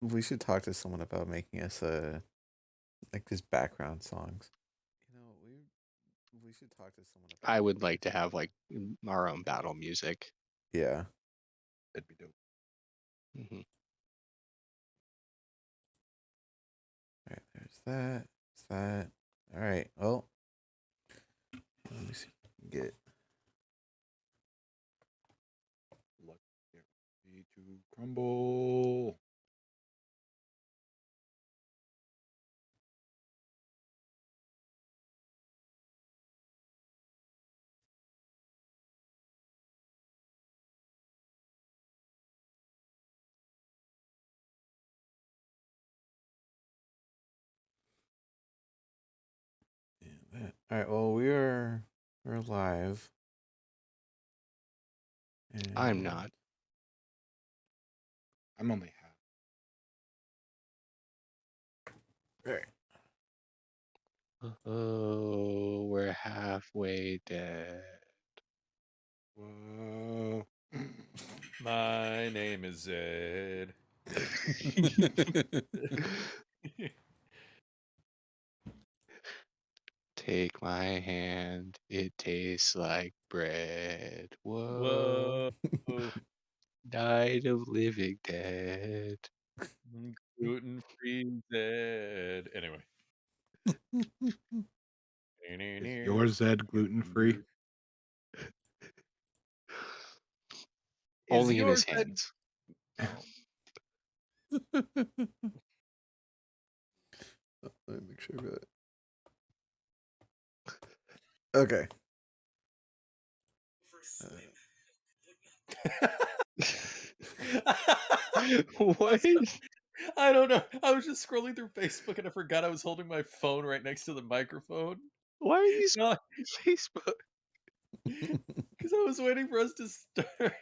We should talk to someone about making us like these background songs. We should talk to someone about I would making like to us have like our own battle music. yeah. That'd be dope. Hmm. All right, there's that. There's that. All right. Well, let me see. If I can get Let it be to crumble. that. All right. Well, we're live. I'm And not. I'm only half. all right. Oh, we're halfway dead. Whoa. My name is Zed. Take my hand, it tastes like bread. Whoa, Whoa. night of living dead. Gluten free Zed. Anyway. Is your Zed gluten free? Is Only in his yours Zed? hands. Oh. Let me make sure of it. Okay. What? I don't know. I was just scrolling through Facebook and I forgot I was holding my phone right next to the microphone. Why are you No, scrolling Facebook? because I was waiting for us to start.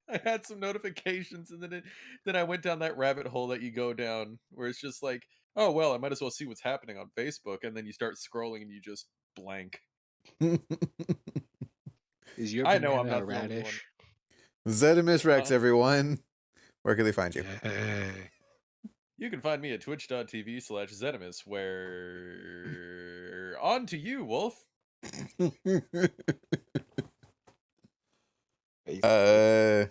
I had some notifications, and then I went down that rabbit hole that you go down, where it's just like, oh well, I might as well see what's happening on Facebook, and then you start scrolling and you just blank. Is your I know I'm banana a not the only one. radish? Zedimus Rex, everyone. Where can they find you? Hey. You can find me at twitch.tv/Zenimus, where on to you, Wolf. uh,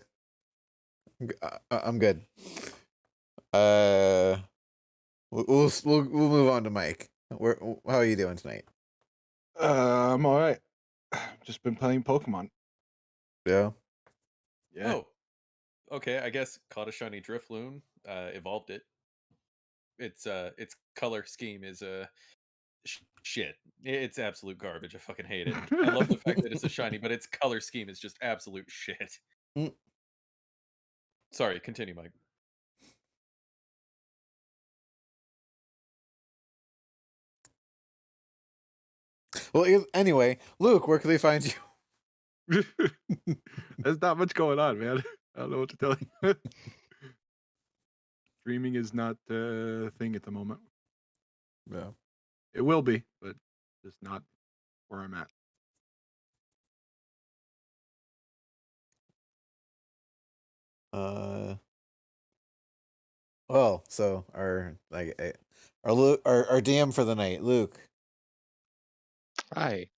I'm good. Uh, we'll move on to Mike. How are you doing tonight? I'm all right. Just been playing Pokemon. Yeah. Yeah. Oh, okay. I guess caught a shiny Drifloon, evolved it. Its color scheme is shit. It's absolute garbage. I fucking hate it. I love the fact that it's a shiny, but its color scheme is just absolute shit. Mm. Sorry, continue, Mike. Well, anyway, Luke, where can they find you? There's not much going on, man. I don't know what to tell you. Streaming is not a thing at the moment. Yeah. It will be, but just not where I'm at. Uh. Well, so our Luke, our DM for the night, Luke. Hi.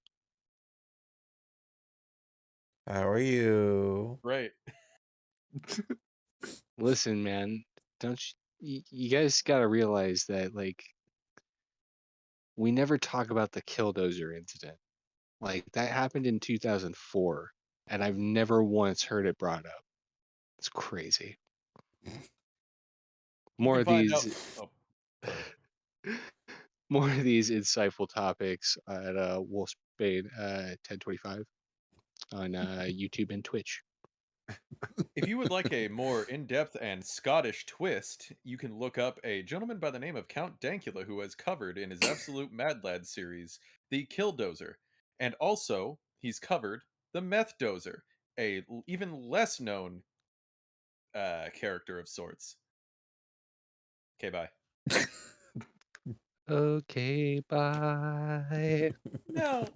How are you? Right. Listen, man. Don't you guys got to realize that like we never talk about the Killdozer incident. Like that happened in 2004, and I've never once heard it brought up. It's crazy. You More can of find out. these, Oh, sorry. more of these insightful topics at Wolfsbane 1025 on YouTube and Twitch. If you would like a more in-depth and Scottish twist, you can look up a gentleman by the name of Count Dankula who has covered in his Absolute Mad Lad series the Killdozer, and also he's covered the Meth Dozer, a even less known character of sorts. Okay, bye. Okay, bye. No.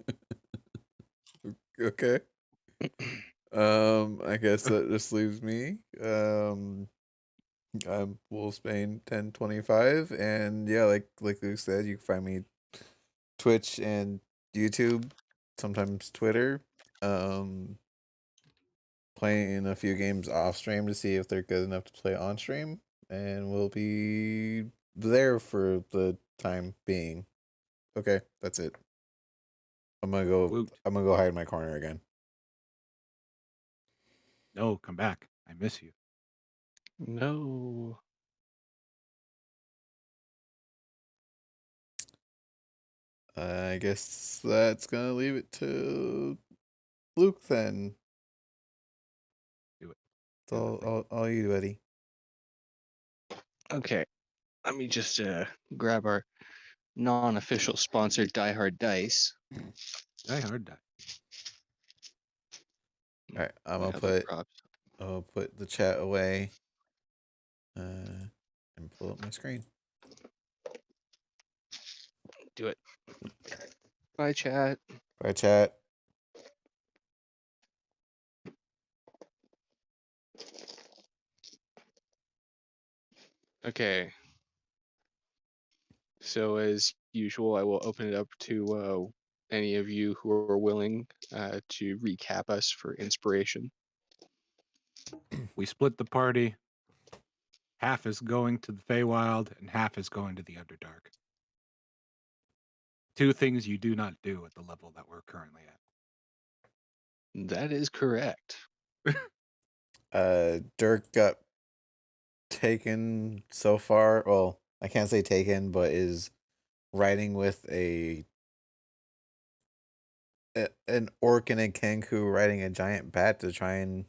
I guess that just leaves me. I'm Wolfsbane 1025, and yeah, like Luke said, you can find me Twitch and YouTube, sometimes Twitter. Um, Playing a few games off stream to see if they're good enough to play on stream, and we'll be there for the time being. Okay, that's it. I'm gonna go. Woot. I'm gonna go hide in my corner again. No, come back. I miss you. No. I guess that's gonna leave it to Luke then. Do it. It's all you, Eddie. Okay. Let me just grab our non-official sponsor, Die Hard Dice. Die hard die. All right, I'm My gonna other put. props. I'll put the chat away. And pull up my screen. Do it. Bye, chat. Bye, chat. Okay. So as usual, I will open it up to any of you who are willing to recap us for inspiration. We split the party. Half is going to the Feywild and half is going to the Underdark. Two things you do not do at the level that we're currently at. That is correct. Dirk got taken so far. Well, I can't say taken, but is riding with an orc and a kenku riding a giant bat to try and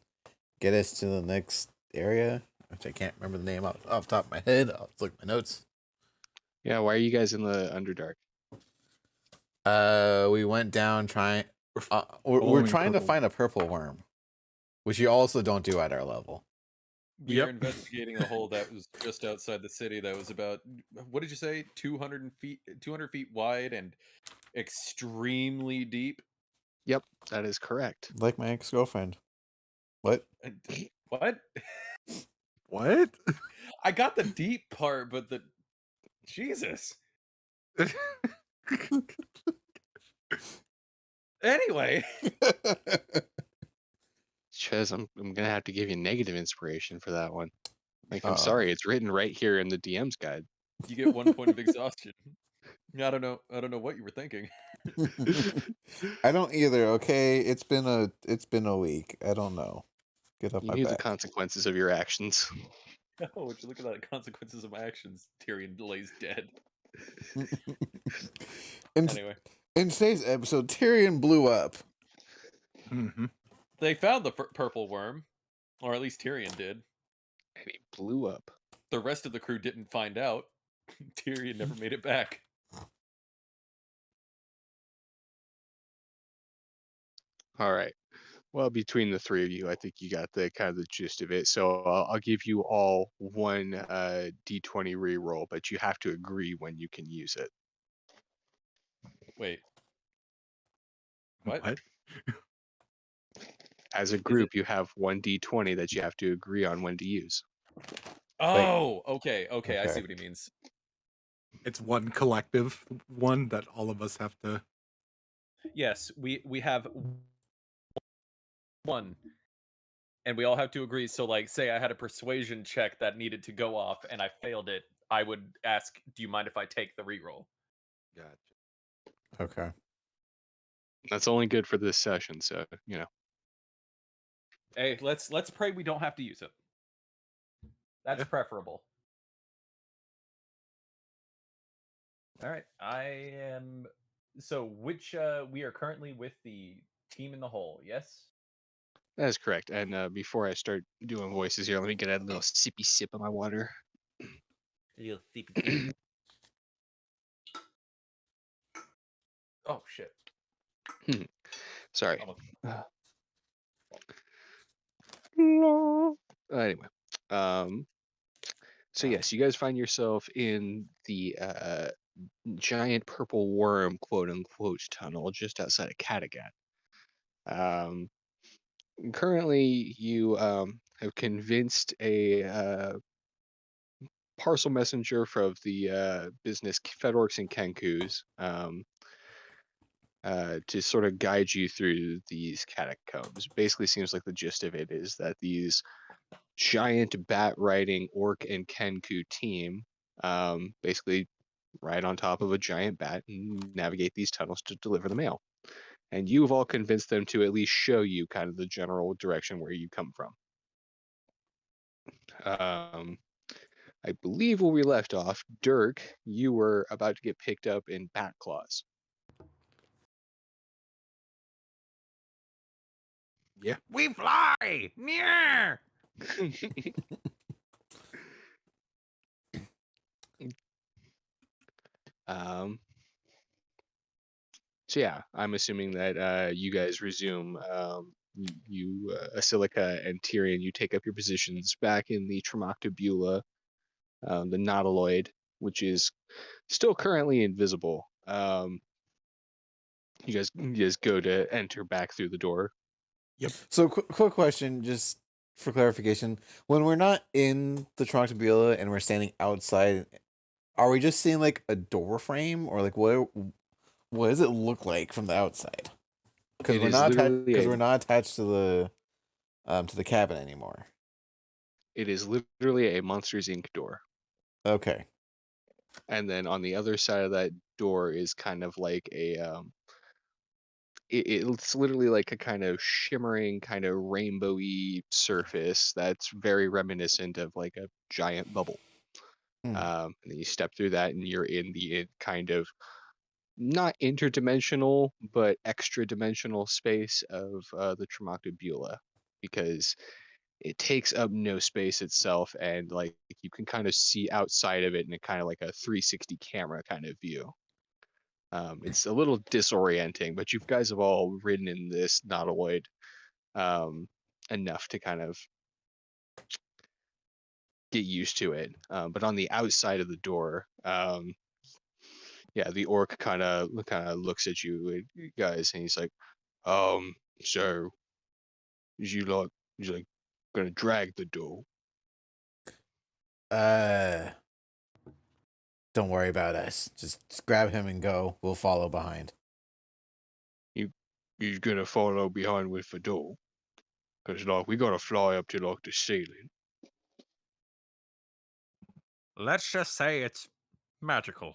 get us to the next area, which I can't remember the name off the top of my head. I'll look at my notes. Yeah, why are you guys in the Underdark? We went down trying. We're Following trying to purple. find a purple worm, which you also don't do at our level. We are Yep. investigating a hole that was just outside the city that was about, what did you say, 200 feet wide and extremely deep. Yep, that is correct. Like my ex-girlfriend. What? What? What? I got the deep part, but the Jesus. Anyway, Chez, I'm gonna have to give you negative inspiration for that one. Like, I'm Uh-oh. sorry, it's written right here in the DM's guide. you get 1 point of exhaustion. I don't know what you were thinking. I don't either. Okay, it's been a week. I don't know. Get off You my knew the back. consequences of your actions. Oh, would you look at that consequences of my actions? Tyrion lays dead. Anyway, In today's episode, Tyrion blew up. Mm-hmm. they found the purple worm, or at least Tyrion did. And he blew up. The rest of the crew didn't find out. Tyrion never made it back. All right. Well, between the three of you, I think you got the kind of the gist of it. So I'll give you all one D20 reroll, but you have to agree when you can use it. Wait. What? As a group, you have one D20 that you have to agree on when to use. Oh, okay. I see Okay. what he means. It's one collective one that all of us have to. Yes, we have one, and we all have to agree. So, like, say I had a persuasion check that needed to go off, and I failed it. I would ask, "Do you mind if I take the reroll?" Gotcha. Okay. That's only good for this session, so you know. Hey, let's pray we don't have to use it. That's Yeah. preferable. All right, I am. So, which we are currently with the team in the hole. Yes. That is correct. And before I start doing voices here, let me get a little sippy sip of my water. You'll see. Oh shit. Sorry. Almost. Anyway, so yes, you guys find yourself in the giant purple worm, quote unquote, tunnel just outside of Kattegat. Currently, you have convinced a parcel messenger from the business Fedorks and Kenkus to sort of guide you through these catacombs. Basically, seems like the gist of it is that these giant bat riding orc and Kenku team basically ride on top of a giant bat and navigate these tunnels to deliver the mail. And you've all convinced them to at least show you kind of the general direction where you come from. I believe where we left off, Dirk, you were about to get picked up in bat claws. Yeah. We fly! Near! So yeah, I'm assuming that you guys resume. Asilica and Tyrion, you take up your positions back in the Tremoctabula, the Nautiloid, which is still currently invisible. You guys go to enter back through the door. So, quick question, just for clarification: when we're not in the Troctobula and we're standing outside, are we just seeing like a door frame, or like what does it look like from the outside? Because It we're is not literally we're not attached to the cabin anymore. It is literally a Monsters Inc. door. Okay. And then on the other side of that door is kind of like a it's literally like a kind of shimmering, kind of rainbowy surface that's very reminiscent of like a giant bubble. And then you step through that, and you're in the kind of not interdimensional, but extra dimensional space of the Tremoctabula, because it takes up no space itself, and like you can kind of see outside of it in a kind of like a 360 camera kind of view. It's a little disorienting, but you guys have all ridden in this Nautiloid enough to kind of get used to it. But on the outside of the door, yeah, the orc kind of looks at you guys, and he's like, so you like gonna drag the door? Don't worry about us. Just grab him and go. We'll follow behind. You gonna follow behind with the door? Cause like we gotta fly up to like the ceiling. Let's just say it's magical.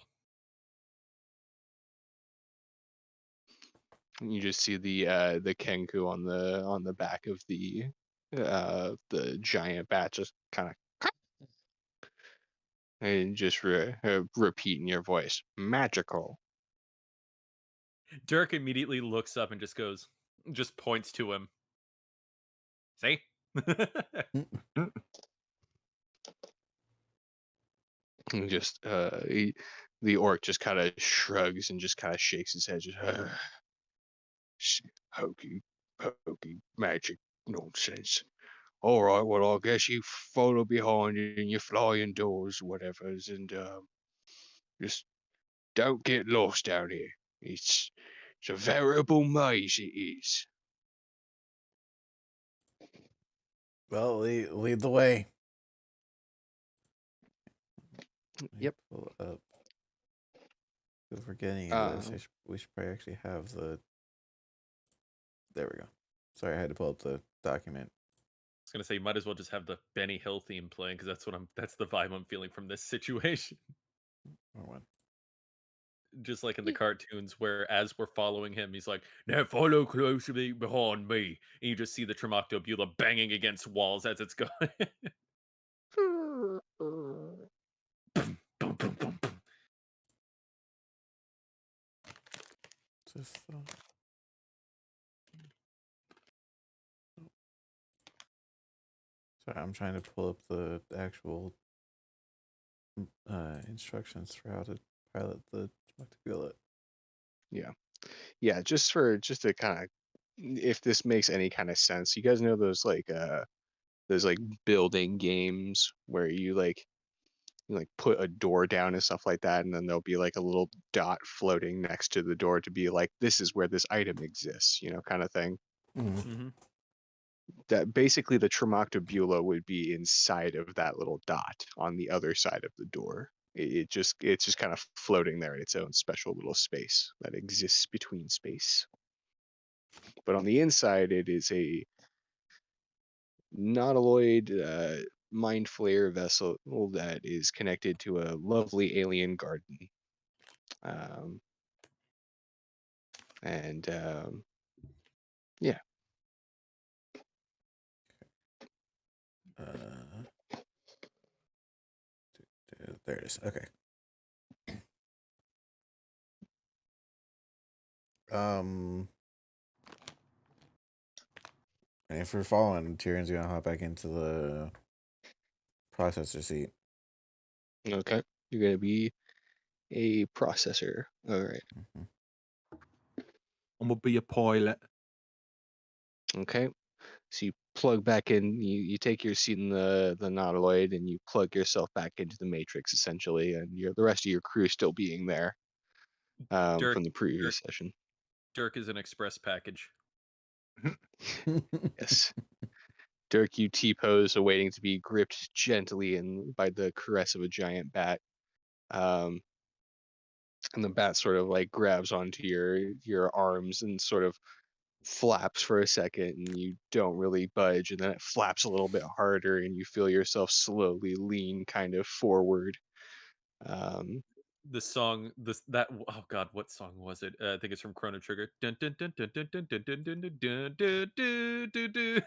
You just see the Kenku on the back of the giant bat just kind of and just repeat in your voice, magical. Dirk immediately looks up and just points to him. See? And just the orc just kind of shrugs and just kind of shakes his head, just hokey magic nonsense. All right, well I guess you follow behind in your flying doors, whatever's, and just don't get lost down here. It's a veritable maze, it is. Well, lead the way. Yep. Pull it up. If we're getting into this, we should probably actually have the. There we go. Sorry, I had to pull up the document. I was gonna say you might as well just have the Benny Hill theme playing, because that's the vibe I'm feeling from this situation. Or one. Just like in the cartoons, where as we're following him, he's like, "Now follow closely behind me," and you just see the Tremoctabula banging against walls as it's going. Boom, boom, boom, boom, boom. Just. Sorry, I'm trying to pull up the actual instructions for how to pilot the Tremoctabula. Yeah, just to kind of, if this makes any kind of sense, you guys know those like building games where you put a door down and stuff like that, and then there'll be like a little dot floating next to the door to be like, this is where this item exists, kind of thing. Mm-hmm. Mm-hmm. that basically the Tremoctobula would be inside of that little dot on the other side of the door. It's just kind of floating there in its own special little space that exists between space. But on the inside, it is a nautiloid mind flayer vessel that is connected to a lovely alien garden. Um, and yeah. There it is. Okay. And if we're following, Tyrion's gonna hop back into the processor seat. Okay. You're gonna be a processor. All right. Mm-hmm. I'm gonna be a pilot. Okay. So you plug back in. You take your seat in the nautiloid and you plug yourself back into the matrix essentially, and the rest of your crew still being there Dirk, from the previous session. Dirk is an express package. Yes. Dirk, you T-pose, awaiting to be gripped gently and by the caress of a giant bat. And the bat sort of like grabs onto your arms and sort of flaps for a second, and you don't really budge, and then it flaps a little bit harder, and you feel yourself slowly lean kind of forward. The song, that oh god, what song was it? I think it's from Chrono Trigger. Dun, dun, dun, dun, dun, dun, dun, dun, dun, dun, dun, dun, dun, dun.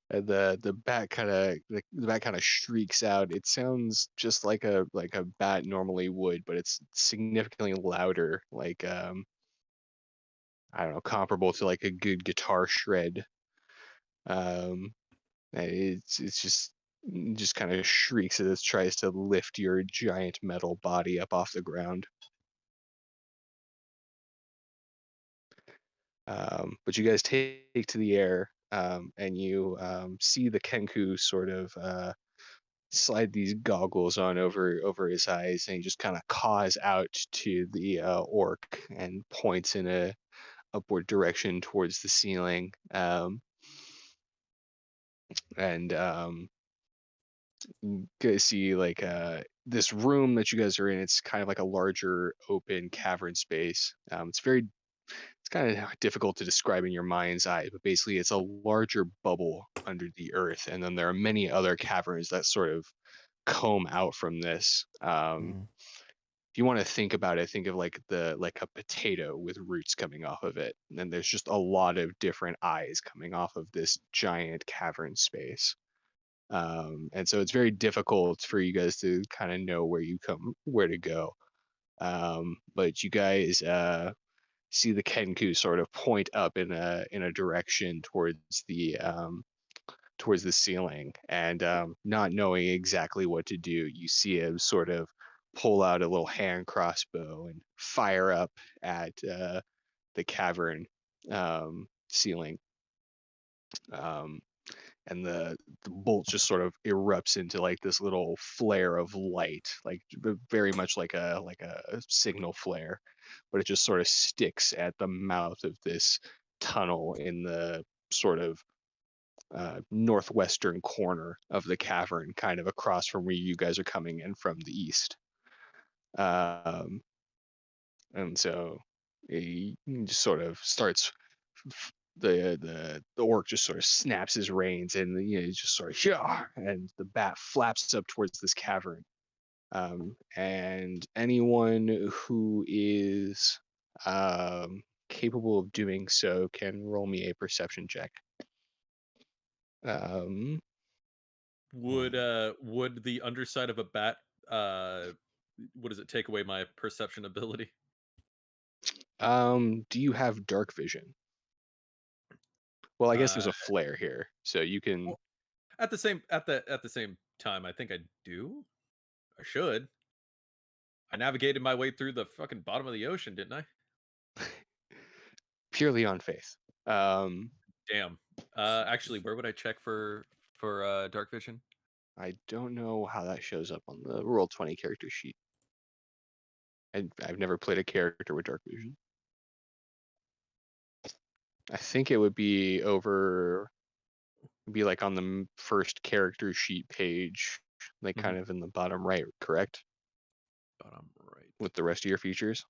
And the bat kind of shrieks out. It sounds just like a bat normally would, but it's significantly louder, like I don't know, comparable to like a good guitar shred. It's just kind of shrieks as it tries to lift your giant metal body up off the ground. But you guys take to the air, and you see the Kenku sort of slide these goggles on over his eyes, and he just kind of caws out to the orc and points in a upward direction towards the ceiling. And you guys see like this room that you guys are in. It's kind of like a larger open cavern space. It's kind of difficult to describe in your mind's eye, but basically it's a larger bubble under the earth, and then there are many other caverns that sort of comb out from this. If you want to think about it, think of like a potato with roots coming off of it, and then there's just a lot of different eyes coming off of this giant cavern space. And so it's very difficult for you guys to kind of know where to go. But you guys see the Kenku sort of point up in a direction towards the ceiling, and not knowing exactly what to do, you see him sort of pull out a little hand crossbow and fire up at the cavern ceiling. And the bolt just sort of erupts into like this little flare of light, like very much like a signal flare, but it just sort of sticks at the mouth of this tunnel in the sort of northwestern corner of the cavern, kind of across from where you guys are coming in from the east. Um, and so he just sort of starts the orc just sort of snaps his reins, and he just sort of yeah, and the bat flaps up towards this cavern. And anyone who is capable of doing so can roll me a perception check. Would the underside of a bat what does it take away my perception ability? Do you have dark vision? Well, I guess there's Uh a flare here, so you can. well, at the same time, I think I do. I should. I navigated my way through the fucking bottom of the ocean, didn't I? Purely on faith. Damn. Actually, where would I check for dark vision? I don't know how that shows up on the Roll20 character sheet. I've never played a character with dark vision. I think it would be like on the first character sheet page, like kind of in the bottom right, correct? Bottom right. With the rest of your features.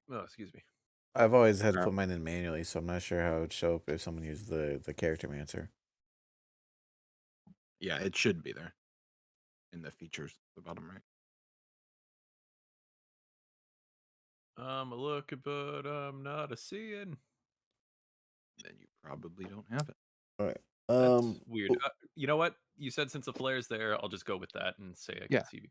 Oh, excuse me. I've always had to Alright. put mine in manually, so I'm not sure how it would show up if someone used the character mancer. Yeah, it should be there in the features, the bottom right. I'm a looking, but I'm not a seeing. Then you probably don't have it. All right. That's weird. You know what? You said since the flare's there, I'll just go with that and say I can Yeah. see.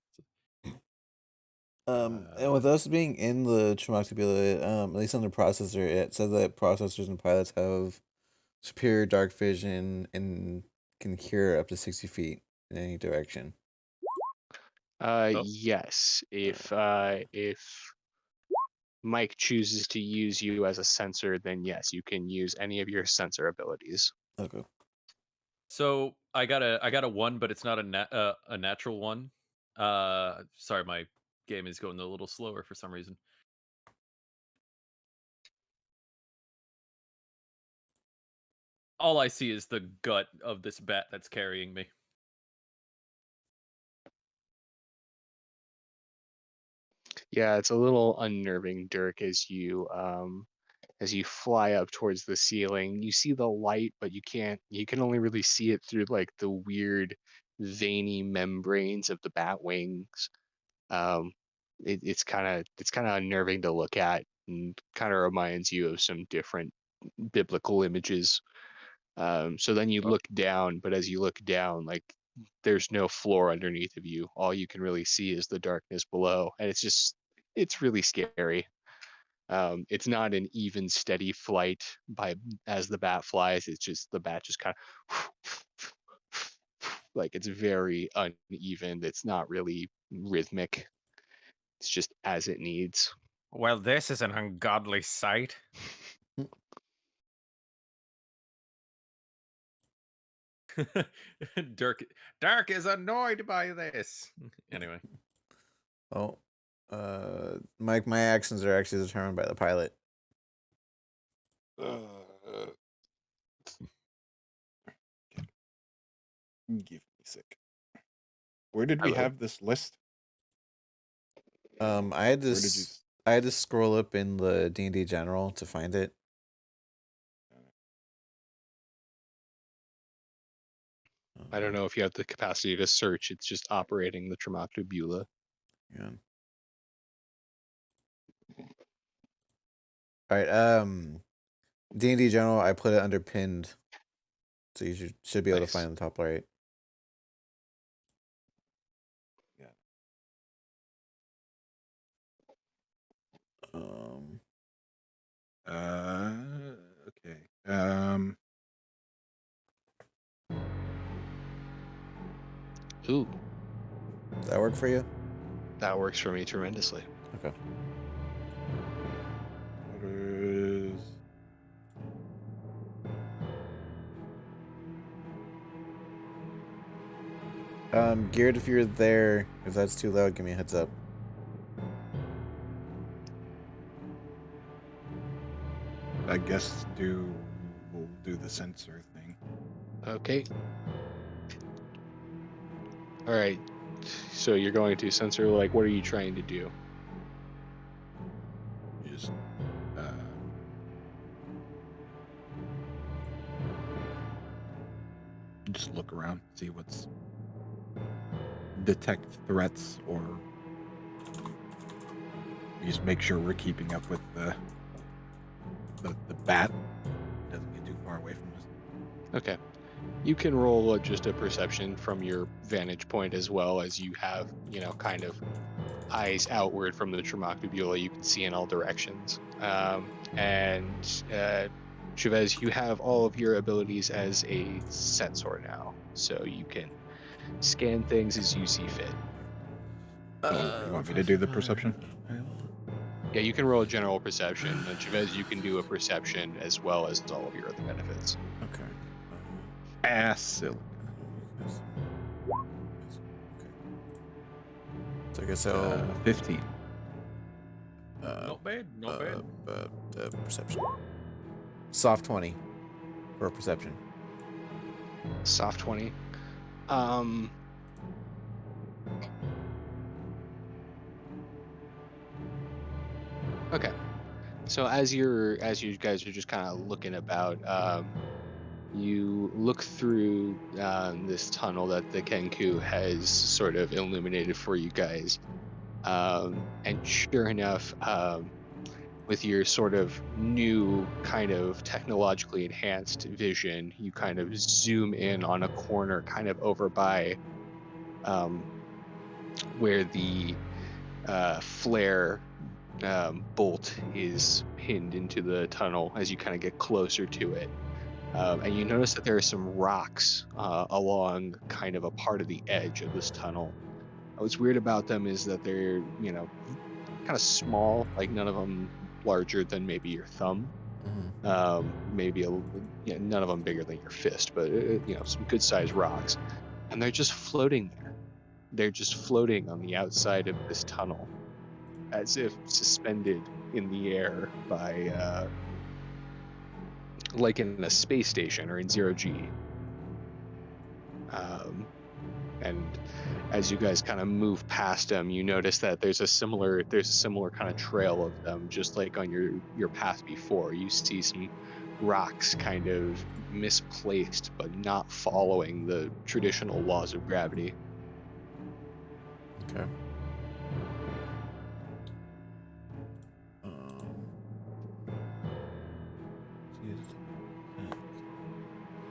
And with us being in the Traumatibula, at least on the processor, it says that processors and pilots have superior dark vision and can hear up to 60 feet in any direction. Yes. If Mike chooses to use you as a sensor, then yes, you can use any of your sensor abilities. Okay. So I got a 1, but it's not a natural one. Sorry, my game is going a little slower for some reason. All I see is the gut of this bat that's carrying me. Yeah, it's a little unnerving, Dirk, as you fly up towards the ceiling. You see the light, but you can only really see it through like the weird veiny membranes of the bat wings. It's kind of unnerving to look at, and kind of reminds you of some different biblical images. So then you look down, but as you look down, like there's no floor underneath of you. All you can really see is the darkness below, and it's really scary. It's not an even, steady flight as the bat flies. It's just the bat just kind of like it's very uneven. It's not really rhythmic. It's just as it needs. Well, this is an ungodly sight. Dirk is annoyed by this. Anyway. Oh, Mike, my actions are actually determined by the pilot. Give me a sec. Where did we Hello. have this list? I had to Where did you? I had to scroll up in the D&D general to find it. I don't know if you have the capacity to search. It's just operating the Traumatibula. Yeah. All right. D&D general, I put it under pinned, so you should be able to Nice. find the top right. Yeah. Okay. Ooh, Does that work for you? that works for me tremendously. Okay. What is? Geared, if you're there, if that's too loud, give me a heads up. I guess we'll do the sensor thing. Okay. All right. So you're going to sensor, like, what are you trying to do? Just look around, see what's detect threats, or just make sure we're keeping up with the bat. Doesn't get too far away from us. Okay. You can roll just a perception from your vantage point, as well as you have, kind of eyes outward from the Traumatibula. You can see in all directions. And Chavez, you have all of your abilities as a sensor now, so you can scan things as you see fit. You want me to do the perception? Yeah, you can roll a general perception, and Chavez, you can do a perception as well as all of your other benefits. Okay. Silly. So I guess I'll 15. Not bad, not bad. perception. Soft 20 for perception. Soft 20. Okay. So as you guys are just kind of looking about, you look through this tunnel that the Kenku has sort of illuminated for you guys, and sure enough, with your sort of new kind of technologically enhanced vision, you kind of zoom in on a corner, kind of over by where the flare bolt is pinned into the tunnel as you kind of get closer to it. And you notice that there are some rocks along kind of a part of the edge of this tunnel. What's weird about them is that they're, kind of small, like none of them larger than maybe your thumb. Maybe none of them bigger than your fist, but some good sized rocks. And they're just floating there. They're just floating on the outside of this tunnel, as if suspended in the air by like in a space station or in zero G. And as you guys kind of move past them, you notice that there's a similar kind of trail of them, just like on your path before. You see some rocks kind of misplaced, but not following the traditional laws of gravity. Okay.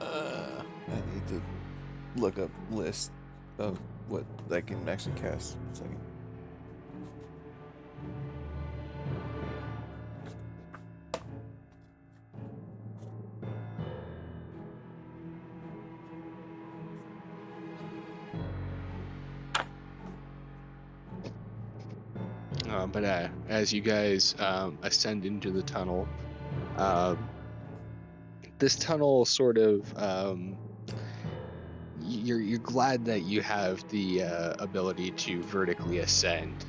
I need to look up list of what I can actually cast. 1 second. But as you guys ascend into the tunnel, this tunnel sort of you're glad that you have the ability to vertically ascend,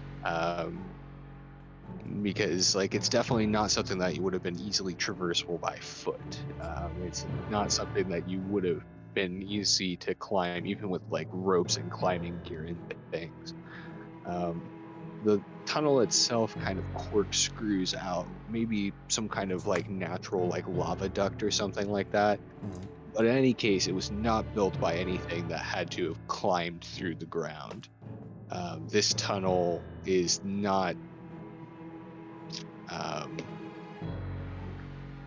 because like it's definitely not something that you would have been easily traversable by foot. It's not something that you would have been easy to climb even with like ropes and climbing gear and things. The tunnel itself kind of corkscrews out, maybe some kind of like natural like lava duct or something like that. But in any case, it was not built by anything that had to have climbed through the ground. This tunnel is not.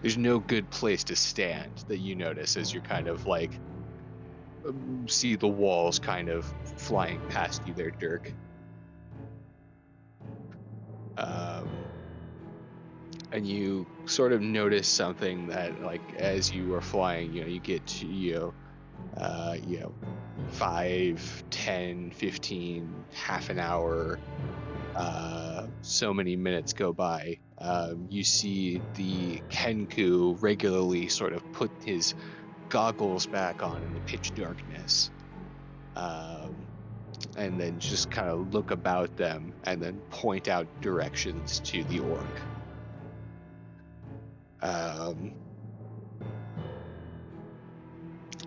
There's no good place to stand that you notice as you're kind of like see the walls kind of flying past you there, Dirk. And you sort of notice something that like as you are flying, you get to 5, 10, 15, half an hour, so many minutes go by. You see the Kenku regularly sort of put his goggles back on in the pitch darkness, and then just kind of look about them and then point out directions to the orc.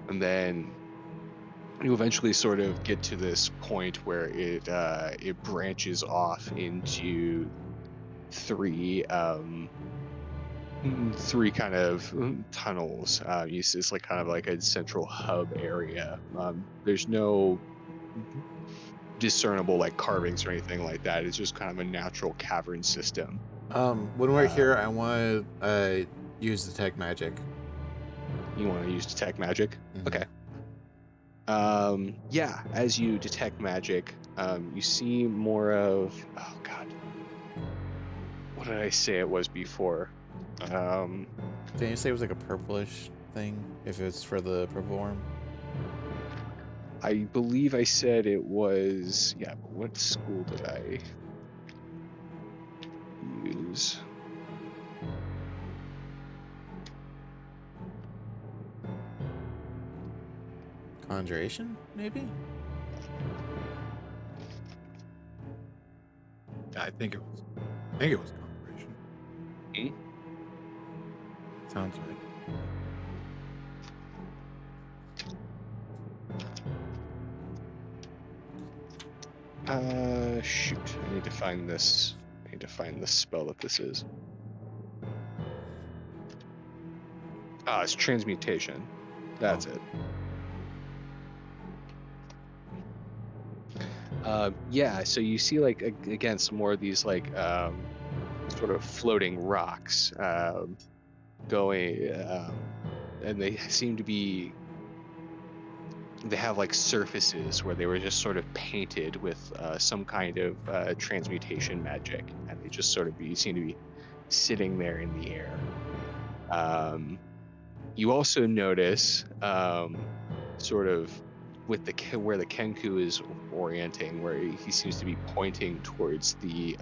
And then you eventually sort of get to this point where it branches off into three kind of tunnels. It's like kind of like a central hub area. There's no discernible like carvings or anything like that. It's just kind of a natural cavern system. When we're here, I want to use detect magic. You want to use detect magic? Okay. Yeah, as you detect magic, you see more of, oh god, what did I say it was before? Didn't you say it was like a purplish thing? If it's for the purple worm? I believe I said it was, yeah, but what school did I use? Conjuration, maybe? I think it was conjuration. Hmm? Sounds right. Shoot. I need to find this. I need to find the spell that this is. It's transmutation. That's it. Yeah, so you see, like, again, some more of these, like, sort of floating rocks going, and they seem to be, they have like surfaces where they were just sort of painted with some kind of transmutation magic, and they just sort of seem to be sitting there in the air. You also notice sort of with where the Kenku is orienting, where he seems to be pointing towards the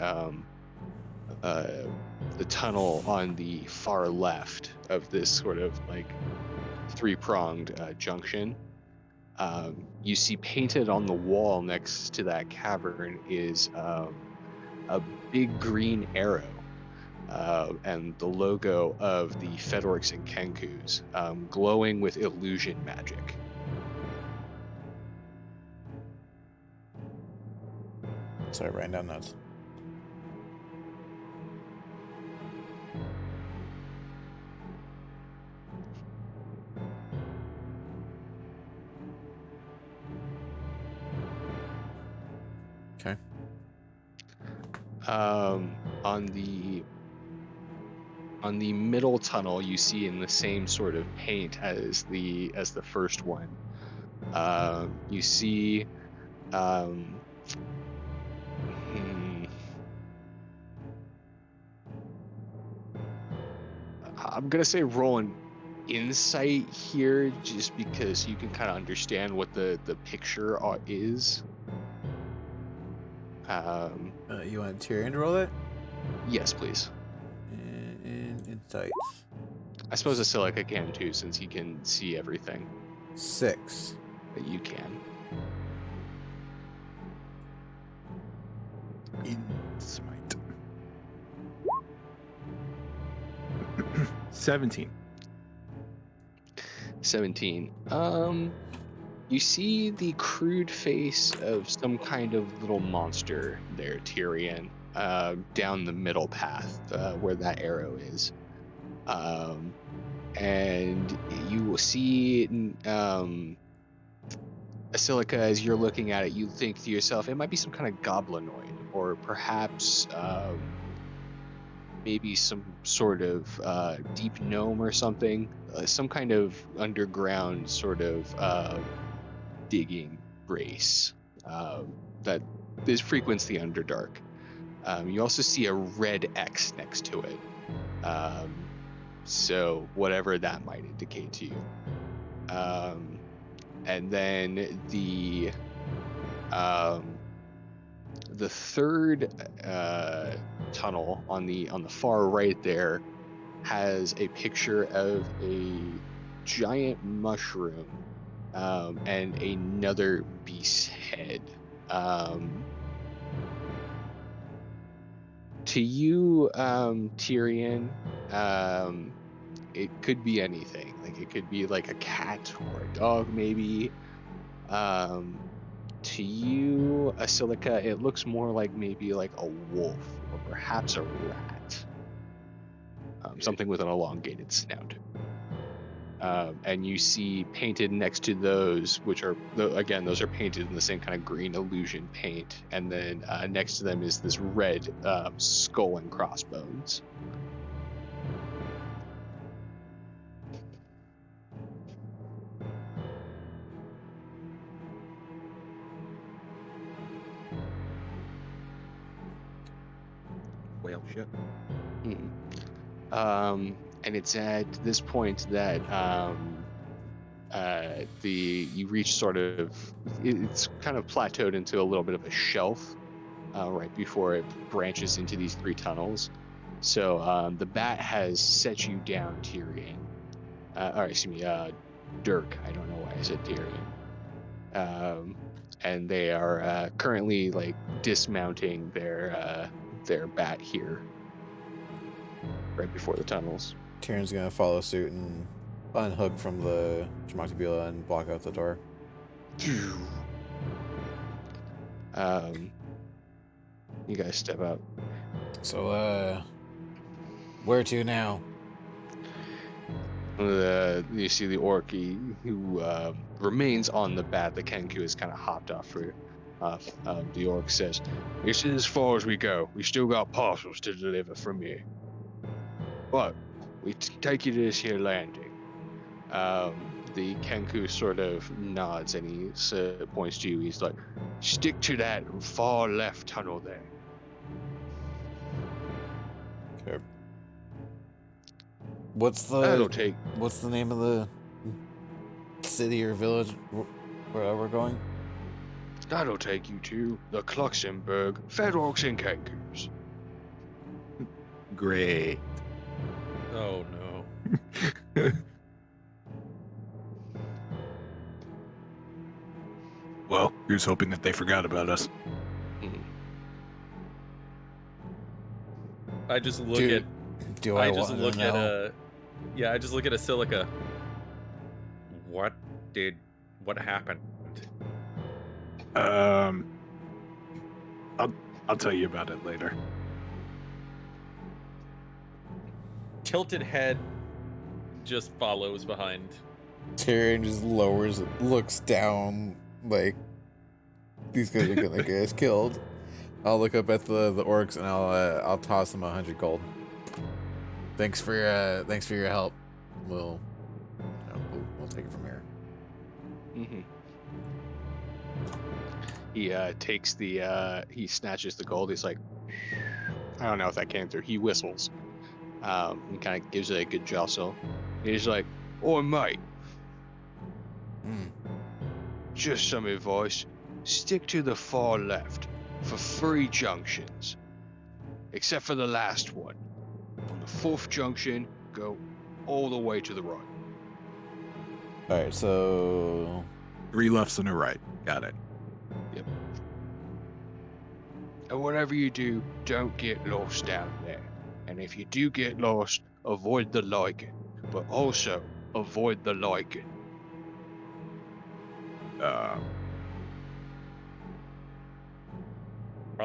tunnel on the far left of this sort of like three-pronged junction. You see painted on the wall next to that cavern is a big green arrow and the logo of the Fedorks and Kenkus, glowing with illusion magic. Sorry, writing down notes. Okay. On the middle tunnel, you see in the same sort of paint as the first one. You see. I'm gonna say roll an insight here, just because you can kind of understand what the picture is. You want Tyrion to roll it? Yes, please. In insights. I suppose Asilica can too, since he can see everything 6. that you can. In smite. 17. 17. You see the crude face of some kind of little monster there, Tyrion, down the middle path where that arrow is. And you will see Asilica, as you're looking at it, you think to yourself, it might be some kind of goblinoid, or perhaps maybe some sort of deep gnome or something, some kind of underground sort of digging race that frequents the Underdark. You also see a red X next to it. So whatever that might indicate to you. And then the third tunnel on the far right there has a picture of a giant mushroom and another beast's head. To you, Tyrion, it could be anything. Like, it could be like a cat or a dog, maybe. To you, Asilica, it looks more like maybe like a wolf or perhaps a rat. Something with an elongated snout. And you see painted next to those, which are, again, those are painted in the same kind of green illusion paint. And then next to them is this red skull and crossbones. Whale shit. And it's at this point that you reach sort of, it's kind of plateaued into a little bit of a shelf right before it branches into these three tunnels. So the bat has set you down, Tyrion. Or excuse me, Dirk. I don't know why I said Tyrion. And they are currently like dismounting their bat here, right before the tunnels. Tyrion's gonna follow suit and unhook from the Schmoctabula and block out the door. You guys step out. So, where to now? You see the orc who remains on the bat. The Kenku has kind of hopped off for. The orc says, "This is as far as we go. We still got parcels to deliver from here, but we take you to this here landing." The Kenku sort of nods and he points to you. He's like, "Stick to that far left tunnel there." Okay. What's That'll take. What's the name of the city or village where we're going? That'll take you to the Kluxenberg Fedorks and Kenkus. Great. Oh no. Well, here's hoping that they forgot about us. I just look Do at. I I just want look to at know? Yeah, I just look at Asilica. What happened? I'll tell you about it later. Tilted head just follows behind. Tyrion just lowers it, looks down, like these guys are gonna get us killed. I'll look up at the orcs and I'll toss them 100 gold. Thanks for your help. We'll take it from here. Mm-hmm. He takes he snatches the gold. He's like, I don't know if that came through. He whistles, and kind of gives it a good jostle. He's like, "Oh mate, just some advice. Stick to the far left for 3 junctions, except for the last one. On the 4th junction, go all the way to the right." All right, so 3 lefts and a right. Got it. Yep. And whatever you do, don't get lost down there. And if you do get lost, avoid the lichen, but also avoid the lichen. Well,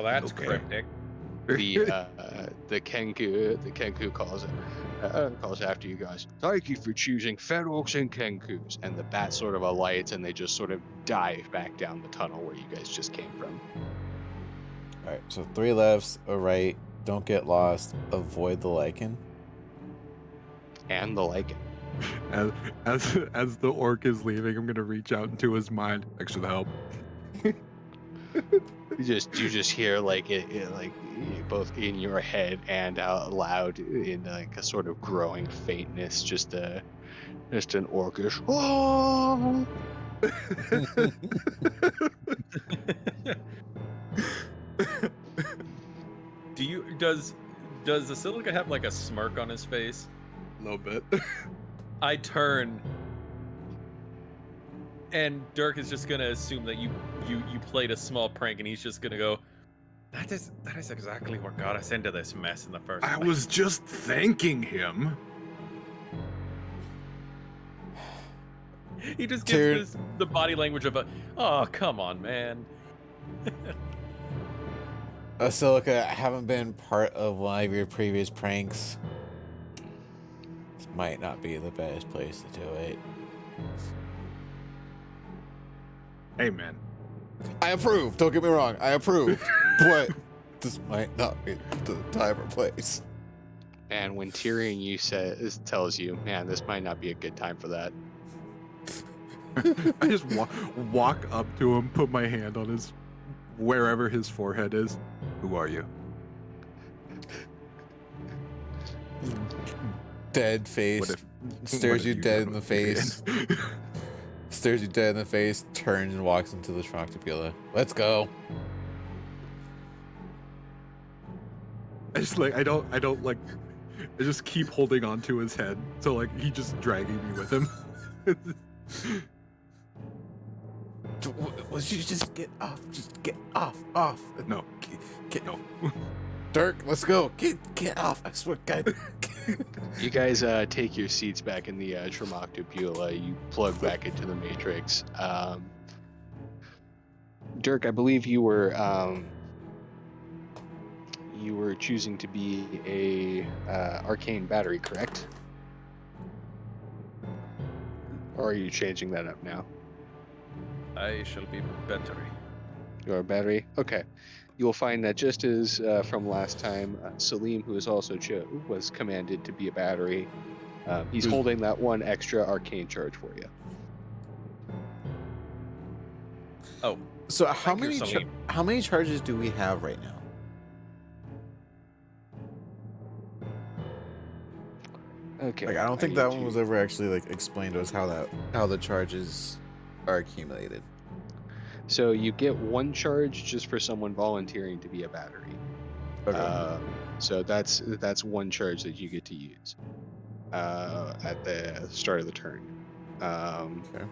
that's Okay. cryptic. The Kenku calls after you guys. Thank you for choosing Fedorks and Kenkus. And the bat sort of alights and they just sort of dive back down the tunnel where you guys just came from. all right, so 3 lefts, a right. Don't get lost. Avoid the lichen. And the lichen. As the orc is leaving, I'm gonna reach out into his mind. Thanks for the help. You just hear like it like both in your head and out loud in like a sort of growing faintness, just an orcish. Oh! Does the Silica have like a smirk on his face? A little bit. I turn, and Dirk is just gonna assume that you played a small prank, and he's just gonna go, that is exactly what got us into this mess in the first I place. was just thanking him. He just gives the body language of a, oh, come on, man. Silica, I haven't been part of one of your previous pranks. This might not be the best place to do it. Hey, man. I approve. Don't get me wrong. I approve. But this might not be the time or place. And when Tyrion tells you, man, this might not be a good time for that. I just walk up to him, put my hand on his wherever his forehead is. Who are you? Dead face. What if Stares what you if dead have in a the face. Stares you dead in the face. Turns and walks into the Schmoctabula. Let's go. I just like I don't like I just keep holding on to his head. So like he just dragging me with him. Was you just get off? Just get off. Off. No. Get No. Dirk, let's go. Get off. I swear, God. You guys take your seats back in the Tremoctopula. You plug back into the Matrix. Dirk, I believe you were choosing to be a arcane battery, correct? Or are you changing that up now? I shall be battery. You're a battery? Okay. You will find that just as from last time, Salim, who is also was commanded to be a battery. He's Who's- holding that one extra arcane charge for you. Oh, So thank you, Salim. how many charges do we have right now? Okay. Like I don't think need that one to- was ever actually like explained to us how the charges are accumulated. So you get one charge just for someone volunteering to be a battery. Okay. So that's one charge that you get to use at the start of the turn. Okay.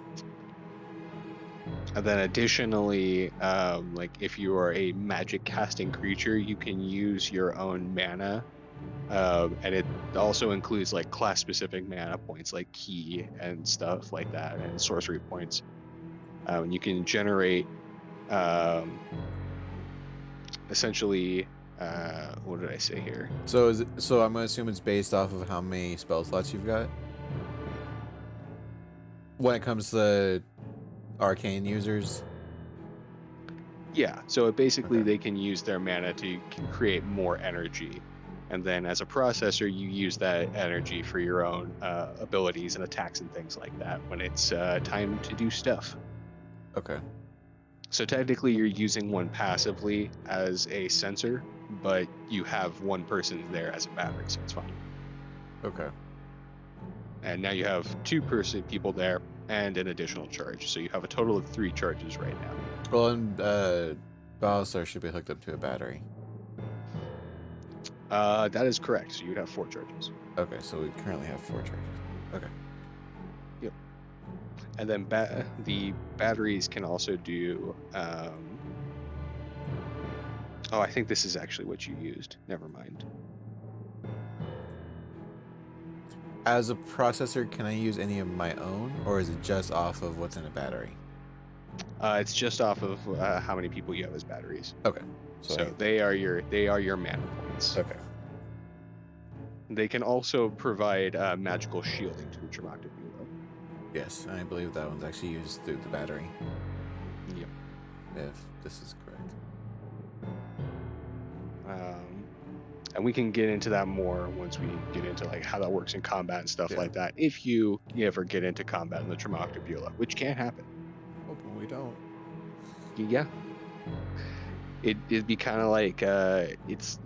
And then additionally, like if you are a magic casting creature, you can use your own mana. And it also includes like class specific mana points like key and stuff like that, and sorcery points. You can generate essentially what did I say here? So I'm gonna assume it's based off of how many spell slots you've got when it comes to arcane users. Yeah, so basically Okay. they can use their mana to create more energy. And then as a processor, you use that energy for your own abilities and attacks and things like that when it's time to do stuff. Okay. So technically you're using one passively as a sensor, but you have one person there as a battery, so it's fine. Okay. And now you have people there and an additional charge. So you have a total of 3 charges right now. Well, and Battlestar should be hooked up to a battery. That is correct. So you have 4 charges. Okay, so we currently have 4 charges. Okay. Yep. And then the batteries can also do. Oh, I think this is actually what you used. Never mind. As a processor, can I use any of my own, or is it just off of what's in a battery? It's just off of how many people you have as batteries. Okay. So they are your mana points. Okay. They can also provide magical shielding to the Tremoctopula. Yes, I believe that one's actually used through the battery. Yep. If this is correct. And we can get into that more once we get into like how that works in combat and stuff Yeah. like that. If you ever get into combat in the Tremoctopula, which can happen. Hoping we don't. Yeah. It'd be kind of like it's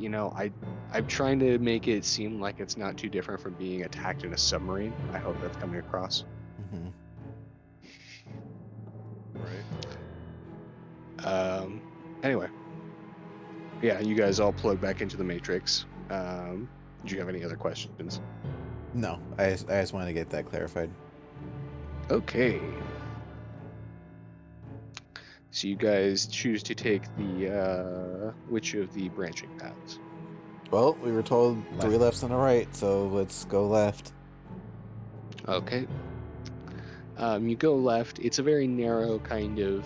I'm trying to make it seem like it's not too different from being attacked in a submarine. I hope that's coming across. Mm-hmm. Right. Anyway, yeah, you guys all plug back into the Matrix. Do you have any other questions? No, I just wanted to get that clarified. Okay. So you guys choose to take the which of the branching paths? Well, we were told 3 lefts and a right, so let's go left. Okay. You go left. It's a very narrow kind of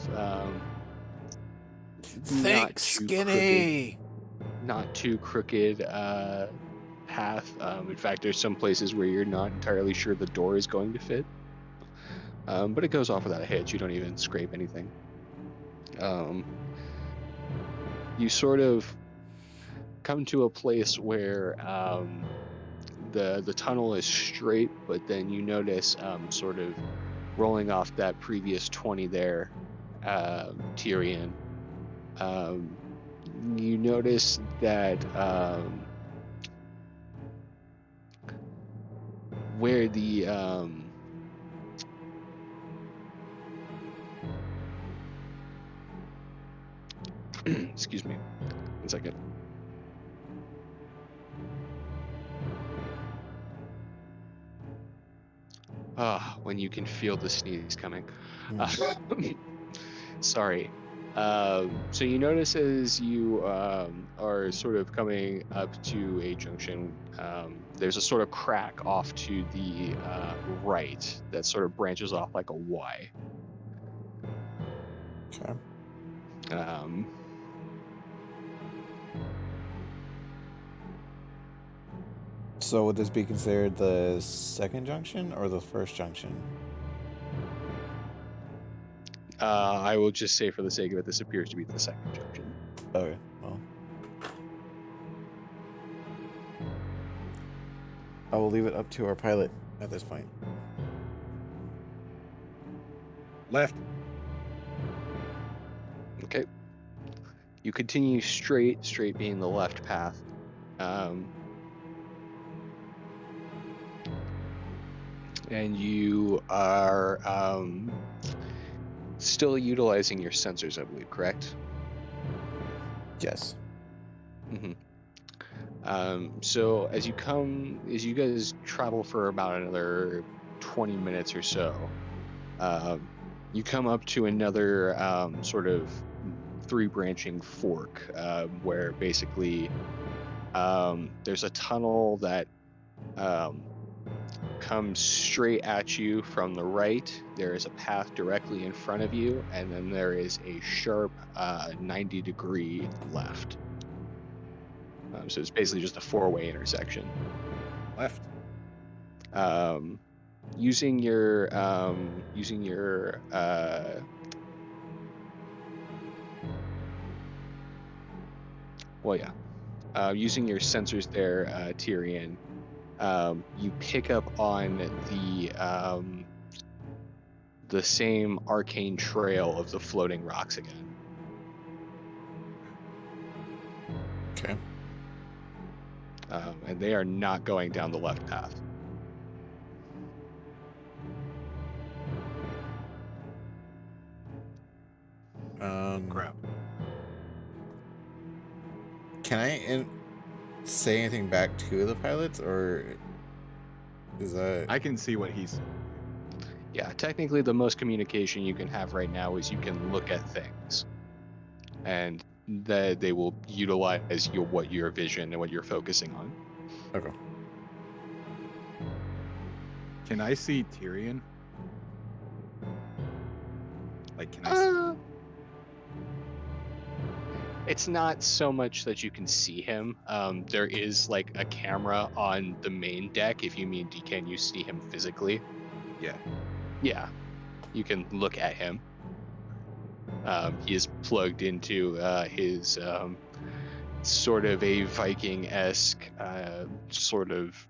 Think skinny. not too crooked path. In fact, there's some places where you're not entirely sure the door is going to fit. But it goes off without a hitch. You don't even scrape anything. You sort of come to a place where the tunnel is straight, but then you notice sort of rolling off that previous 20 there, Tyrion. You notice that where the excuse me, 1 second. When you can feel the sneeze coming. Sorry. So you notice as you are sort of coming up to a junction, there's a sort of crack off to the right that sort of branches off like a Y. Okay. Um, So would this be considered the second junction or the first junction? I will just say for the sake of it, this appears to be the second junction. Okay, well. I will leave it up to our pilot at this point. Left. Okay. You continue straight being the left path. And you are still utilizing your sensors, I believe, correct? Yes. Mm-hmm. So as you guys travel for about another 20 minutes or so, you come up to another sort of three branching fork where basically there's a tunnel that comes straight at you from the right. There is a path directly in front of you, and then there is a sharp 90-degree left. So it's basically just a four-way intersection. Left. Using your using your sensors there, Tyrion, you pick up on the same arcane trail of the floating rocks again. Okay. And they are not going down the left path. Crap. Can I say anything back to the pilots, or is that... I can see what he's saying. Yeah, technically the most communication you can have right now is you can look at things. And that they will utilize your vision and what you're focusing on. Okay. Can I see Tyrion? Like, can I see? It's not so much that you can see him. There is like a camera on the main deck. If you mean, can you see him physically? Yeah. Yeah, you can look at him. He is plugged into his sort of a Viking-esque sort of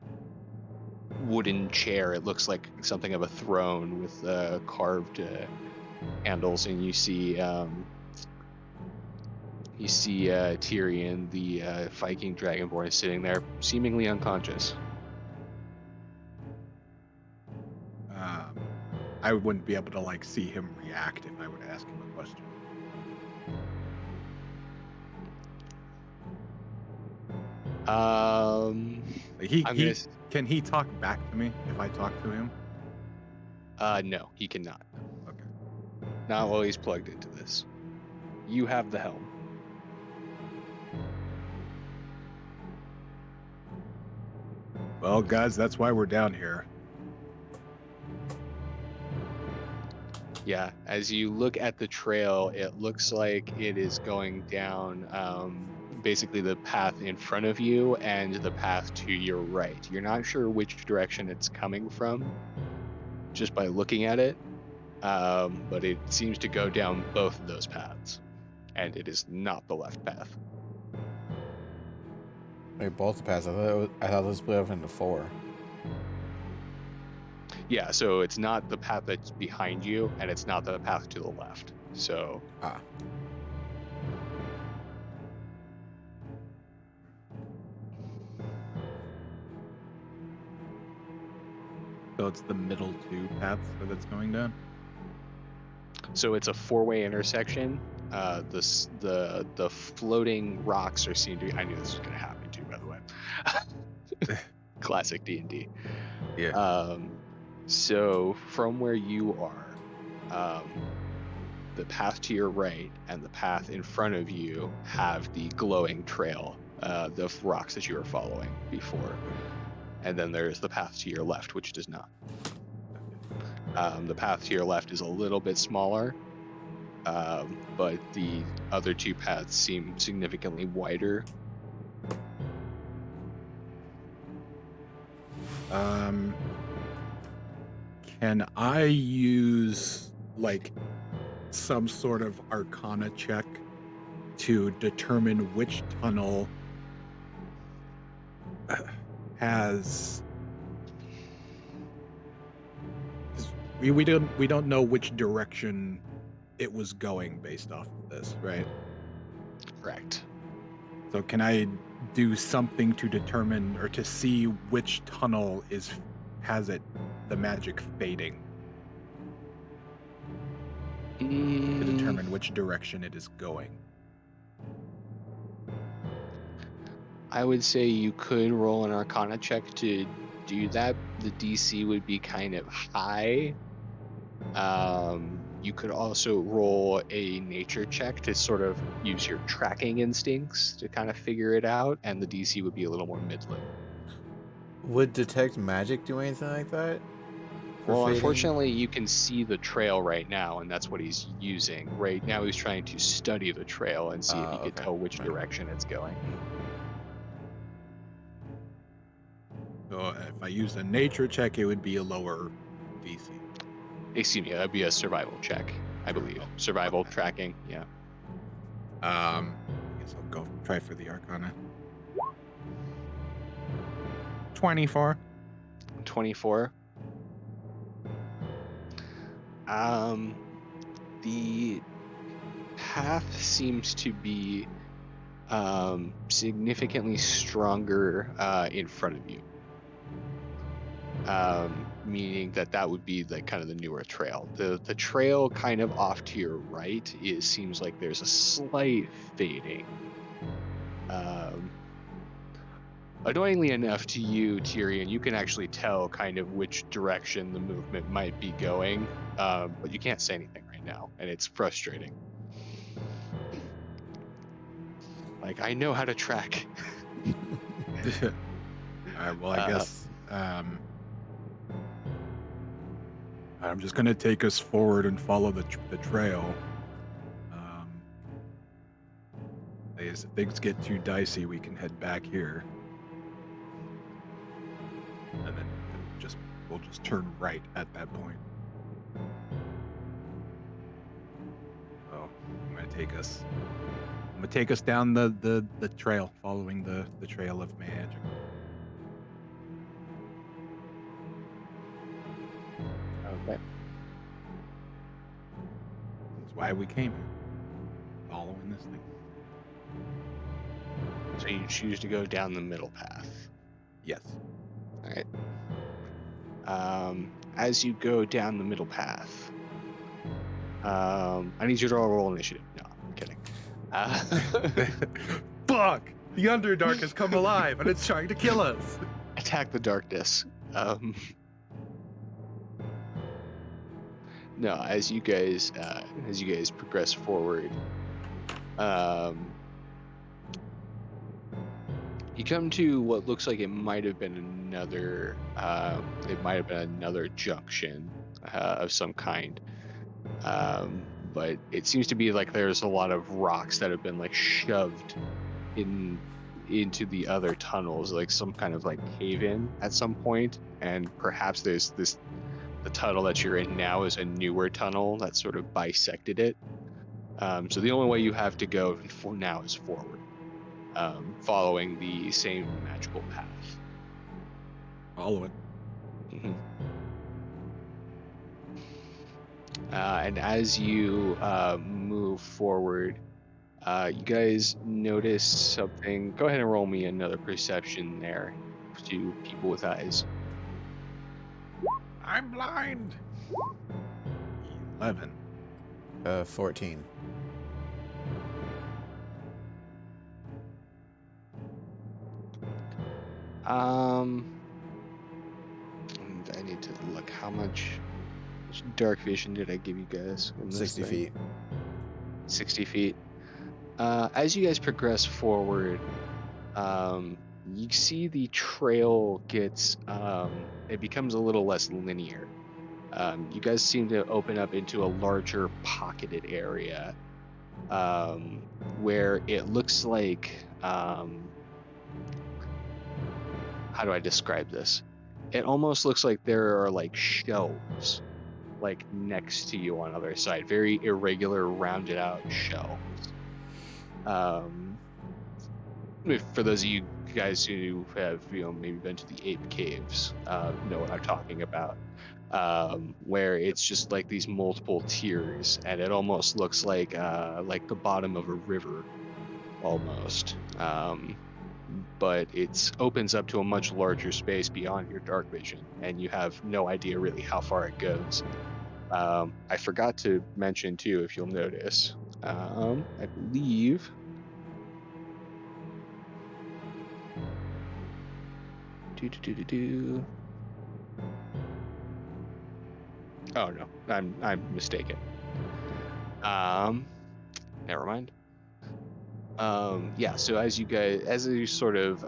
wooden chair. It looks like something of a throne with carved handles, and you see Tyrion, the Viking dragonborn, is sitting there, seemingly unconscious. I wouldn't be able to like see him react if I would ask him a question. Like Can he talk back to me if I talk to him? No, he cannot. Okay. Not while he's plugged into this. You have the helm. Well, guys, that's why we're down here. Yeah, as you look at the trail, it looks like it is going down basically the path in front of you and the path to your right. You're not sure which direction it's coming from just by looking at it, but it seems to go down both of those paths, and it is not the left path. Wait, both paths. I thought it was split up into 4. Yeah, so it's not the path that's behind you, and it's not the path to the left. So So it's the middle two paths that's going down. So it's a four-way intersection. The floating rocks are seen to be. I knew this was going to happen too, by the way. Classic D&D. Yeah. So from where you are, the path to your right and the path in front of you have the glowing trail, the rocks that you were following before. And then there's the path to your left, which does not. The path to your left is a little bit smaller, but the other two paths seem significantly wider. Can I use like some sort of Arcana check to determine which tunnel has? 'Cause we don't know which direction it was going based off of this, right? Correct. So can I do something to determine or to see which tunnel has the magic fading to determine which direction it is going? I would say you could roll an Arcana check to do that. The DC would be kind of high. You could also roll a nature check to sort of use your tracking instincts to kind of figure it out, and the DC would be a little more middling. Would detect magic do anything like that? For Well, fading? unfortunately, you can see the trail right now, and that's what he's using. Right now, he's trying to study the trail and see if he could Okay, tell which fine. direction it's going. So if I use a nature check, it would be a lower DC. Excuse me, that'd be a survival check, I believe. Survival tracking, yeah. I guess I'll go try for the Arcana. 24. 24. The path seems to be significantly stronger in front of you. Meaning that would be like kind of the newer trail. The trail kind of off to your right seems like there's a slight fading. Annoyingly enough to you, Tyrion, you can actually tell kind of which direction the movement might be going, but you can't say anything right now, and it's frustrating. Like, I know how to track. All right, well, I guess I'm just going to take us forward and follow the trail. If things get too dicey, we can head back here. And then we'll just turn right at that point. So I'm gonna take us down the trail, following the trail of magic. Okay. That's why we came here. Following this thing. So you choose to go down the middle path. Yes. All right. As you go down the middle path, I need you to roll initiative. No, I'm kidding. Fuck! The Underdark has come alive and it's trying to kill us. Attack the darkness. No, as you guys progress forward, you come to what looks like it might have been another junction of some kind. But it seems to be like there's a lot of rocks that have been like shoved into the other tunnels, like some kind of like cave in at some point, and perhaps the tunnel that you're in now is a newer tunnel that sort of bisected it. So the only way you have to go for now is forward, following the same magical path. Follow it. Mm-hmm. And as you move forward, you guys notice something. Go ahead and roll me another perception there to people with eyes. I'm blind. 11. 14. And I need to look how much dark vision did I give you guys in this 60 thing? feet. 60 feet. As you guys progress forward, you see the trail gets it becomes a little less linear. You guys seem to open up into a larger pocketed area, where it looks like how do I describe this? It almost looks like there are like shelves like next to you on the other side, very irregular, rounded out shelves. For those of you guys who have maybe been to the ape caves, know what I'm talking about. Where it's just like these multiple tiers, and it almost looks like the bottom of a river almost. But it opens up to a much larger space beyond your dark vision, and you have no idea really how far it goes. I forgot to mention too, if you'll notice, I believe. Oh no, I'm mistaken. Never mind. Yeah. So as you sort of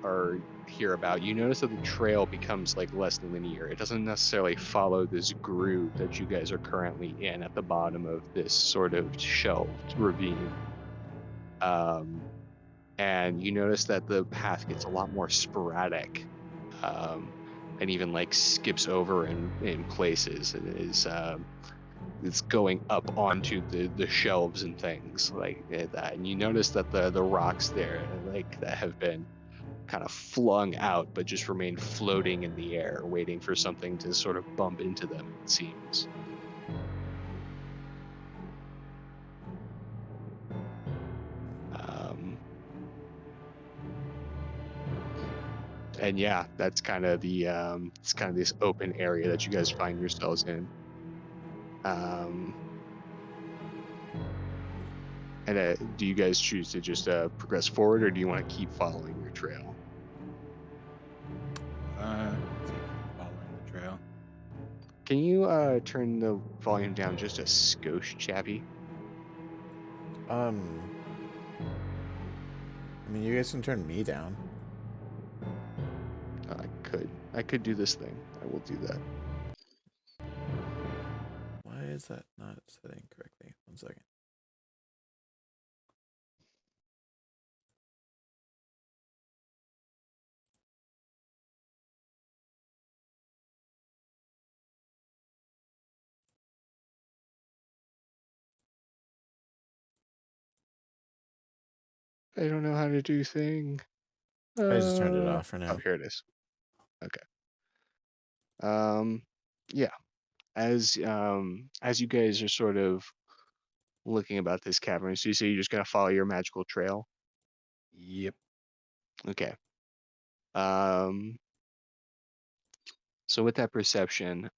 are here about, you notice that the trail becomes like less linear. It doesn't necessarily follow this groove that you guys are currently in at the bottom of this sort of shelved ravine. And you notice that the path gets a lot more sporadic, um, and even like skips over in places. It's going up onto the shelves and things like that. And you notice that the rocks there, like that have been kind of flung out, but just remain floating in the air, waiting for something to sort of bump into them, it seems. Um, and yeah, that's kind of it's kind of this open area that you guys find yourselves in. And do you guys choose to just progress forward, or do you want to keep following your trail? Let's see, keep following the trail. Can you turn the volume down just a skosh, Chappy? I mean, you guys can turn me down. I could do this thing. I will do that. Why is that not setting correctly? 1 second. I don't know how to do thing. I just turned it off for now. Oh, here it is. Okay. Yeah. As you guys are sort of looking about this cavern, so you say you're just gonna follow your magical trail. Yep. Okay. So with that perception,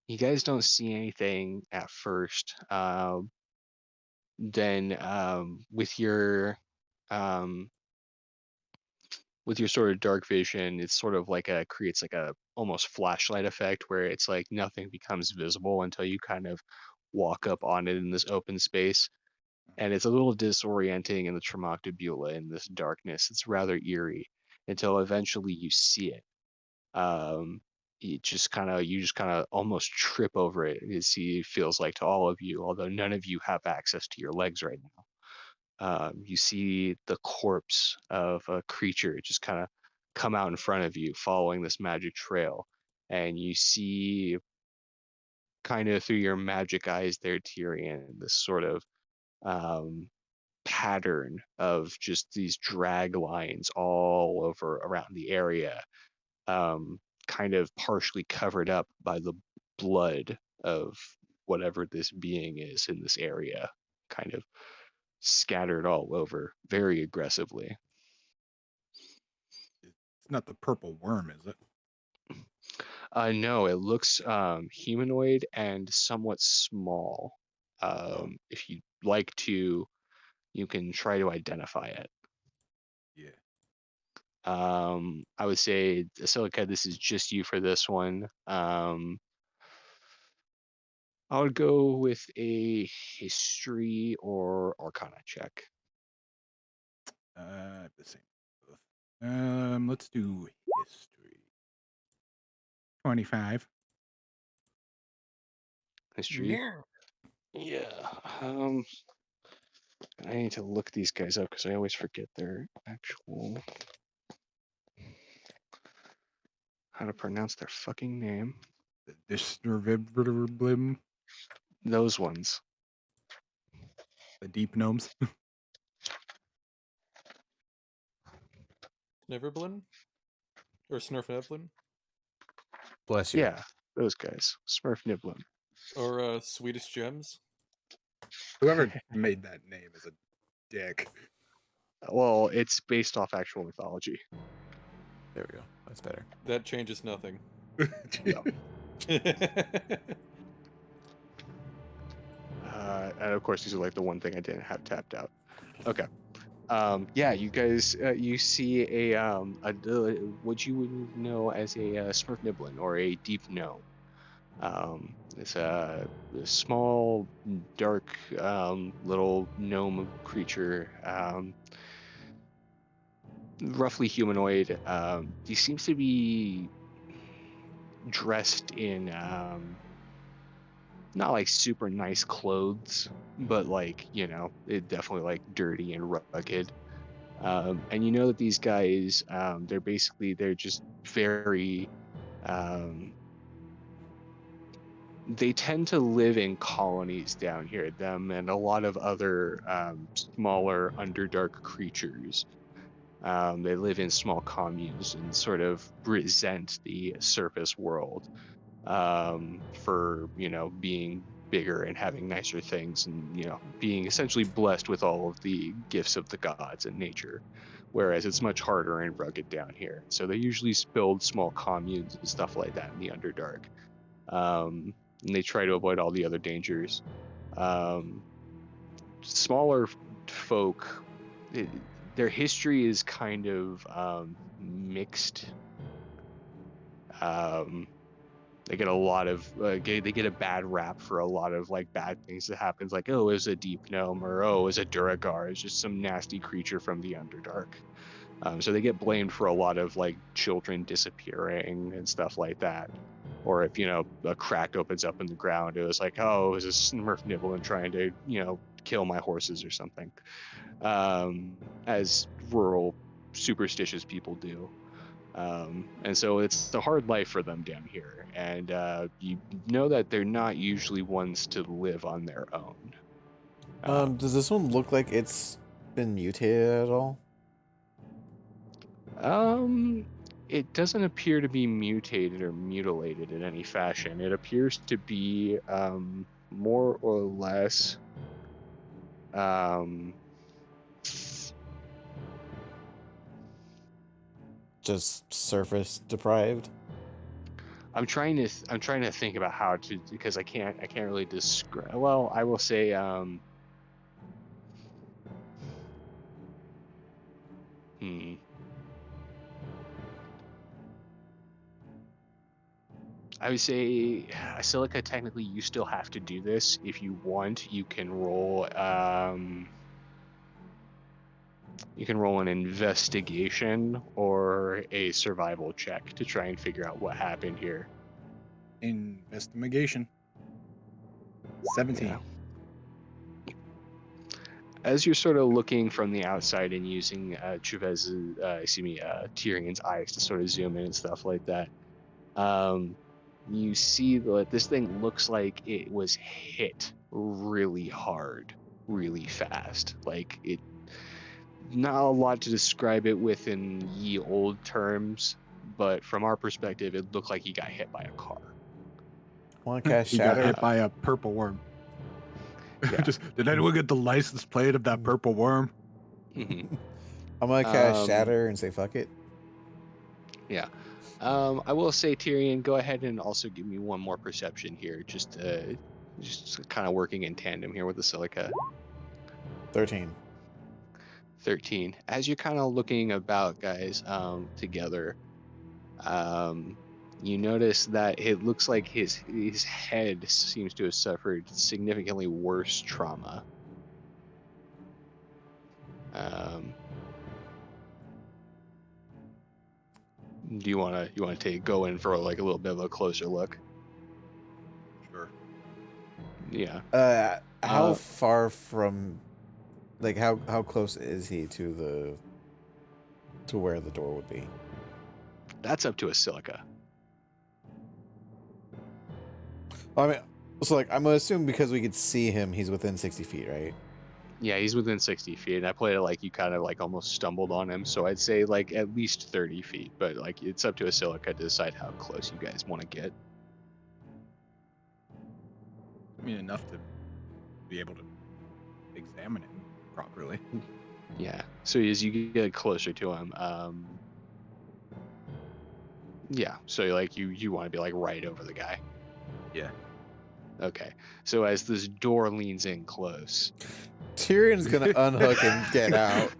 you guys don't see anything at first. Then um, with your sort of dark vision, it's sort of like creates like a almost flashlight effect where it's like nothing becomes visible until you kind of walk up on it in this open space. And it's a little disorienting in the Tremoctabula in this darkness. It's rather eerie until eventually you see it. Um, you just kind of almost trip over it. It feels like to all of you, although none of you have access to your legs right now. You see the corpse of a creature just kind of come out in front of you following this magic trail. And you see kind of through your magic eyes there, Tyrion, this sort of um, pattern of just these drag lines all over around the area, um, kind of partially covered up by the blood of whatever this being is in this area, kind of scattered all over very aggressively. It's not the purple worm, is it? No, it looks humanoid and somewhat small. Oh, If you'd like to, you can try to identify it. yeah. I would say, Silica, this is just you for this one. I would go with a history or arcana check. The same. Both. Let's do history. 25. History. Yeah. I need to look these guys up because I always forget their actual how to pronounce their fucking name. The Those ones. deep gnomes. Sniverblin? Or Snurfneblin? Bless you. Yeah, those guys. Smurf Niblin. Or Swedish Gems? Whoever made that name is a dick. Well, it's based off actual mythology. There we go. That's better. That changes nothing. Yep. And of course, these are like the one thing I didn't have tapped out. Okay. Yeah, you guys, you see what you would know as a Smurf Niblin or a deep gnome. It's a small, dark, little gnome creature, roughly humanoid. He seems to be dressed in not like super nice clothes, but like, it definitely like dirty and rugged. And you know that these guys, they're just very, they tend to live in colonies down here, them and a lot of other smaller underdark creatures. They live in small communes and sort of resent the surface world for, being bigger and having nicer things and, being essentially blessed with all of the gifts of the gods and nature. Whereas it's much harder and rugged down here. So they usually build small communes and stuff like that in the Underdark. And they try to avoid all the other dangers. Smaller folk, their history is kind of mixed. They get a lot of they get a bad rap for a lot of like bad things that happens, like, oh, it was a deep gnome, or oh, it was a Duragar, it's just some nasty creature from the Underdark. So they get blamed for a lot of like children disappearing and stuff like that. Or if a crack opens up in the ground, it was like, oh, it was a Smurf Niblin trying to kill my horses or something, as rural superstitious people do. And so it's a hard life for them down here, and you know that they're not usually ones to live on their own. Does this one look like it's been mutated at all? It doesn't appear to be mutated or mutilated in any fashion. It appears to be more or less Just surface deprived? I'm trying to think about how to, because I can't really describe. Well, I will say I would say Silica, technically you still have to do this. If you want, you can roll an investigation or a survival check to try and figure out what happened here. Investigation. 17. Yeah. As you're sort of looking from the outside and using Tyrion's eyes to sort of zoom in and stuff like that, you see that this thing looks like it was hit really hard, really fast. Like, it, not a lot to describe it with in ye old terms, but from our perspective, it looked like he got hit by a car. Want to cast He got Shatter? hit by a purple worm. Yeah. Did anyone get the license plate of that purple worm? Mm-hmm. I'm gonna cast Shatter and say fuck it. Yeah. I will say, Tyrion, go ahead and also give me one more perception here, just kind of working in tandem here with the Silica. 13. 13. As you're kind of looking about, guys, together, You notice that it looks like his head seems to have suffered significantly worse trauma. Do you wanna go in for like a little bit of a closer look? Sure. Yeah. How far from, like, how close is he to where the door would be? That's up to a silica. I mean, so like, I'm gonna assume because we could see him, he's within 60 feet, right? Yeah, he's within 60 feet. And I played it like you kind of like almost stumbled on him. So I'd say like at least 30 feet. But like it's up to a silica to decide how close you guys want to get. I mean, enough to be able to examine him properly. Yeah. So as you get closer to him, yeah. So like you want to be like right over the guy. Yeah. Okay. So as this door leans in close, Tyrion's gonna unhook and get out.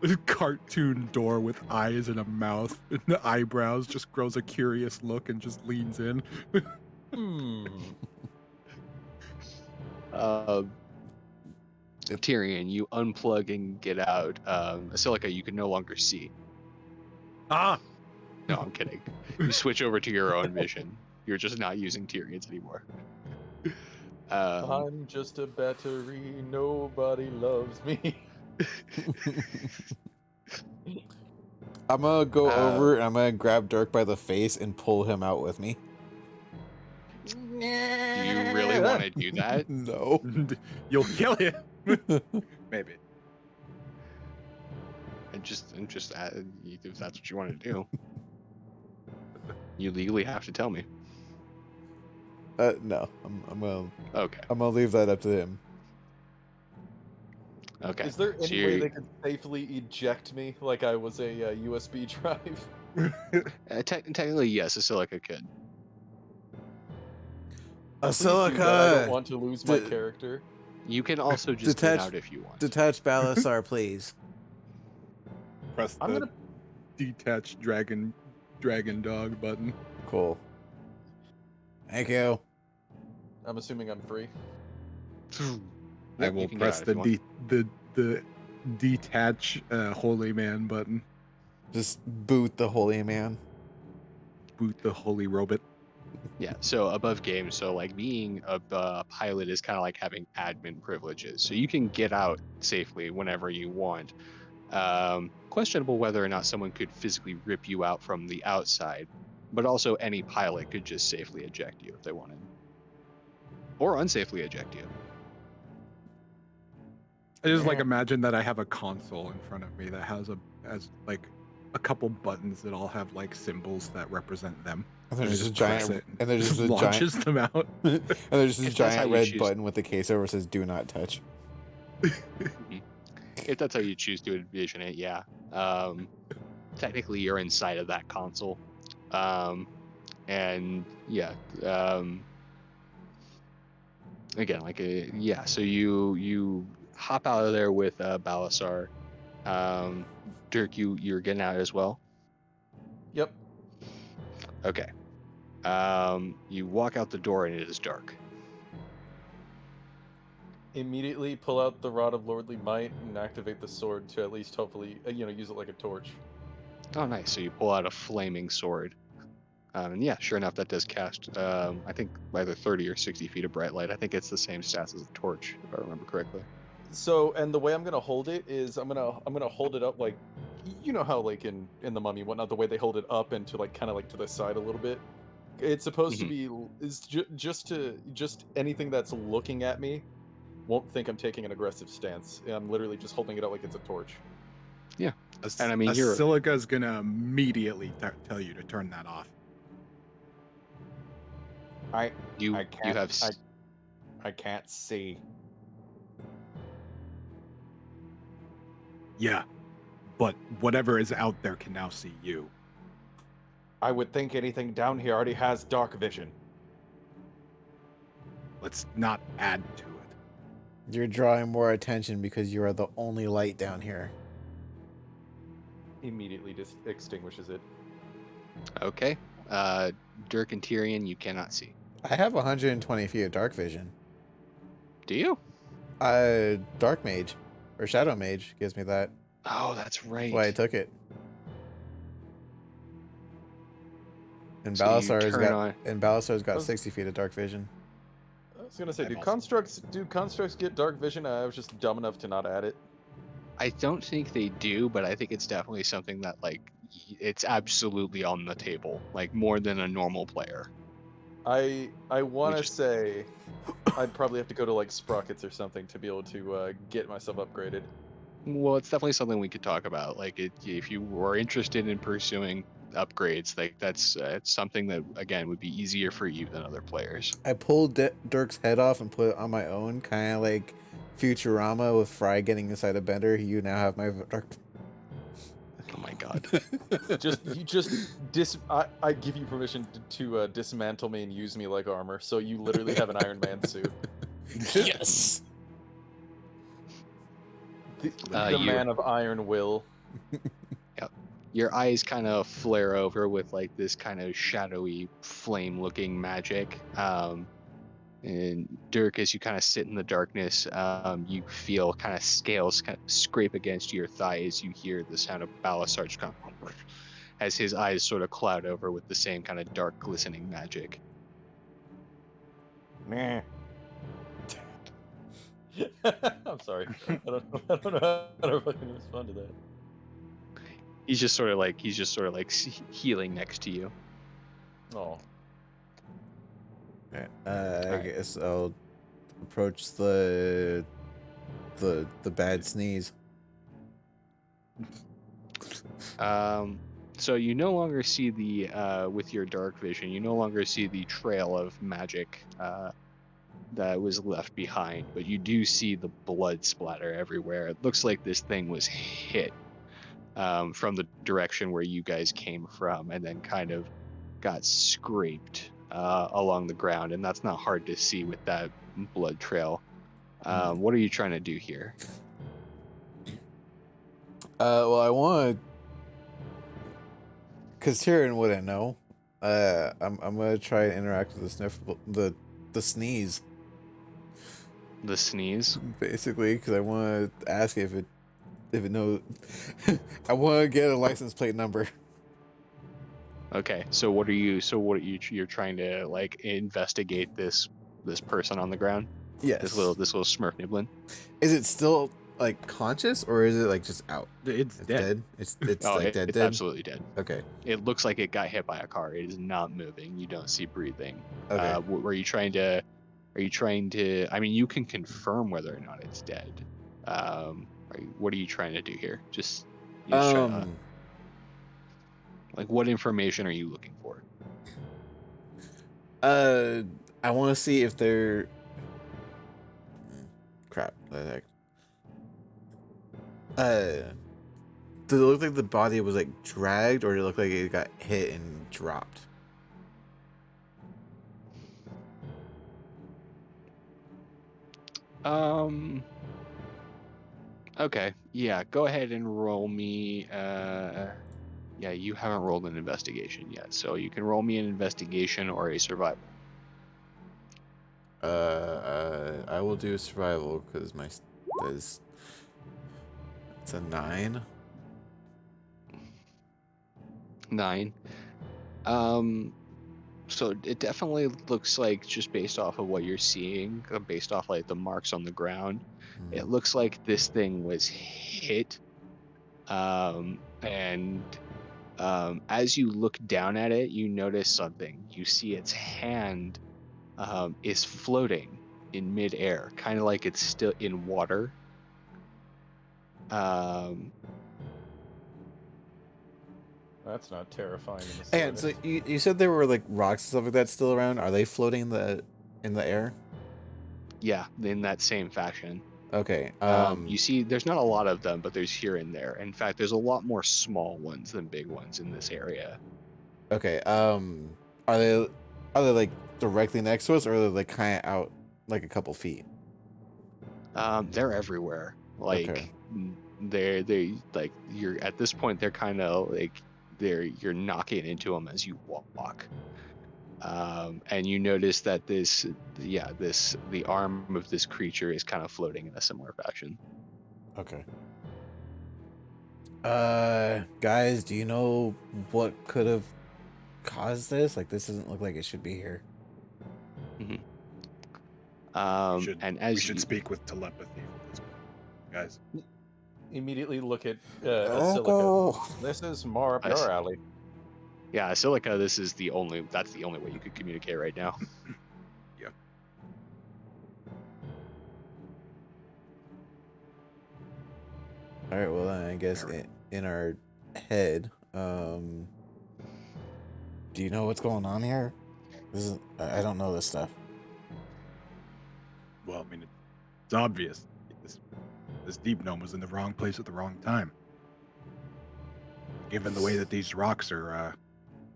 A cartoon door with eyes and a mouth, and the eyebrows just grows a curious look and just leans in. Tyrion, you unplug and get out. Silica, you can no longer see. Ah! No, I'm kidding. You switch over to your own vision. You're just not using Tyrion's anymore. I'm just a battery. Nobody loves me. I'm gonna go over and I'm gonna grab Dirk by the face and pull him out with me. Do you really want to do that? No. You'll kill him. Maybe. I'm just if that's what you want to do. You legally have to tell me. No. I'm Okay. gonna leave that up to him. Okay. Is there So any way they could safely eject me like I was a USB drive? technically, yes, a silica could. A Please do that. I silica. don't want to lose my character. You can also just get out if you want. Detach Balasar, please. Press the I'm gonna. detach dragon dog button. Cool. Thank you. I'm assuming I'm free. I Yep, will you can get press out if you the want. detach holy man button. Just boot the holy man. Boot the holy robot. Yeah, so above game, so like being a pilot is kind of like having admin privileges. So you can get out safely whenever you want. Questionable whether or not someone could physically rip you out from the outside, but also any pilot could just safely eject you if they wanted. Or unsafely eject you. I just like imagine that I have a console in front of me that has like a couple buttons that all have like symbols that represent them. And there's I just a press giant, it and there's just a launches giant, them out. and there's just a If that's how giant you red choose- button with the case over says "Do not touch." If that's how you choose to envision it, yeah. Technically, you're inside of that console. And yeah. Again, like yeah. So you hop out of there with Balasar. Dirk, you're getting out as well. Yep. Okay. You walk out the door and it is dark. Immediately pull out the Rod of Lordly Might and activate the sword to at least hopefully, use it like a torch. Oh, nice. So you pull out a flaming sword. And yeah, sure enough, that does cast, I think, either 30 or 60 feet of bright light. I think it's the same stats as a torch, if I remember correctly. So, and the way I'm gonna hold it is I'm gonna hold it up like, you know how like in the Mummy and whatnot, the way they hold it up and to like kind of like to the side a little bit. It's supposed to be is just anything that's looking at me won't think I'm taking an aggressive stance. I'm literally just holding it up like it's a torch. Yeah, and I mean, a silica is gonna immediately tell you to turn that off. I can't see. Yeah, but whatever is out there can now see you. I would think anything down here already has dark vision. Let's not add to it. You're drawing more attention because you are the only light down here. Immediately just extinguishes it. Okay. Dirk and Tyrion, you cannot see. I have 120 feet of dark vision. Do you? Dark Mage or Shadow Mage gives me that. Oh, that's That's why I right. took it. And So you Balasar's turn on. got Was- 60 feet of dark vision. I was gonna say, I've do also- constructs get dark vision? I was just dumb enough to not add it. I don't think they do, but I think it's definitely something that like it's absolutely on the table, like more than a normal player. I want to just- say I'd probably have to go to like Sprockets or something to be able to get myself upgraded. Well, it's definitely something we could talk about. Like, if you were interested in pursuing upgrades, like that's it's something that again would be easier for you than other players. I pulled Dirk's head off and put it on my own, kind of like Futurama with Fry getting inside a bender. You now have my dark. Oh my god. I give you permission to dismantle me and use me like armor, so you literally have an Iron Man suit. Yes. The You- man of iron will. Your eyes kind of flare over with like this kind of shadowy flame-looking magic. And Dirk, as you kind of sit in the darkness, you feel kind of scales kind of scrape against your thigh as you hear the sound of Balasar's kind of as his eyes sort of cloud over with the same kind of dark, glistening magic. Meh. I'm sorry. I don't know how to fucking respond to that. He's just sort of like healing next to you. Oh. I Alright. guess I'll approach the bad sneeze. So you no longer see the with your dark vision, you no longer see the trail of magic that was left behind, but you do see the blood splatter everywhere. It looks like this thing was hit from the direction where you guys came from, and then kind of got scraped along the ground, and that's not hard to see with that blood trail. What are you trying to do here? Well, I want to, because Tyrion wouldn't know. I'm gonna try and interact with the sneeze, The sneeze? basically, because I want to ask if it knows. I want to get a license plate number. Okay, so you're trying to like investigate this person on the ground? Yes. This little Smurf Niblin? Is it still like conscious, or is it like just out? It's dead. It's Oh, like dead. it's absolutely dead. Okay. It looks like it got hit by a car. It is not moving. You don't see breathing. Okay. Were you trying to? Are you trying to? I mean, you can confirm whether or not it's dead. What are you trying to do here? Just trying to, like, what information are you looking for? I want to see if they're. Crap. Did it look like the body was like dragged, or did it look like it got hit and dropped? Okay. Yeah. Go ahead and roll me. Yeah, you haven't rolled an investigation yet, so you can roll me an investigation or a survival. I will do survival because it's a 9. 9. So it definitely looks like, just based off of what you're seeing, based off like the marks on the ground, it looks like this thing was hit. And as you look down at it, you notice something. You see its hand is floating in midair, kind of like it's still in water. That's not terrifying in the And so slightest. you said there were like rocks and stuff like that still around. Are they floating in the air? Yeah, in that same fashion. Okay. You see, there's not a lot of them, but there's here and there. In fact, there's a lot more small ones than big ones in this area. Okay. Are they like directly next to us, or are they like kind of out like a couple feet? They're everywhere. Like Okay. they like you're at this point. They're kind of like you're knocking into them as you walk. And you notice that the arm of this creature is kind of floating in a similar fashion. Okay. Guys, do you know what could have caused this? Like, this doesn't look like it should be here. And as we should you, speak with telepathy for this, guys. Immediately look at Silica. This is more up I s- your alley. yeah, Silica, that's the only way you could communicate right now. Yep. All right, well then I guess in our head, do you know what's going on here? I don't know this stuff. Well, I mean, it's obvious. This deep gnome was in the wrong place at the wrong time. Given the way that these rocks are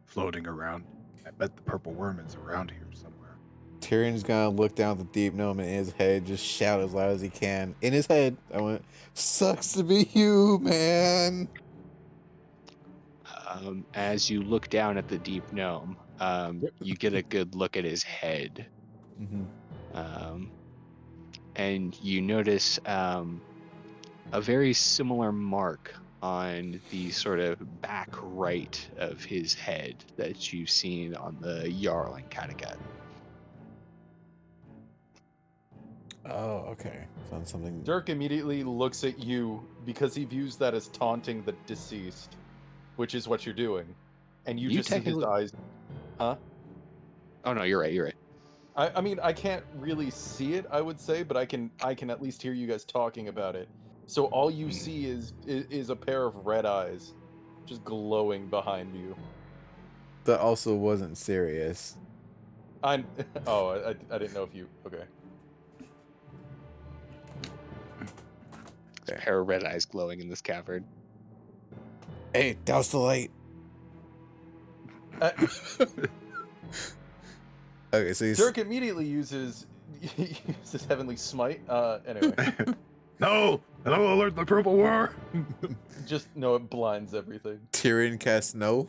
floating around, I bet the purple worm is around here somewhere. Tyrion's gonna look down at the deep gnome in his head, just shout as loud as he can. In his head, I went, "Sucks to be you, man." As you look down at the deep gnome, you get a good look at his head. Mm-hmm. And you notice a very similar mark on the sort of back right of his head that you've seen on the Jarl and Kattegat. Oh, okay. Sounds something. Dirk immediately looks at you because he views that as taunting the deceased, which is what you're doing, and you just see his eyes. Huh? Oh no, you're right. I mean, I can't really see it, I would say, but I can at least hear you guys talking about it. So all you see is a pair of red eyes, just glowing behind you. That also wasn't serious. Oh, I didn't know if you. Okay. A pair of red eyes glowing in this cavern. Hey, douse the light. Okay, so Dirk immediately uses Heavenly Smite. Anyway. No! Hello, alert the purple worm! Just no, it blinds everything. Tyrion casts no.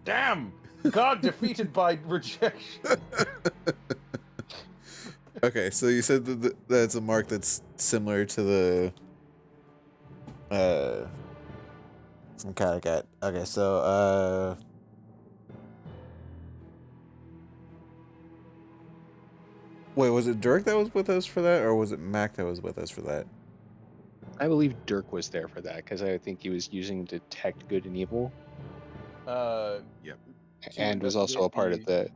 Damn! God defeated by rejection. Okay, so you said that that's a mark that's similar to the from Kattegat. Okay, so wait, was it Dirk that was with us for that, or was it Mac that was with us for that? I believe Dirk was there for that because I think he was using detect good and evil. Yep. And was also a part of the.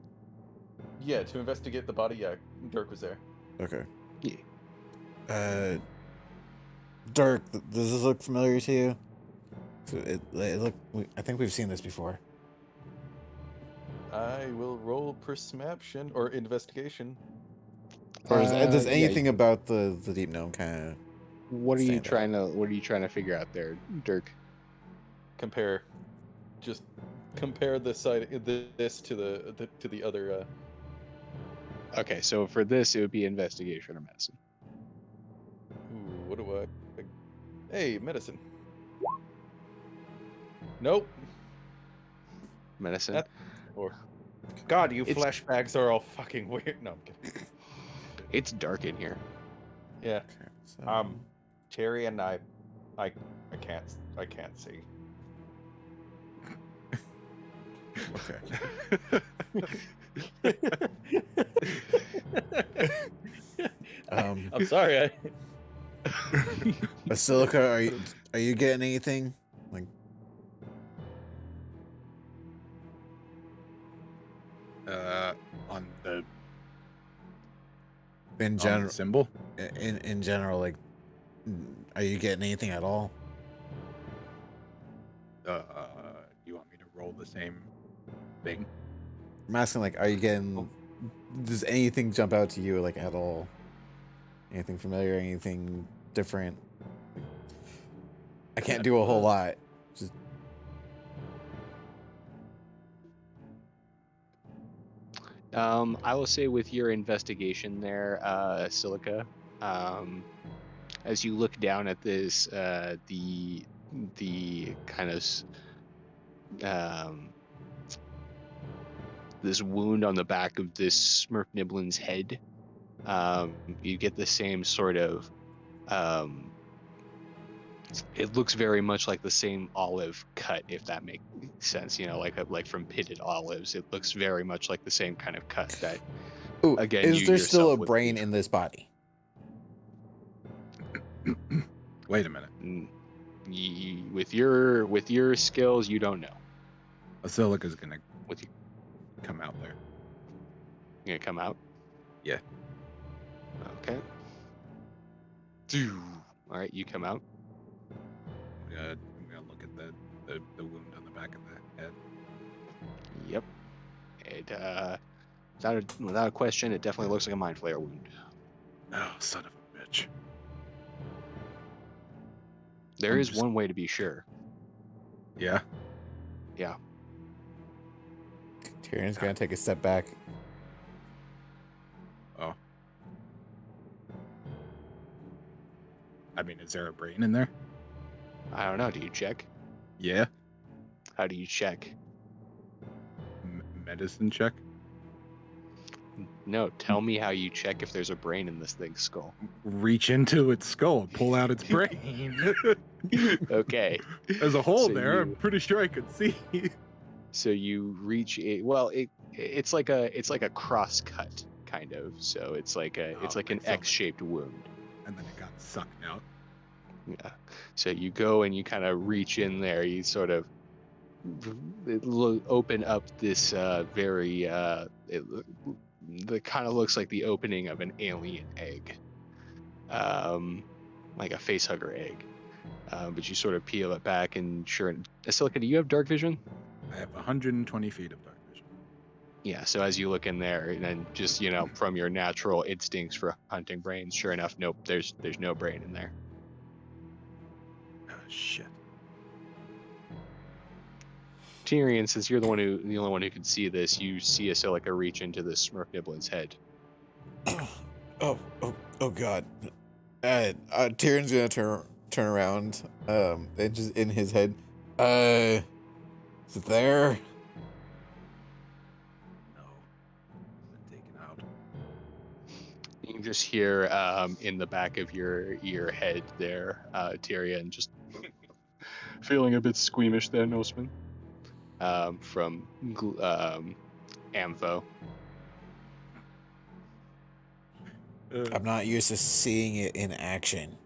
Yeah, to investigate the body. Yeah, Dirk was there. Okay. Yeah. Dirk, does this look familiar to you? So I think we've seen this before. I will roll perception or investigation. Or does Yeah, anything about the deep gnome kind of? What are you trying to figure out there, Dirk? Compare the side this to the other. Okay, so for this it would be investigation or medicine. Ooh, what do I? Hey, medicine. Nope. Medicine. God, you flashbacks are all fucking weird. No, I'm kidding. It's dark in here. Yeah. Okay, so... Terry and I can't see. Okay. I'm sorry. Basilica, are you getting anything? Like, on the in general, symbol? In general, like, are you getting anything at all? You want me to roll the same thing? I'm asking, like, are you getting? Does anything jump out to you, like, at all? Anything familiar? Anything different? I can't do a whole lot. Just... I will say with your investigation there, Silica, as you look down at this, the the kind of this wound on the back of this Smurf Nibblin's head. You get the same sort of it looks very much like the same olive cut, if that makes sense. You know, like from pitted olives. It looks very much like the same kind of cut that. Ooh, Again, is you there still yourself a would brain leave. in this body? Wait a minute. With your skills, you don't know. Basilica's gonna With you, come out there. you gonna come out. Yeah. Okay. All right, you come out. I'm gonna look at the wound on the back of the head. Yep. It without a question, it definitely looks like a mind flayer wound. Oh, son of a bitch. There I'm is just- one way to be sure. Yeah. Yeah. Tyrion's gonna take a step back. Oh. I mean, is there a brain in there? I don't know. Do you check? Yeah. How do you check? Medicine check. No, tell me how you check if there's a brain in this thing's skull. Reach into its skull and pull out its brain. Okay. There's a hole So there. I'm you- pretty sure I could see. So you reach it. Well, it's like a cross cut kind of. So it's like an like something. X-shaped wound. And then it got sucked out. Yeah. So you go and you kind of reach in there. You sort of open up this very that kind of looks like the opening of an alien egg, like a facehugger egg. But you sort of peel it back, and sure, Silica, do you have dark vision? I have 120 feet of dark vision. Yeah. So as you look in there, and then just from your natural instincts for hunting brains, sure enough, nope, there's no brain in there. Oh, shit. Tyrion, since you're the only one who can see this, you see a Silica reach into this Smurf Nibblin's head. Oh God. Tyrion's gonna turn around. And just in his head. Is it there? No. Been taken out. You can just hear in the back of your head there, Tyrion, just feeling a bit squeamish there, Nosman, from Amvo. I'm not used to seeing it in action.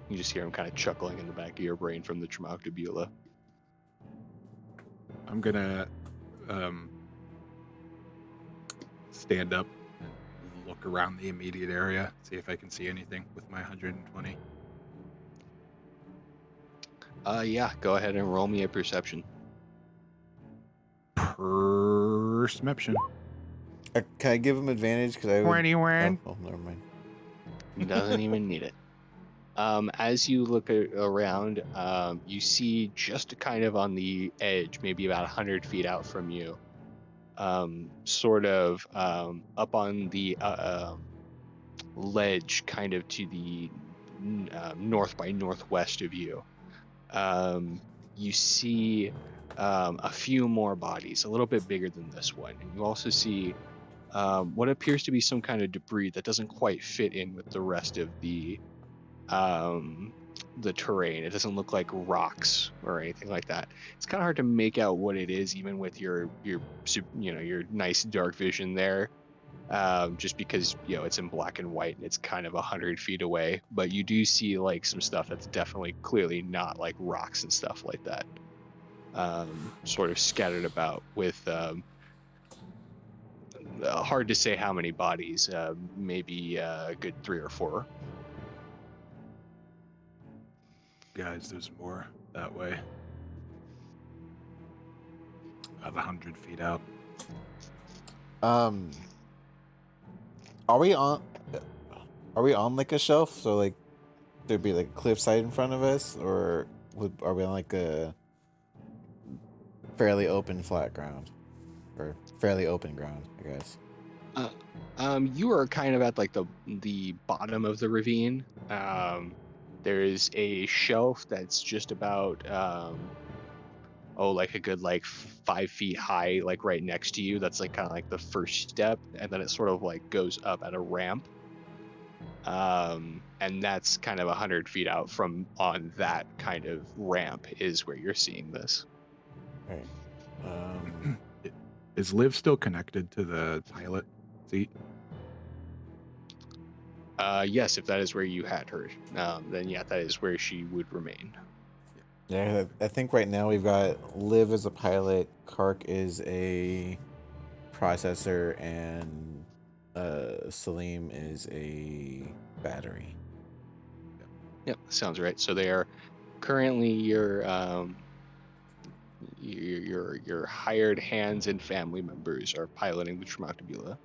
You just hear him kind of chuckling in the back of your brain from the Tremoctabula. I'm gonna stand up and look around the immediate area, see if I can see anything with my 120. Yeah, go ahead and roll me a perception. Perception. Can I give him advantage? Because I would... 21. Oh, never mind. Doesn't even need it. As you look around, you see just kind of on the edge, maybe about 100 feet out from you, sort of up on the ledge, kind of to the north by northwest of you. You see a few more bodies, a little bit bigger than this one, and you also see what appears to be some kind of debris that doesn't quite fit in with the rest of the terrain. It doesn't look like rocks or anything like that. It's kind of hard to make out what it is, even with your nice dark vision there, just because it's in black and white and it's kind of 100 feet away. But you do see like some stuff that's definitely clearly not like rocks and stuff like that, sort of scattered about with hard to say how many bodies, maybe a good 3 or 4. Guys, there's more that way. About 100 feet out. Are we on like a shelf? So like there'd be like a cliffside in front of us, or are we on like a fairly open flat ground, or fairly open ground, I guess? You are kind of at like the bottom of the ravine. There is a shelf that's just about like a good like 5 feet high, like right next to you. That's like kind of like the first step, and then it sort of like goes up at a ramp. And that's kind of 100 feet out from on that kind of ramp is where you're seeing this. Right. Is Liv still connected to the pilot seat? Yes, if that is where you had her, then yeah, that is where she would remain. Yeah, I think right now we've got Liv as a pilot, Kark is a processor, and Salim is a battery. Yep, sounds right. So they are currently your hired hands and family members are piloting the Tremartabula.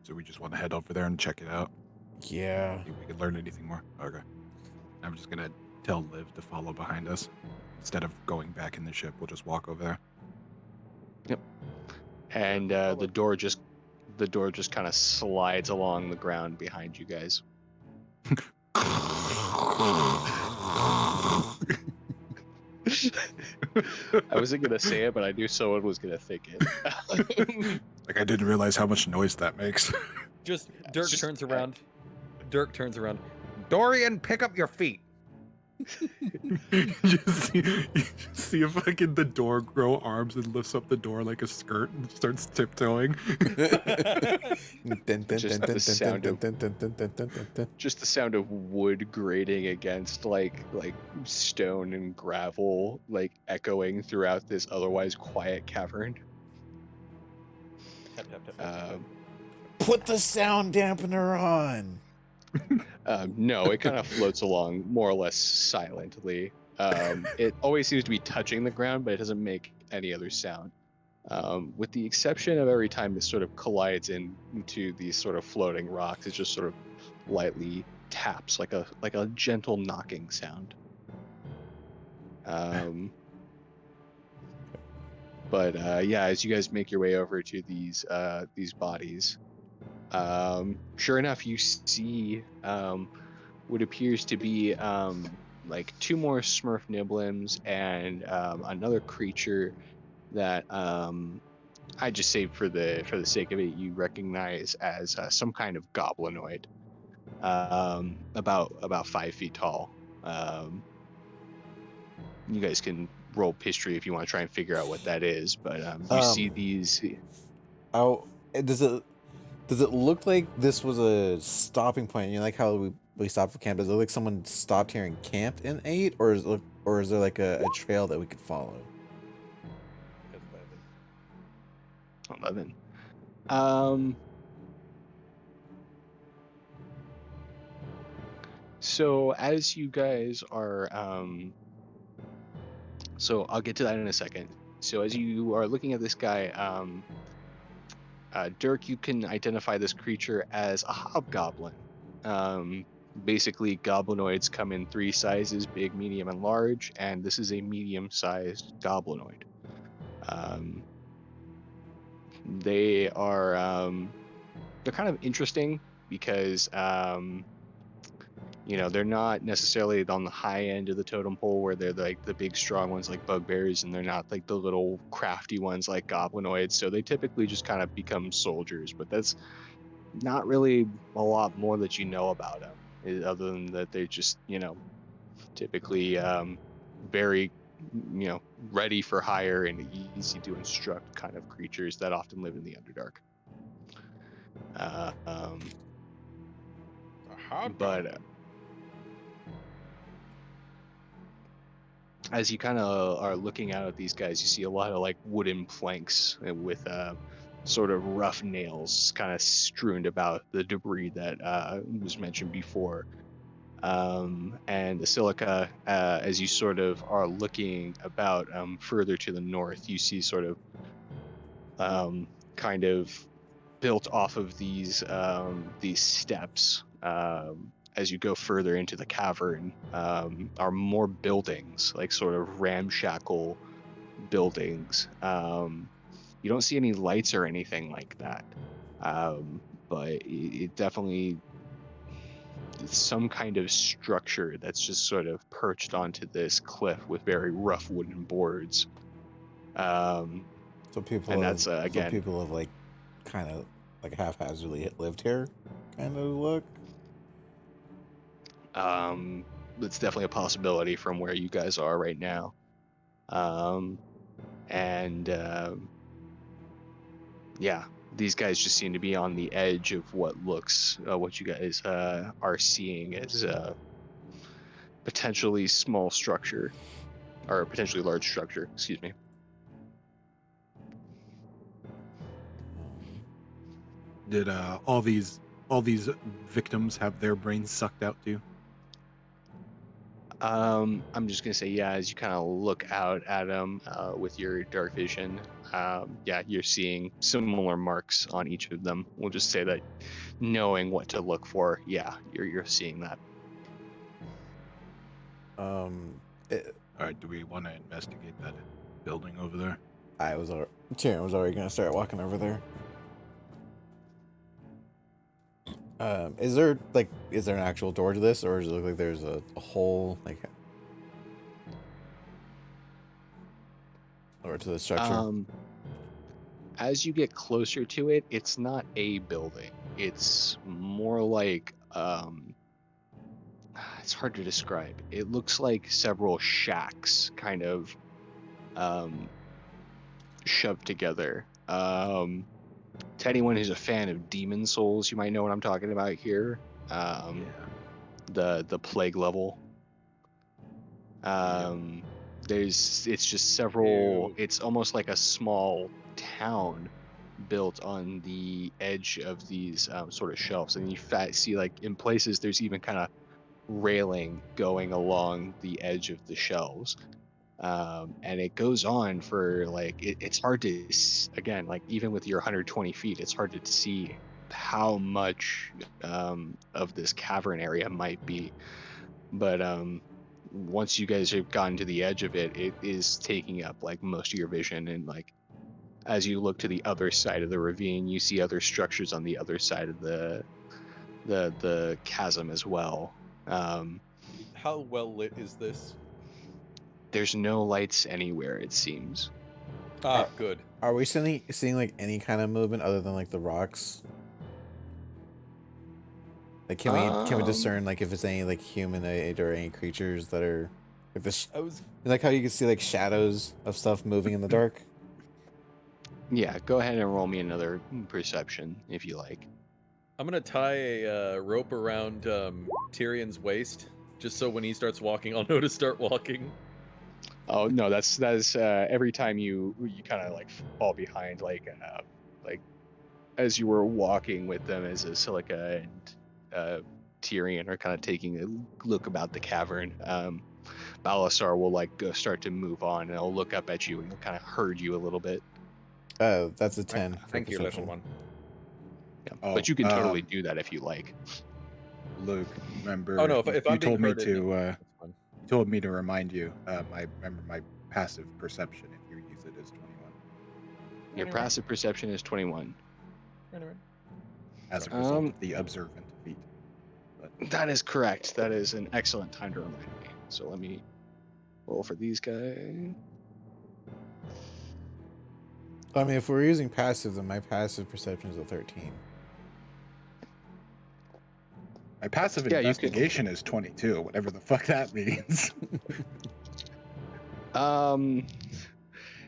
So we just want to head over there and check it out. Yeah. See if we could learn anything more. Okay. I'm just gonna tell Liv to follow behind us. Instead of going back in the ship, we'll just walk over there. Yep. And the door just kind of slides along the ground behind you guys. I wasn't gonna say it, but I knew someone was gonna think it. Like, I didn't realize how much noise that makes. Just Yeah, Dirk just- turns around. Dirk turns around. Dorian, pick up your feet. you just see if fucking the door grow arms and lifts up the door like a skirt and starts tiptoeing. Just the sound of wood grating against like stone and gravel, like echoing throughout this otherwise quiet cavern. Tap, tap, tap, tap, tap, tap. Put the sound dampener on. No, it kind of floats along more or less silently. It always seems to be touching the ground, but it doesn't make any other sound. With the exception of every time it sort of collides into these sort of floating rocks, it just sort of lightly taps like a gentle knocking sound. But yeah, as you guys make your way over to these bodies, sure enough, you see what appears to be like 2 more Smurf Niblins and another creature that I just say for the sake of it, you recognize as some kind of goblinoid, about 5 feet tall. You guys can roll history if you want to try and figure out what that is, but you see these. Oh, does it look like this was a stopping point? You know, like how we stopped for camp. Does it look like someone stopped here and camped in 8, or is there like a trail that we could follow? 11. So as you guys are, so I'll get to that in a second. So as you are looking at this guy, Dirk, you can identify this creature as a hobgoblin. Basically, goblinoids come in 3 sizes: big, medium, and large, and this is a medium-sized goblinoid. They are they're kind of interesting because you know, they're not necessarily on the high end of the totem pole where they're like the big strong ones like bugbears, and they're not like the little crafty ones like goblinoids. So they typically just kind of become soldiers, but that's not really a lot more that you know about them, other than that they're just, you know, typically very, you know, ready for hire and easy to instruct kind of creatures that often live in the Underdark. But as you kind of are looking out at these guys, you see a lot of like wooden planks with sort of rough nails kind of strewn about the debris that was mentioned before. And the silica, as you sort of are looking about further to the north, you see sort of kind of built off of these steps. As you go further into the cavern, are more buildings, like sort of ramshackle buildings. You don't see any lights or anything like that, but it definitely some kind of structure that's just sort of perched onto this cliff with very rough wooden boards. So people And have, that's again, people have like kind of like haphazardly lived here, kind of look. it's definitely a possibility from where you guys are right now. Yeah, these guys just seem to be on the edge of what looks, what you guys are seeing as potentially small structure, or potentially large structure, excuse me. Did all these victims have their brains sucked out too? I'm just gonna say, yeah, as you kind of look out at them with your dark vision, yeah, you're seeing similar marks on each of them. We'll just say that, knowing what to look for, yeah, you're seeing that. All right, do we want to investigate that building over there? Tyrion was already gonna start walking over there. Is there an actual door to this, or does it look like there's a hole or to the structure? As you get closer to it, it's not a building. It's more like it's hard to describe. It looks like several shacks kind of shoved together. To anyone who's a fan of Demon Souls, you might know what I'm talking about here. The plague level. It's just several. Ew. It's almost like a small town built on the edge of these sort of shelves, and you see like in places there's even kind of railing going along the edge of the shelves. And it goes on for like it's hard to, again, like even with your 120 feet, it's hard to see how much of this cavern area might be. But once you guys have gotten to the edge of it, it is taking up like most of your vision. And like as you look to the other side of the ravine, you see other structures on the other side of the chasm as well. How well lit is this? There's no lights anywhere, it seems. Ah, good. Are we seeing like any kind of movement other than like the rocks? Like, can we discern like if it's any like humanoid or any creatures that are like this? Like how you can see like shadows of stuff moving in the dark. Yeah, go ahead and roll me another perception if you like. I'm gonna tie a rope around Tyrion's waist, just so when he starts walking, I'll know to start walking. Oh no, that's every time you kind of like fall behind, like as you were walking with them, as Silica and Tyrion are kind of taking a look about the cavern. Balasar will like go start to move on, and he'll look up at you and he'll kind of herd you a little bit. Oh, that's a 10. Thank you, little one. Yeah, Oh, but you can totally do that if you like. Luke, remember? Oh no, if you I'm being told me herded, to. that's fine. You told me to remind you. I remember my passive perception. If you use it, is 21. Your passive perception is 21. As a result of the observant feat. But that is correct. That is an excellent time to remind me. So let me roll for these guys. I mean, if we're using passive, then my passive perception is a 13. my passive investigation is 22, whatever the fuck that means.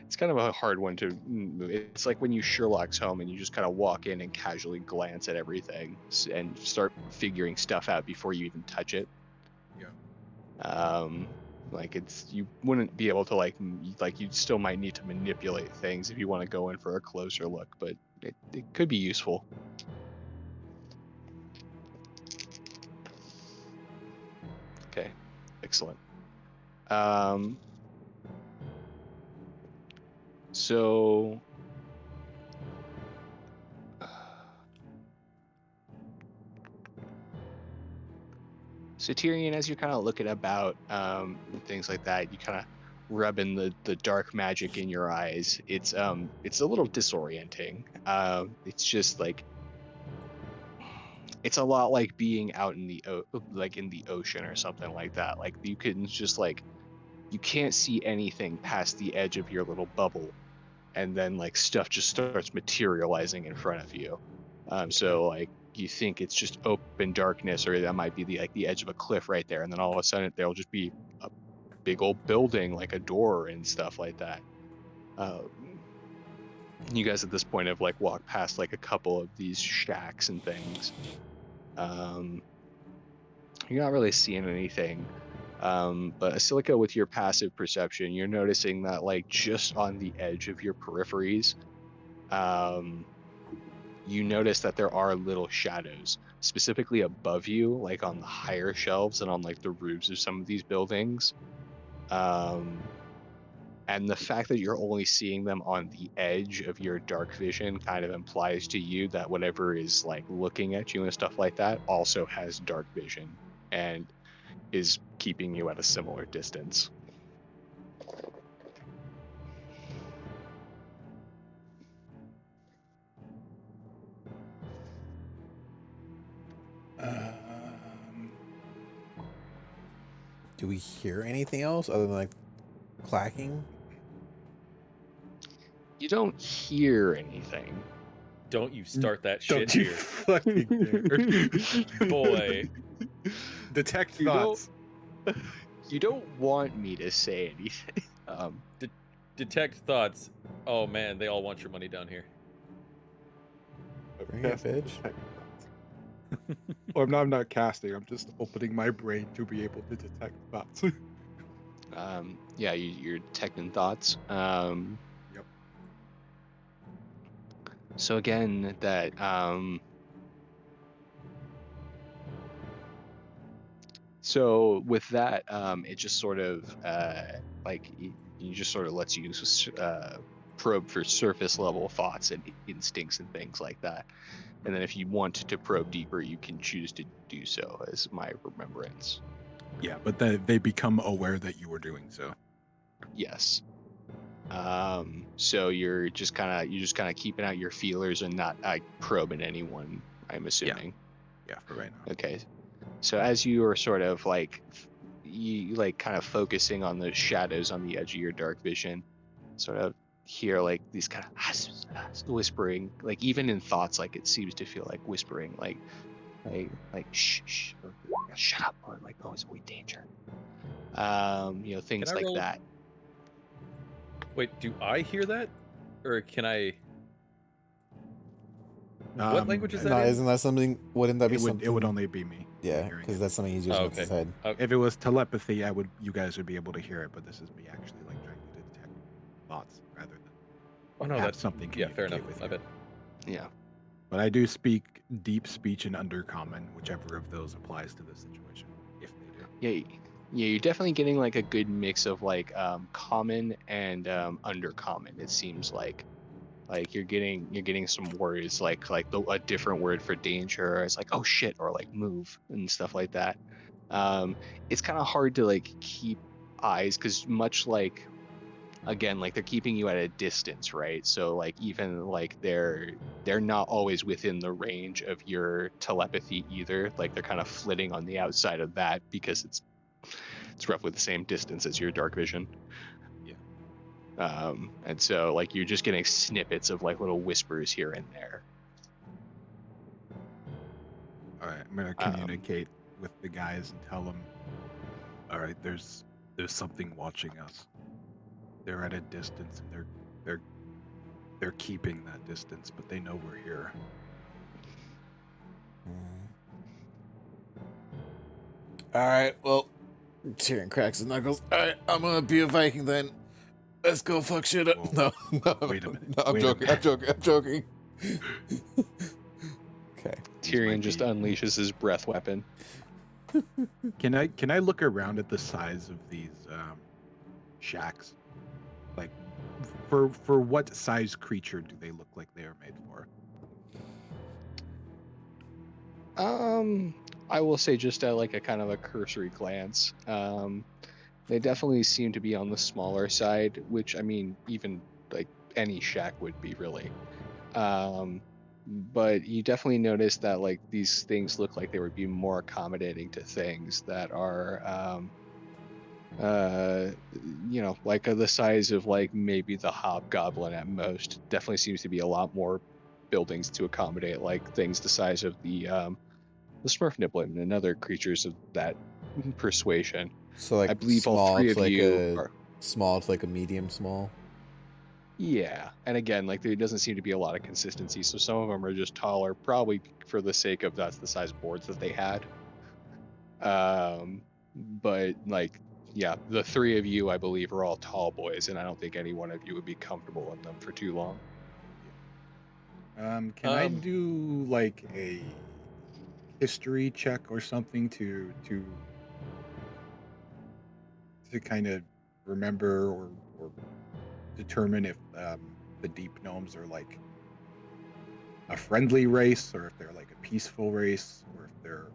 It's kind of a hard one to move. It's like when you Sherlock's home and you just kind of walk in and casually glance at everything and start figuring stuff out before you even touch it. Yeah. Like you wouldn't be able to like you still might need to manipulate things if you want to go in for a closer look, but it could be useful. Okay, excellent. So Tyrion, as you're kind of looking about things like that, you kind of rubbing the dark magic in your eyes. It's a little disorienting. It's just like it's a lot like being out in the in the ocean or something like that. Like you can just like you can't see anything past the edge of your little bubble, and then like stuff just starts materializing in front of you. So like you think it's just open darkness, or that might be the edge of a cliff right there, and then all of a sudden there'll just be a big old building, like a door and stuff like that. You guys at this point have like walked past like a couple of these shacks and things. You're not really seeing anything. But Silica, with your passive perception, you're noticing that like just on the edge of your peripheries, you notice that there are little shadows, specifically above you, like on the higher shelves and on like the roofs of some of these buildings. And the fact that you're only seeing them on the edge of your dark vision kind of implies to you that whatever is like looking at you and stuff like that also has dark vision and is keeping you at a similar distance. Do we hear anything else other than like clacking? You don't hear anything. Don't you start that Don't shit you here. fucking dare. Boy. Detect You don't- thoughts. You don't want me to say anything. Detect thoughts. Oh man, they all want your money down here. Bring it, Casting bitch. detect thoughts. Or I'm not casting. I'm just opening my brain to be able to detect thoughts. Yeah, you're detecting thoughts. Yep. So again, that so with that, it just sort of like you just sort of lets you probe for surface level thoughts and instincts and things like that. And then if you want to probe deeper, you can choose to do so, as my remembrance. Yeah, but they become aware that you were doing so. Yes. So you're just kind of keeping out your feelers and not probing anyone, I'm assuming. Yeah, for right now. Okay. So as you are sort of like you like kind of focusing on the shadows on the edge of your dark vision, sort of hear like these kind of whispering, like even in thoughts, like it seems to feel like whispering, like shh, shh, or shut up, or like oh, avoid danger. Things Can I like roll? that. Wait, do I hear that? Or can I... What language is that No, in? isn't that something? Wouldn't that be It would something? it would only be me. Yeah, hearing because it. that's something he's using Oh, with his okay. head. Okay. If it was telepathy, you guys would be able to hear it, but this is me actually like trying to detect thoughts rather than Oh no, have that's... something Yeah, fair enough. communicate with I you. bet. Yeah. But I do speak deep speech and undercommon, whichever of those applies to this situation, if they do. Yeah, you're definitely getting like a good mix of like common and undercommon. It seems like you're getting some words like a different word for danger. It's like oh shit, or like move and stuff like that. It's kind of hard to like keep eyes because much like again like they're keeping you at a distance, right? So like even like they're not always within the range of your telepathy either. Like they're kind of flitting on the outside of that because it's roughly the same distance as your dark vision. Yeah. And so like you're just getting snippets of like little whispers here and there. All right, I'm gonna communicate with the guys and tell them. All right, there's something watching us. They're at a distance and they're keeping that distance, but they know we're here. All right, well, Tyrion cracks his knuckles. All right, I'm gonna be a Viking then. Let's go fuck shit up. Whoa. No, Wait a minute. no, I'm Wait a joking. I'm joking. Okay. Tyrion just unleashes his breath weapon. Can I look around at the size of these shacks? Like, for what size creature do they look like they are made for? I will say just at like a kind of a cursory glance. They definitely seem to be on the smaller side, which I mean, even like any shack would be really. but you definitely notice that like these things look like they would be more accommodating to things that are like the size of like maybe the hobgoblin at most. Definitely seems to be a lot more buildings to accommodate like things the size of the Smurf Niblin and other creatures of that persuasion. So like I believe all three of you are. small to like a medium small. Yeah, and again, like there doesn't seem to be a lot of consistency, so some of them are just taller, probably for the sake of that's the size boards that they had. But like, yeah, the three of you, I believe, are all tall boys, and I don't think any one of you would be comfortable in them for too long. Can I do like a history check or something to kind of remember or determine if the deep gnomes are like a friendly race or if they're like a peaceful race or if they're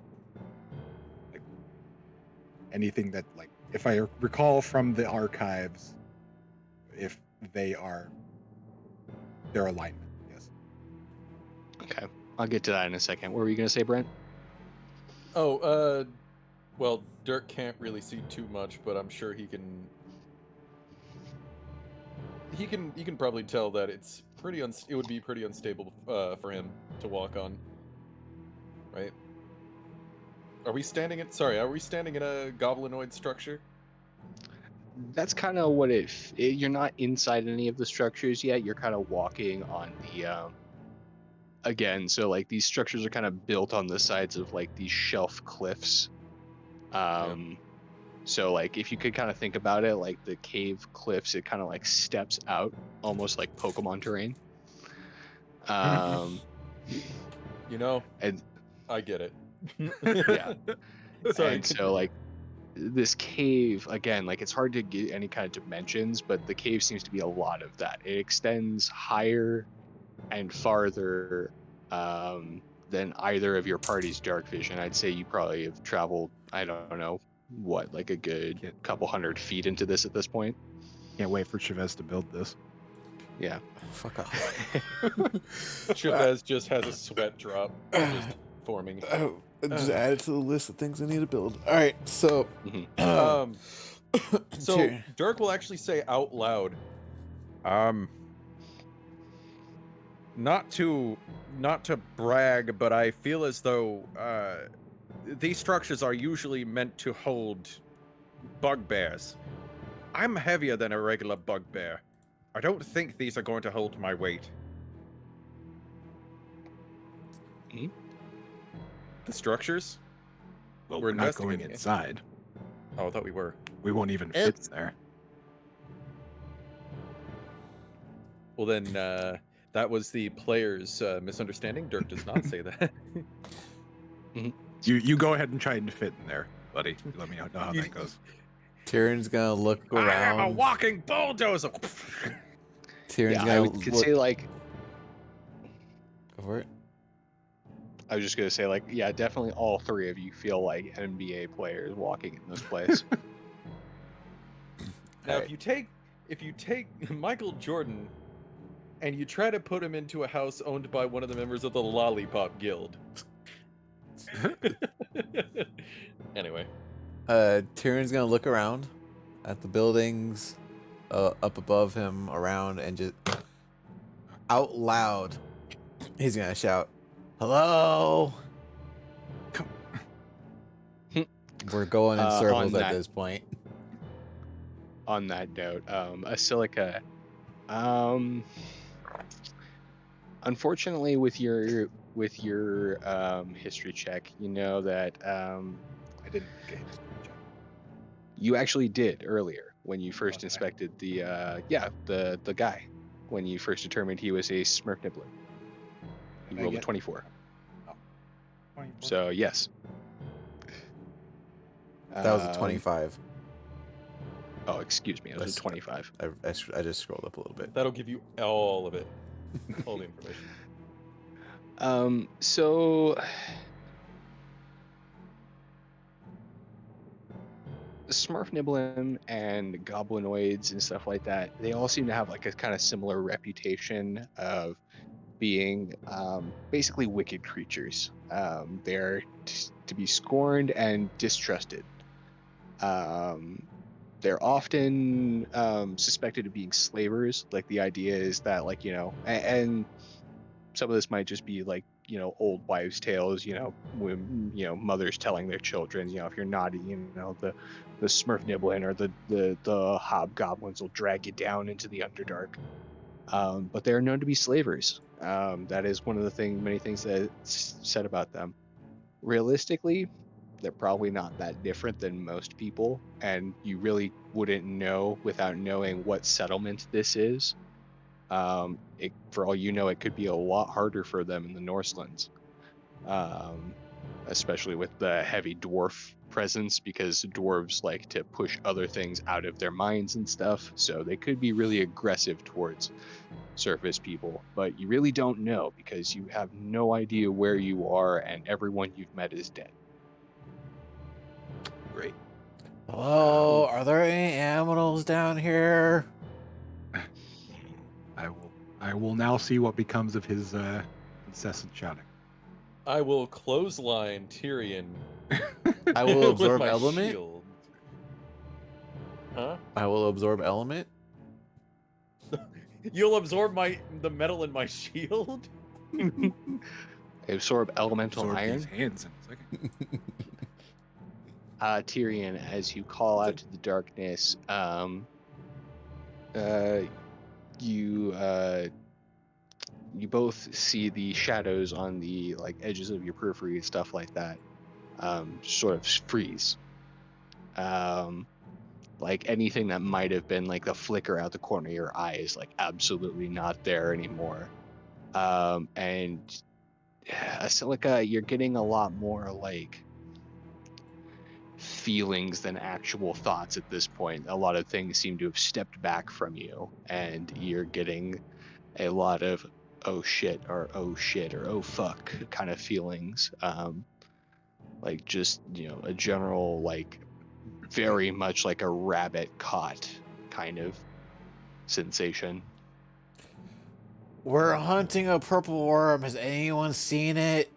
like anything that like if I recall from the archives if they are their alignment. Yes. Okay, I'll get to that in a second. What were you gonna say, Brent? Oh, well, Dirk can't really see too much, but I'm sure he can. He can probably tell that it's pretty it would be pretty unstable for him to walk on. Right? Are we standing in a goblinoid structure? That's kind of what you're not inside any of the structures yet. You're kind of walking on the again, so like these structures are kind of built on the sides of like these shelf cliffs. So like if you could kind of think about it like the cave cliffs, it kind of like steps out almost like Pokemon terrain. You know, And I get it. yeah. Sorry. And so like this cave again, like it's hard to get any kind of dimensions, but the cave seems to be a lot of that. It extends higher and farther than either of your party's dark vision. I'd say you probably have traveled, I don't know, what, like a good couple 100 feet into this at this point. Can't wait for Chavez to build this. Yeah. Fuck off. Chavez just has a sweat drop just forming. Just add it to the list of things I need to build. All right, so so Dirk will actually say out loud, not to brag, but I feel as though these structures are usually meant to hold bugbears. I'm heavier than a regular bugbear. I don't think these are going to hold my weight. The structures? Well, we're not going inside. Oh, I thought we were. We won't even fit there. Well, then that was the player's misunderstanding. Dirk does not say that. You go ahead and try and fit in there, buddy. Let me know how that goes. Tyrion's gonna look around. I am a walking bulldozer. Tyrion's I could say like. Go for it. I was just gonna say like, yeah, definitely all three of you feel like NBA players walking in this place. Now, if you take Michael Jordan and you try to put him into a house owned by one of the members of the Lollipop Guild. Anyway. Tyrion's gonna look around at the buildings up above him, around, and just out loud, he's gonna shout, "Hello!" We're going in circles at this point. On that note, Asilica, unfortunately, with your history check, you know that I didn't make a history check. You actually did earlier when you first inspected the guy, when you first determined he was a Smurf Nibbler. You rolled a 24. Oh, 24. So yes. That was a 25. Oh, excuse me. It was a 25. I just scrolled up a little bit. That'll give you all of it. All the information. So Smurf Niblin and goblinoids and stuff like that, they all seem to have like a kind of similar reputation of being basically wicked creatures. They're to be scorned and distrusted. They're often suspected of being slavers. Like the idea is that, like, and some of this might just be like, old wives' tales, when, mothers telling their children, if you're naughty, the Smurf nibbling or the hobgoblins will drag you down into the Underdark. But they are known to be slavers. That is one of the many things that said about them. Realistically, they're probably not that different than most people, and you really wouldn't know without knowing what settlement this is. For all you know, it could be a lot harder for them in the Norselands, um, especially with the heavy dwarf presence, because dwarves like to push other things out of their minds and stuff. So they could be really aggressive towards surface people, but you really don't know because you have no idea where you are, and everyone you've met is dead. Great. Hello, are there any animals down here? I will now see what becomes of his incessant shouting. I will clothesline Tyrion I will with absorb my element. shield. Huh? I will absorb element. You'll absorb the metal in my shield? Absorb elemental Absorb iron. these hands in a second. Tyrion, as you call out to the darkness, you both see the shadows on the edges of your periphery and stuff like that, sort of freeze. Like anything that might have been like the flicker out the corner of your eye is like absolutely not there anymore. And Asilica, you're getting a lot more like feelings than actual thoughts at this point. A lot of things seem to have stepped back from you, and you're getting a lot of oh shit or oh fuck kind of feelings. Like just, a general, like very much like a rabbit caught kind of sensation. We're hunting a purple worm. Has anyone seen it?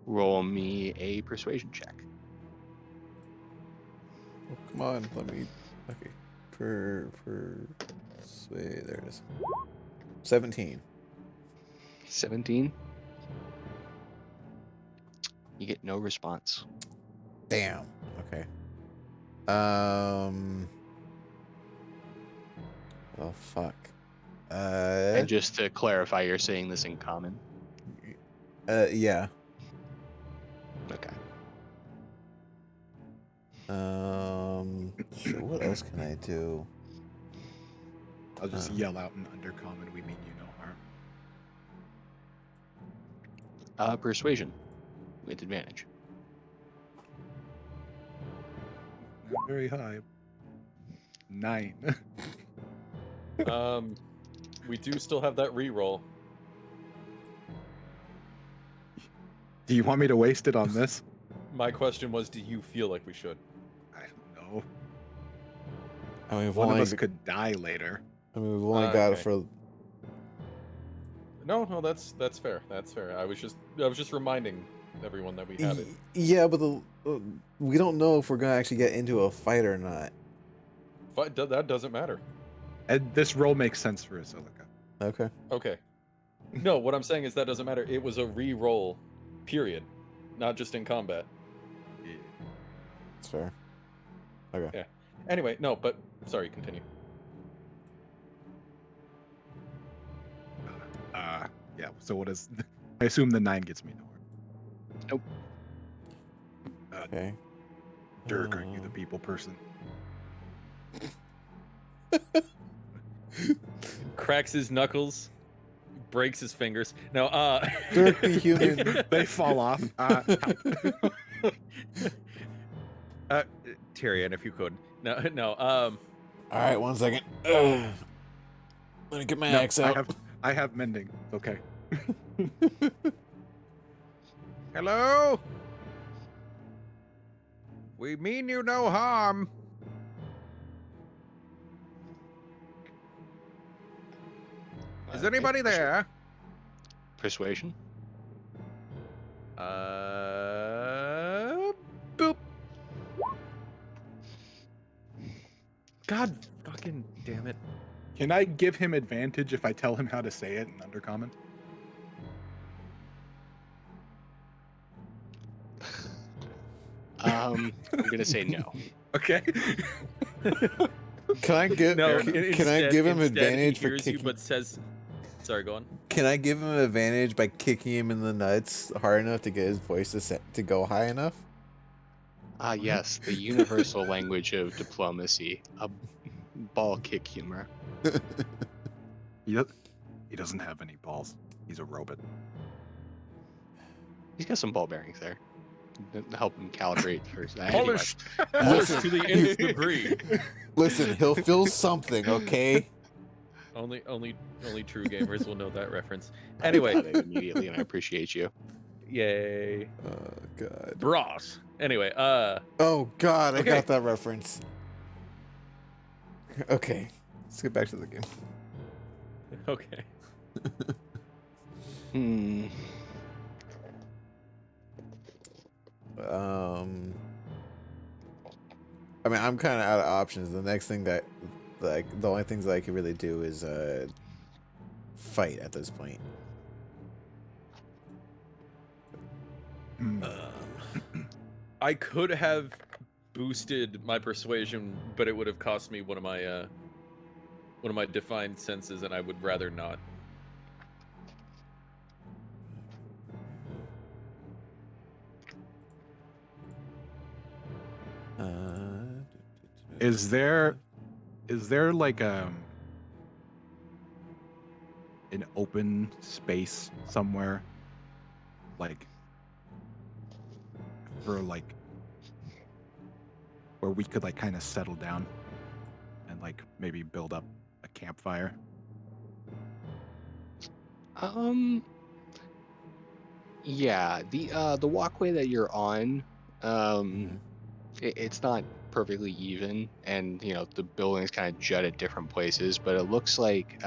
Roll me a persuasion check. Oh, come on, let me. Okay, persuade. There it is. 17. 17. You get no response. Damn. Okay. Oh fuck. And just to clarify, you're saying this in common? Yeah. Okay. Sure. What else can I do? I'll just yell out in undercommon, we mean you no harm. Persuasion with advantage. Not very high. 9. We do still have that reroll. Do you want me to waste it on this? My question was, do you feel like we should? I don't know. I mean, One of us could die later. I mean, we've only got it okay. for. No, that's fair. That's fair. I was just reminding everyone that we have it. Yeah, but we don't know if we're gonna actually get into a fight or not. That doesn't matter. And this roll makes sense for Asilica. Okay. Okay. No, what I'm saying is that doesn't matter. It was a re-roll, period, not just in combat. That's fair. Okay. Yeah. Anyway, no, but sorry, continue. Yeah. So what is? I assume the 9 gets me nowhere. Nope. Okay. Dirk, are you the people person? Cracks his knuckles, breaks his fingers. No, Dirk the human. They fall off. Tyrion, if you could. No. All right, 1 second. Let me get my axe out. I have mending. Okay. Hello? We mean you no harm. Is anybody there? Persuasion. Boop. God fucking damn it. Can I give him advantage if I tell him how to say it in Undercommon? I'm gonna say no. Okay. Can I give? No, Can I give him instead advantage he for hears kicking? you but says, sorry, go on. Can I give him advantage by kicking him in the nuts hard enough to get his voice to go high enough? Ah, yes, the universal language of diplomacy, a ball kick humor. He doesn't have any balls. He's a robot. He's got some ball bearings there to help him calibrate for. Polished, Listen, polished to the nth degree. Listen, he'll feel something, okay? Only true gamers will know that reference. I Anyway, got it immediately, and I appreciate you. yay, Oh god. bros. Anyway, Oh god, I Okay. got that reference. Okay, let's get back to the game. okay. Hmm. I mean, I'm kind of out of options. The next thing that, like, the only things that I can really do is fight at this point. I could have boosted my persuasion, but it would have cost me one of my defined senses, and I would rather not. Is there like an open space somewhere, like for like where we could like kind of settle down and like maybe build up a campfire? Yeah, the walkway that you're on, it's not perfectly even, and you know the buildings kind of jut at different places, but it looks like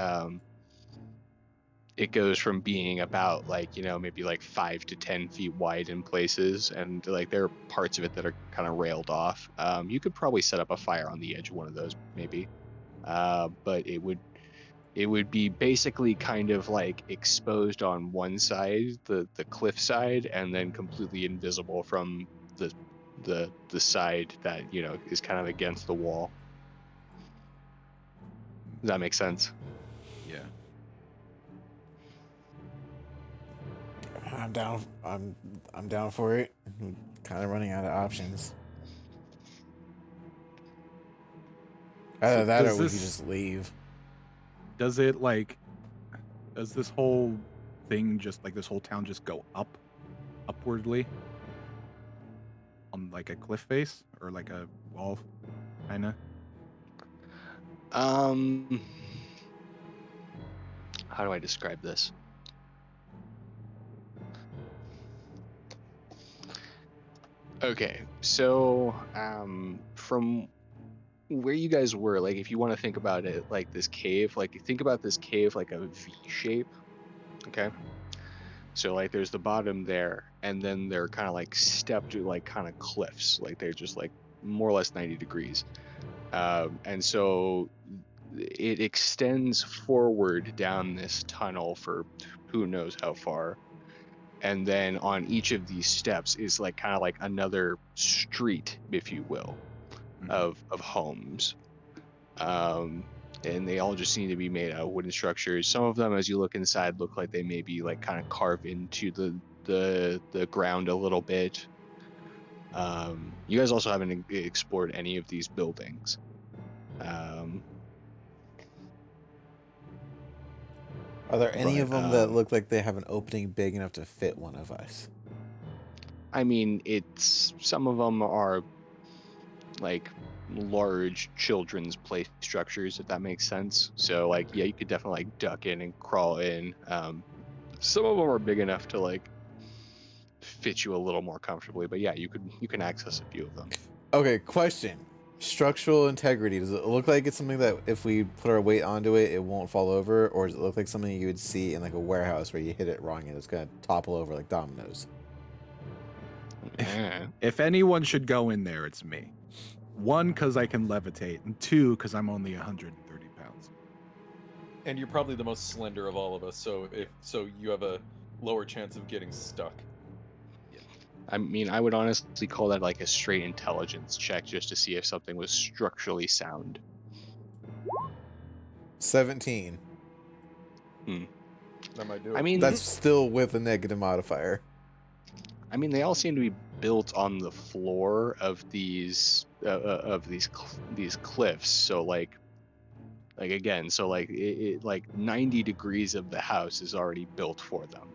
it goes from being about like, you know, maybe like 5 to 10 feet wide in places, and like there are parts of it that are kind of railed off. You could probably set up a fire on the edge of one of those maybe, but it would be basically kind of like exposed on one side, the cliff side, and then completely invisible from the side that, you know, is kind of against the wall. Does that make sense? Yeah. I'm down. I'm down for it. I'm kind of running out of options. Either that, or we could just leave. Does this whole thing just like this whole town just go upwardly on like a cliff face or like a wall, kind of? How do I describe this? Okay, so from where you guys were, like if you want to think about it like this cave, like you think about this cave like a V shape, okay? So like there's the bottom there, and then they're kind of like stepped like kind of cliffs, like they're just like more or less 90 degrees. And so it extends forward down this tunnel for who knows how far. And then on each of these steps is like kind of like another street, if you will, of homes. And they all just seem to be made out of wooden structures. Some of them, as you look inside, look like they may be like kind of carved into the ground a little bit. You guys also haven't explored any of these buildings. Are there any But, of them that look like they have an opening big enough to fit one of us? I mean, some of them are like large children's play structures, if that makes sense. So like, yeah, you could definitely like duck in and crawl in. Some of them are big enough to like fit you a little more comfortably, but yeah, you can access a few of them. Okay, question. Structural integrity. Does it look like it's something that if we put our weight onto it, it won't fall over, or does it look like something you would see in like a warehouse where you hit it wrong and it's gonna topple over like dominoes? If anyone should go in there, it's me. One, because I can levitate, and two, because I'm only 130 pounds. And you're probably the most slender of all of us, so you have a lower chance of getting stuck. I mean, I would honestly call that like a straight intelligence check just to see if something was structurally sound. 17. That might do it. I mean, That's still with a negative modifier. they all seem to be built on the floor of these cliffs. So like again, so like like 90 degrees of the house is already built for them.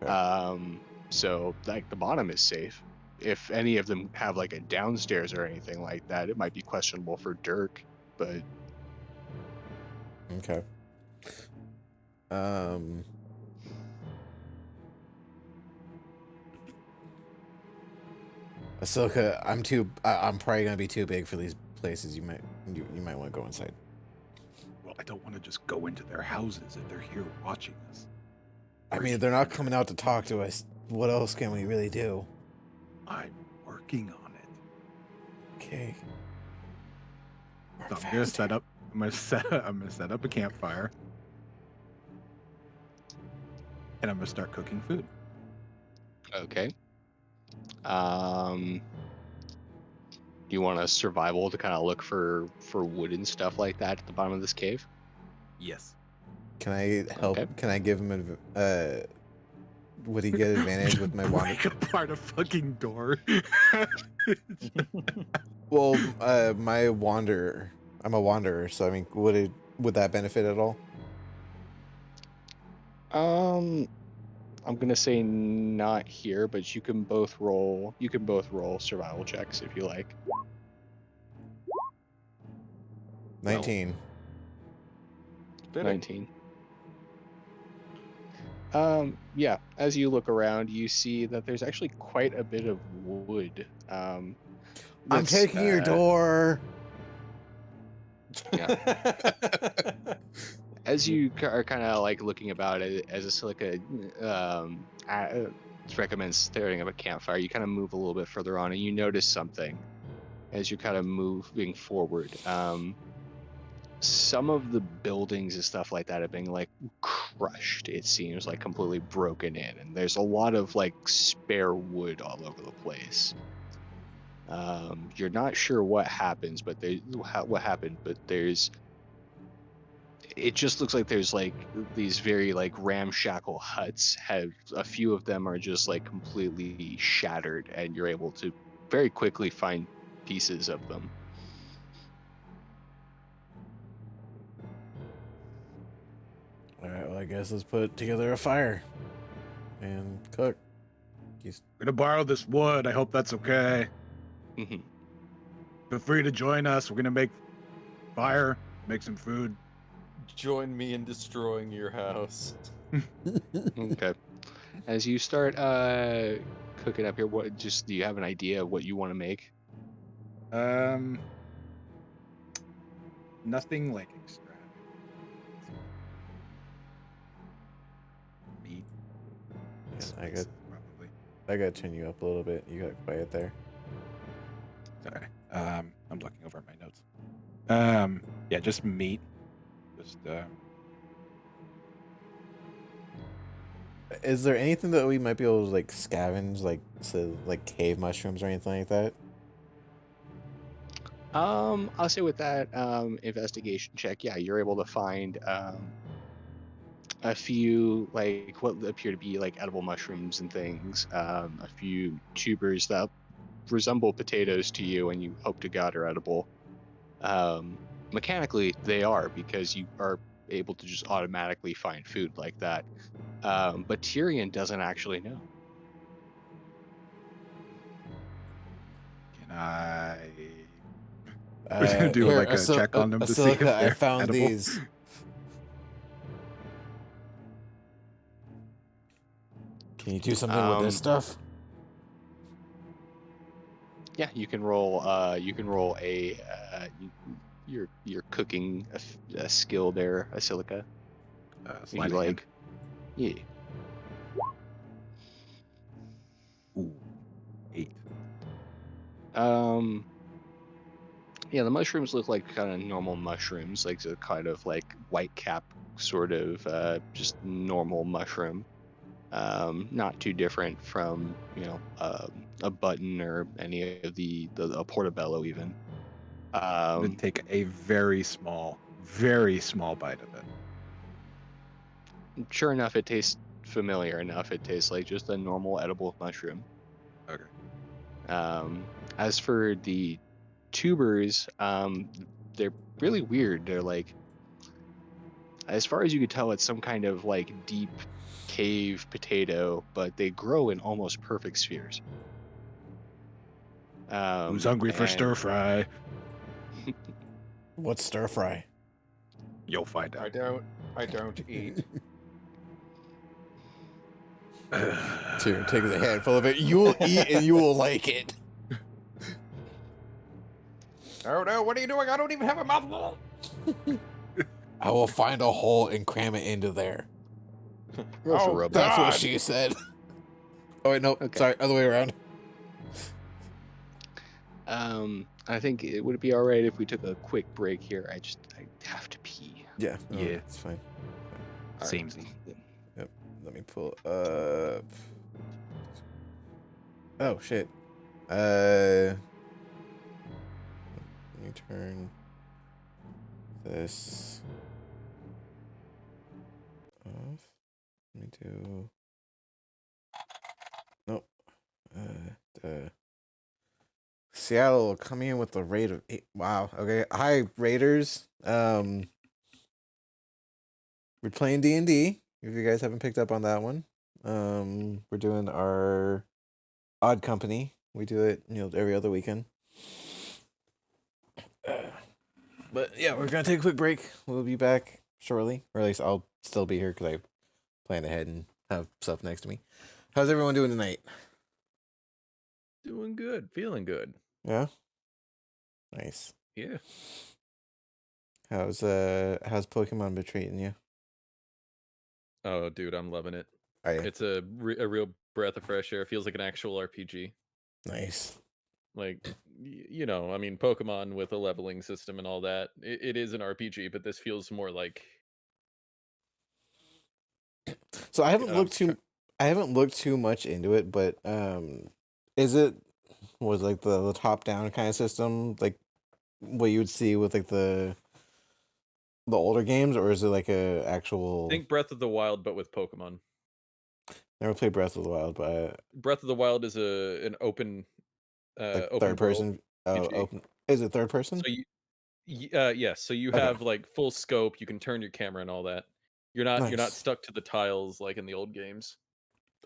Okay. So like the bottom is safe. If any of them have like a downstairs or anything like that, it might be questionable for Dirk, but Okay. Ahsoka, I'm probably gonna be too big for these places. You might want to go inside. Well, I don't want to just go into their houses if they're here watching us. I mean, they're not coming out to talk to us. What else can we really do? I'm working on it. Okay. So I'm gonna set up. I'm gonna set up a campfire, and I'm gonna start cooking food. okay. Do you want a survival to kind of look for wood and stuff like that at the bottom of this cave? Yes. Can I help? Okay. Can I give him would he get advantage with my wander? Break apart a fucking door. Well, my wanderer. I'm a wanderer, so I mean, would that benefit at all? I'm gonna say not here, but you can both roll. You can both roll survival checks if you like. 19. 19. Yeah, as you look around, you see that there's actually quite a bit of wood. I'm taking your door. Yeah. As you are kind of like looking about it as a silica, recommends staring up a campfire. You kind of move a little bit further on, and you notice something as you're kind of moving forward. Some of the buildings and stuff like that have been like crushed. It seems like completely broken in, and there's a lot of like spare wood all over the place. You're not sure what happens, but what happened, but there's. It just looks like there's like these very like ramshackle huts. Have a few of them are just like completely shattered, and you're able to very quickly find pieces of them. All right. Well, I guess let's put together a fire and cook. I'm gonna borrow this wood. I hope that's okay. Mhm. Feel free to join us. We're gonna make fire, make some food. Join me in destroying your house. Okay. As you start cooking up here, do you have an idea of what you want to make? Nothing like extravagant. Meat. Yeah, Probably. I gotta turn you up a little bit. You got quiet there. Sorry. I'm looking over my notes. Yeah, just meat. Just Is there anything that we might be able to like scavenge, like cave mushrooms or anything like that? I'll say with that investigation check, yeah, you're able to find a few like what appear to be like edible mushrooms and things, a few tubers that resemble potatoes to you, and you hope to God are edible. Mechanically, they are because you are able to just automatically find food like that. But Tyrion doesn't actually know. can I? We're gonna do like a check on them to see if Silica, I they're found edible. these. Can you do something with this stuff? Yeah, you can roll. You can roll a. You're cooking a skill there, a silica. If you Sliding like. Yeah. in. Ooh, 8. Yeah, the mushrooms look like kind of normal mushrooms, like a kind of like white cap sort of just normal mushroom. Not too different from a button or any of the a portobello even. I'm gonna take a very small bite of it. Sure enough, it tastes familiar enough. It tastes like just a normal edible mushroom. Okay. As for the tubers, they're really weird. They're like, as far as you could tell, it's some kind of like deep cave potato, but they grow in almost perfect spheres. Who's hungry for And stir fry? What's stir fry? You'll find I out. don't eat. To take a handful of it, you will eat and you will like it. Oh no, what are you doing? I don't even have a mouthful. I will find a hole and cram it into there. roll for Oh, robot. That's what God. she said. Oh wait, no, Okay. sorry, other way around. I think it would be all right if we took a quick break here. I have to pee. Yeah, no, Yeah. it's fine. Samey. Yep, let me pull up. Oh shit. Let me turn this off. Let me do. Nope. The Seattle coming in with the rate of 8. Wow. Okay. Hi, Raiders. We're playing D&D. If you guys haven't picked up on that one, we're doing our Odd Company. We do it, every other weekend. But yeah, we're gonna take a quick break. We'll be back shortly, or at least I'll still be here because I plan ahead and have stuff next to me. How's everyone doing tonight? Doing good, feeling good. Yeah. Nice. Yeah. How's Pokemon been treating you? Oh, dude, I'm loving it. Are you? It's a real breath of fresh air. Feels like an actual RPG. Nice. Like, I mean, Pokemon with a leveling system and all that. It is an RPG, but this feels more like. So I haven't I'm looked too. I haven't looked too much into it, but is it was like the top down kind of system, like what you would see with like the older games, or is it like a actual? Think Breath of the Wild, but with Pokemon. Never played Breath of the Wild, but Breath of the Wild is an open like open third world person. Oh, RPG. open. Is it third person? So yes, so you Okay. have like full scope, you can turn your camera and all that. You're not Nice. stuck to the tiles like in the old games.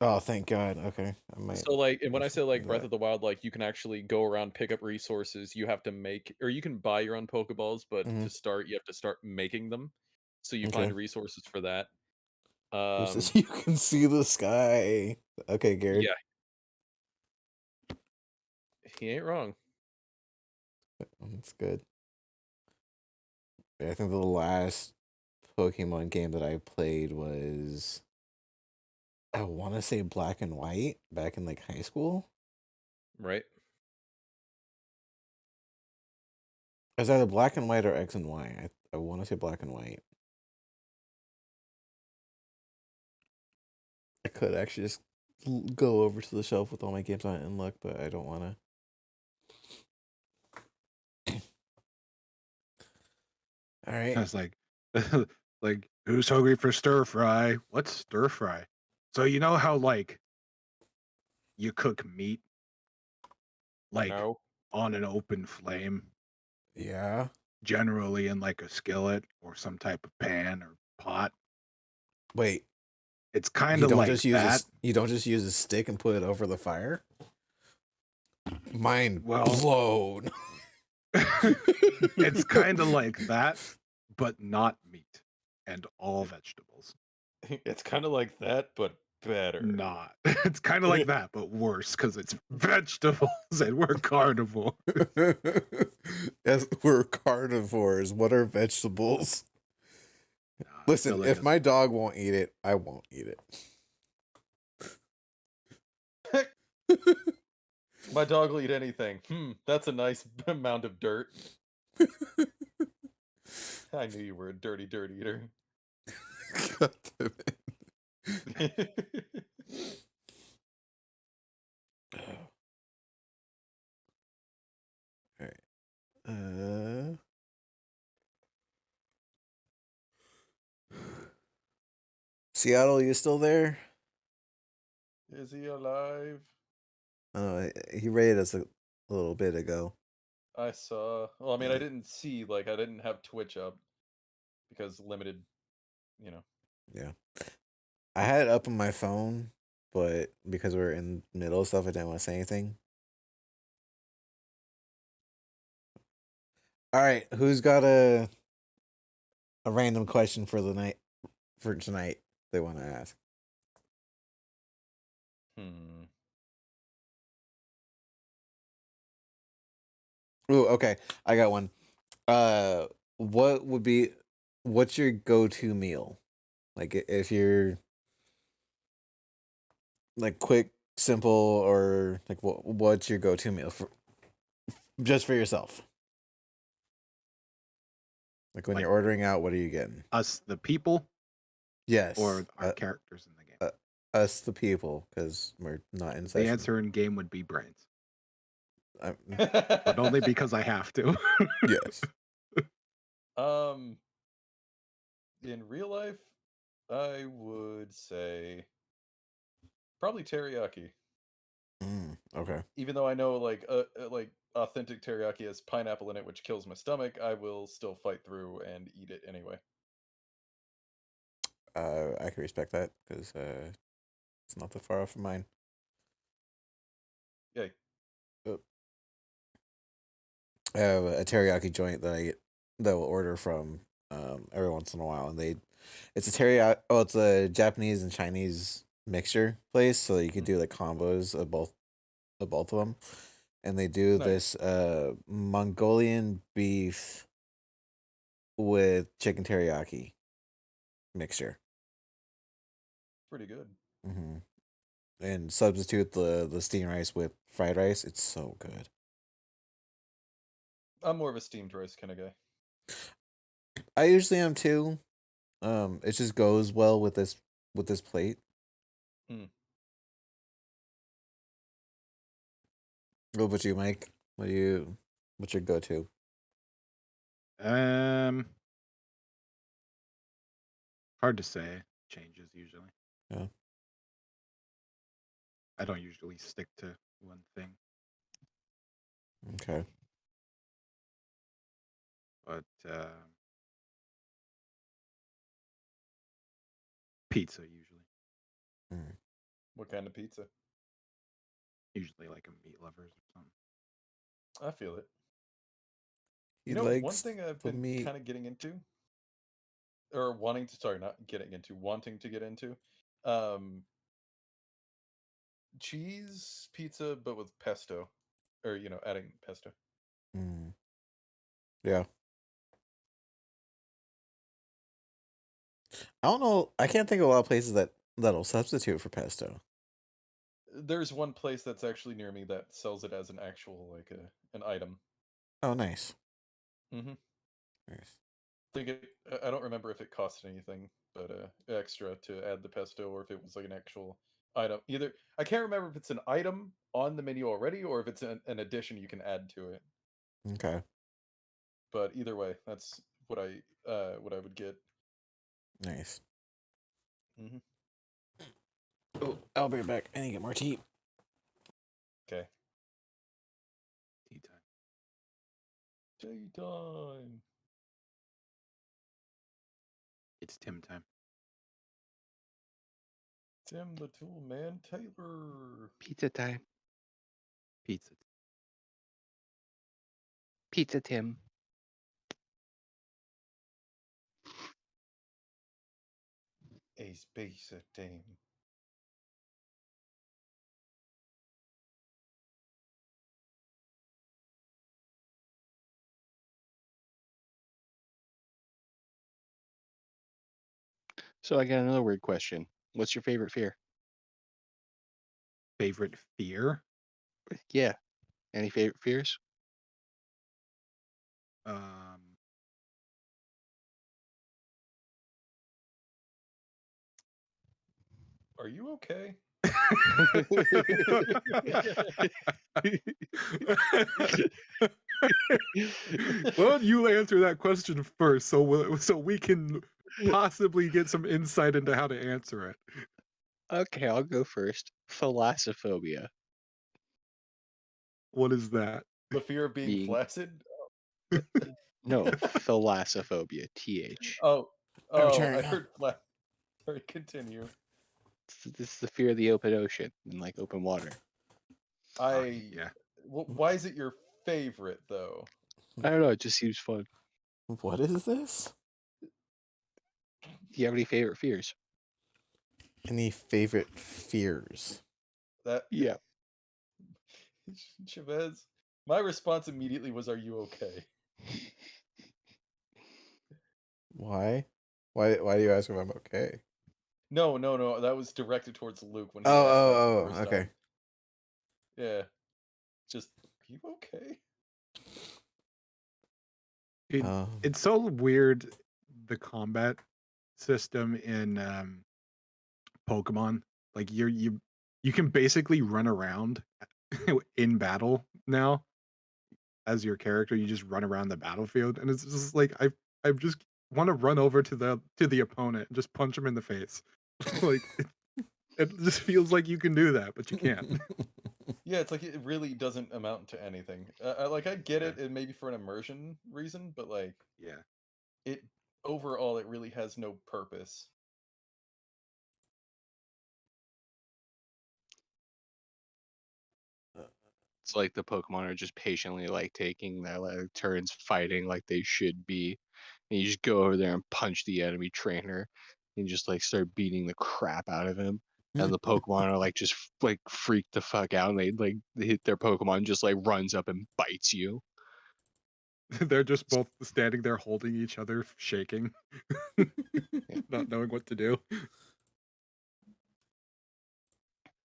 Oh, thank God. Okay, I might. So like, and when I say like do Breath that. of the Wild, like you can actually go around, pick up resources. You have to make, or you can buy your own Pokeballs, but Mhm. to start, you have to start making them. So you Okay. find resources for that. Who says you can see the sky? Okay, Garrett. Yeah, he ain't wrong. That's good. I think the last Pokemon game that I played was, I want to say Black and White back in like high school. Right? It was either Black and White or X and Y. I want to say Black and White. I could actually just go over to the shelf with all my games on it and look, but I don't want to. All right. I was like, like, who's hungry for stir fry? What's stir fry? So you know how like you cook meat like No. on an open flame, Yeah. generally in like a skillet or some type of pan or pot. Wait. It's kind You of don't like just use that. you don't just use a stick and put it over the fire. Mind Well, blown. it's kind of like that, but not meat and all vegetables. It's kind of like that, but better. not. It's kind of like that, but worse because it's vegetables and we're carnivore. Yes, we're carnivores. What are vegetables? Nah, Listen, filling if us my up. dog won't eat it, I won't eat it. My dog will eat anything. That's a nice amount of dirt. I knew you were a dirty dirt eater. God damn it. All right. Seattle, you still there? Is he alive? He raided us a little bit ago. I saw. Well, I mean, Yeah. I didn't see. Like, I didn't have Twitch up because limited. Yeah. I had it up on my phone, but because we are in the middle of stuff, I didn't want to say anything. All right, who's got a random question for tonight they want to ask? Ooh, okay. I got one. What's your go-to meal? Like if you're like quick, simple, or like what's your go-to meal for just for yourself? Like when Like you're ordering out, what are you getting? us, the people, Yes. or our characters in the game. Us, the people, because we're not in The session. answer in game would be brains, but but only because I have to. Yes. In real life, I would say probably teriyaki. Okay. Even though I know like authentic teriyaki has pineapple in it, which kills my stomach, I will still fight through and eat it anyway. I can respect that because it's not that far off from mine. Yay. I have a teriyaki joint that will order from every once in a while, and it's a teriyaki. Oh, it's a Japanese and Chinese mixture place, so you can do like combos of both of them, and they do Nice. this Mongolian beef with chicken teriyaki mixture. Pretty good. Mm-hmm. And substitute the steamed rice with fried rice. It's so good. I'm more of a steamed rice kind of guy. I usually am too. It just goes well with this plate. What about you, Mike? What's your go-to? Hard to say. Changes usually. Yeah. I don't usually stick to one thing. Okay. But pizza usually. What kind of pizza? Usually like a meat lovers or something. I feel it. He one likes thing I've the been meat. kind of getting into, or wanting to, sorry, not getting into, wanting to get into, cheese pizza, but with pesto, or adding pesto. Yeah. I don't know. I can't think of a lot of places that'll substitute for pesto. There's one place that's actually near me that sells it as an actual like an item. Oh, nice. Mm-hmm. Nice. I don't remember if it costed anything, but extra to add the pesto, or if it was like an actual item. Either I can't remember if it's an item on the menu already, or if it's an addition you can add to it. Okay. But either way, that's what I would get. Nice. Mm-hmm. Oh, I'll be right back. I need to get more tea. Okay. Tea time. Tea time. It's Tim time. Tim the Tool Man Taylor. Pizza time. Pizza. Pizza Tim. Ace pizza team. So I got another weird question. What's your favorite fear? Favorite fear? Yeah. Any favorite fears? Are you okay? Why don't you answer that question first, so we can possibly get some insight into how to answer it. Okay, I'll go first. Thalassophobia. What is that? The fear of being Being flaccid? no thalassophobia. TH. Oh, I Return. heard flat. Sorry, continue. This is the fear of the open ocean and like open water. Yeah. Why is it your favorite though? I don't know. It just seems fun. What is this? Do you have any favorite fears? Any favorite fears? That Yeah. Chavez. My response immediately was, "Are you okay?" Why? Why do you ask if I'm okay? No. That was directed towards Luke when he Oh, asked that the oh, first oh, okay. time. Yeah. Just, are you okay? It's so weird, the combat system in Pokemon. Like you can basically run around in battle now as your character. You just run around the battlefield, and it's just like I just want to run over to the opponent and just punch him in the face. Like it just feels like you can do that, but you can't. Yeah, it's like it really doesn't amount to anything. I get Yeah. it, and maybe for an immersion reason, but like Yeah. it overall, it really has no purpose. It's like the Pokemon are just patiently like taking their like turns fighting like they should be. And you just go over there and punch the enemy trainer and just like start beating the crap out of him. And the Pokemon are like just like freak the fuck out, and they hit their Pokemon just like runs up and bites you. They're just both standing there holding each other, shaking, not knowing what to do.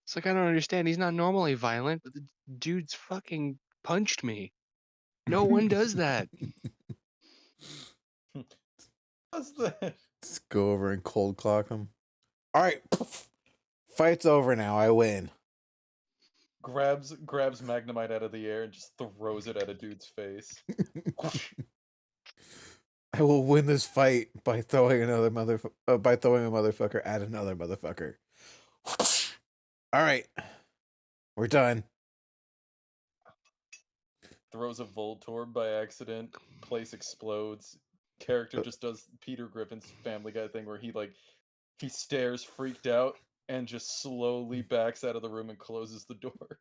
It's like I don't understand. He's not normally violent, but the dude's fucking punched me. No one does that. What's that? Let's go over and cold clock him. All right, fight's over now. I win. Grabs Magnemite out of the air and just throws it at a dude's face. I will win this fight by throwing a motherfucker at another motherfucker. All right, we're done. Throws a Voltorb by accident. Place explodes. Character just does Peter Griffin's Family Guy thing where he stares freaked out and just slowly backs out of the room and closes the door.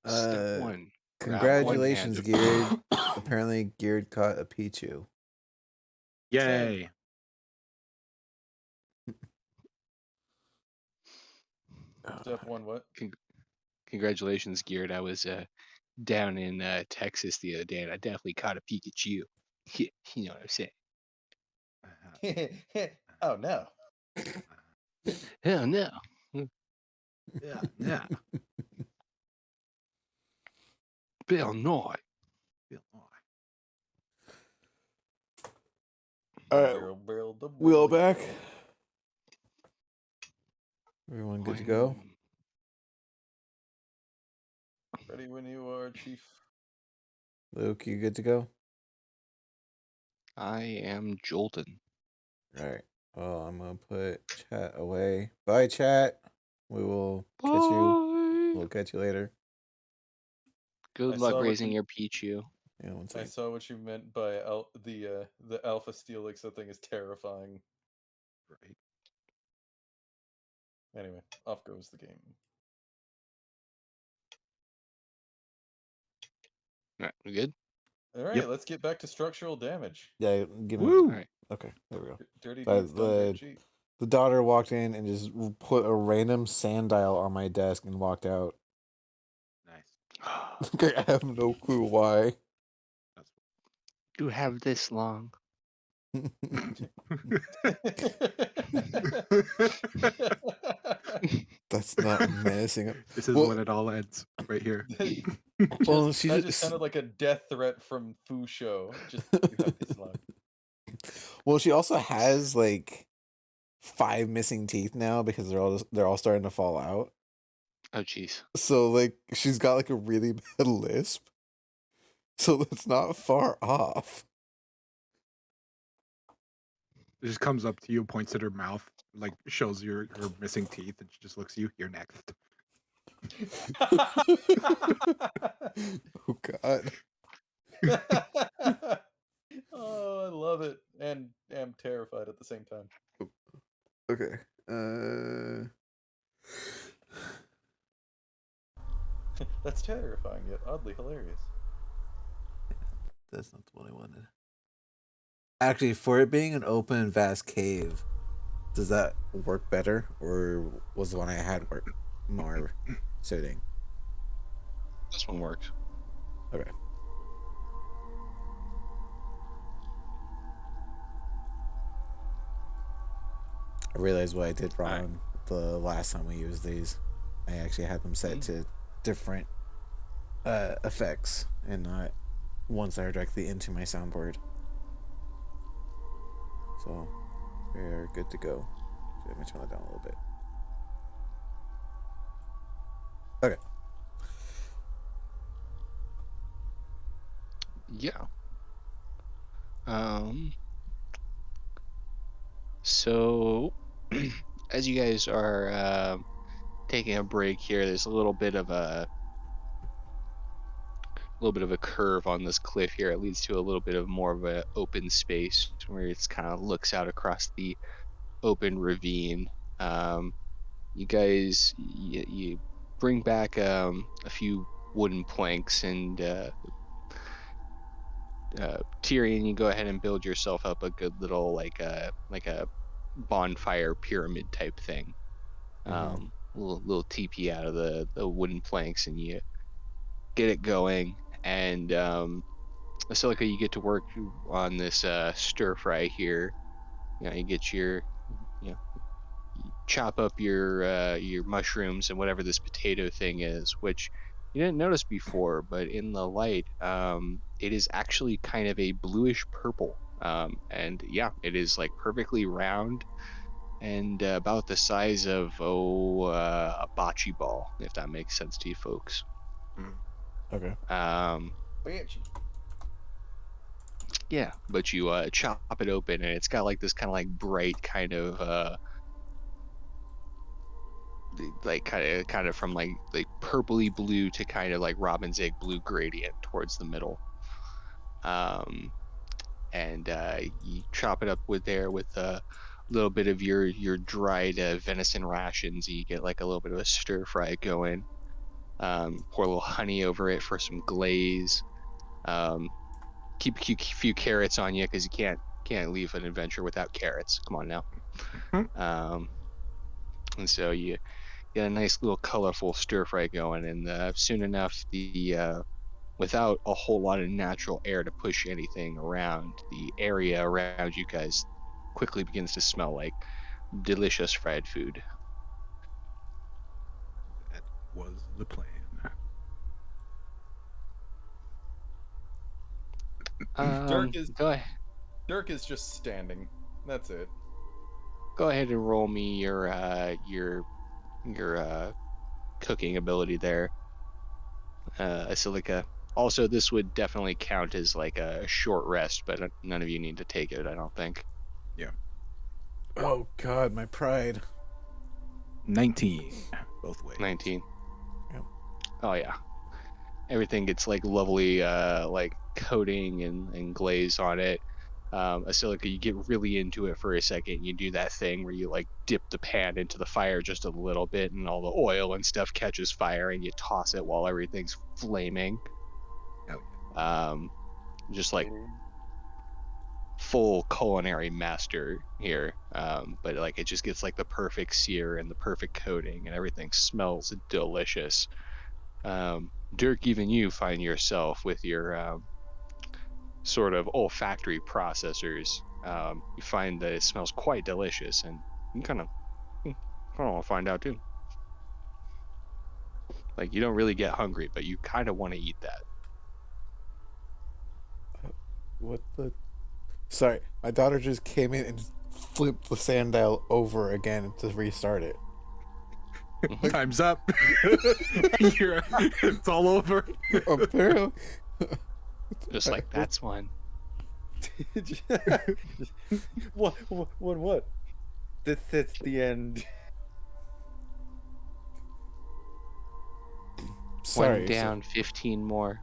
Step one. Congratulations, one-handed. Geared. Apparently, Geared caught a Pichu. Yay! Step one, what? Congratulations, Geared. I was down in Texas the other day, and I definitely caught a Pikachu. You know what I'm saying? Oh no. Hell no. Yeah. Bill Nye. All right, wheel back. Everyone good to go? Ready when you are, Chief. Luke, you good to go? I am Jolton. All right. Well, I'm gonna put chat away. Bye, chat. We will catch you. We'll catch you later. Good luck raising your Pichu. Yeah, one I second. saw what you meant by the Alpha Steelix. That thing is terrifying. Right. Anyway, off goes the game. All right, we good? All right, let's get back to structural damage. Yeah, give me. All right. Okay, there we go. Dirty But deeds don't get cheap. the daughter walked in and just put a random sand dial on my desk and walked out. Nice. I have no clue why. You have this long. That's not menacing. This is Well- when it all ends, right here. Well, that just sounded like a death threat from Fu Shou. Just well, she also has like 5 missing teeth now because they're all starting to fall out. Oh, jeez. So like she's got like a really bad lisp. So it's not far off. It just comes up to you, points at her mouth, like shows her missing teeth, and she just looks at you. You're next. Oh God. Oh, I love it, and am terrified at the same time. Okay. That's terrifying yet oddly hilarious. That's not the one I wanted. Actually, for it being an open, vast cave, does that work better, or was the one I had work more suiting? This one works. Okay. I realized what I did wrong the last time we used these. I actually had them set to different effects and not ones that are directly into my soundboard. So we're good to go. So let me turn that down a little bit. Okay. Yeah. So as you guys are taking a break here, there's a little bit of a curve on this cliff here. It leads to a little bit of more of an open space where it's kind of looks out across the open ravine. You guys, you bring back a few wooden planks, and Tyrion, you go ahead and build yourself up a good little like a bonfire pyramid type thing. Little teepee out of the wooden planks, and you get it going. And Basilica, you get to work on this stir fry here. You know, you get your, you chop up your mushrooms and whatever this potato thing is, which you didn't notice before, but in the light, it is actually kind of a bluish purple. And yeah, it is like perfectly round and about the size of a bocce ball, if that makes sense to you folks. Okay. Yeah, but you chop it open, and it's got like this kind of like bright kind of like kind of from like purpley blue to kind of like robin's egg blue gradient towards the middle. And you chop it up with a little bit of your dried venison rations. You get like a little bit of a stir fry going. Pour a little honey over it for some glaze. Keep a few carrots on you because you can't leave an adventure without carrots. Come on now. And so you get a nice little colorful stir fry going, and soon enough, the without a whole lot of natural air to push anything around, the area around you guys quickly begins to smell like delicious fried food. That was the plan. Dirk is just standing. That's it. Go ahead and roll me your cooking ability there, Asilica. Also, this would definitely count as like a short rest, but none of you need to take it, I don't think. Yeah. Oh God, my pride. 19 both ways. 19. Yep. Oh yeah. Everything gets like lovely like coating and glaze on it. Asilica, you get really into it for a second. You do that thing where you like dip the pan into the fire just a little bit, and all the oil and stuff catches fire, and you toss it while everything's flaming. Just like full culinary master here. But like it just gets like the perfect sear and the perfect coating, and everything smells delicious. Dirk, even you find yourself with your sort of olfactory processors You find that it smells quite delicious, and you kind of want to find out too. Like, you don't really get hungry, but you kind of want to eat that. What the? Sorry, my daughter just came in and just flipped the sand dial over again to restart it. Time's up. It's all over. Apparently, Just like, that's one. What? That's the end. sorry. One down, 15 more.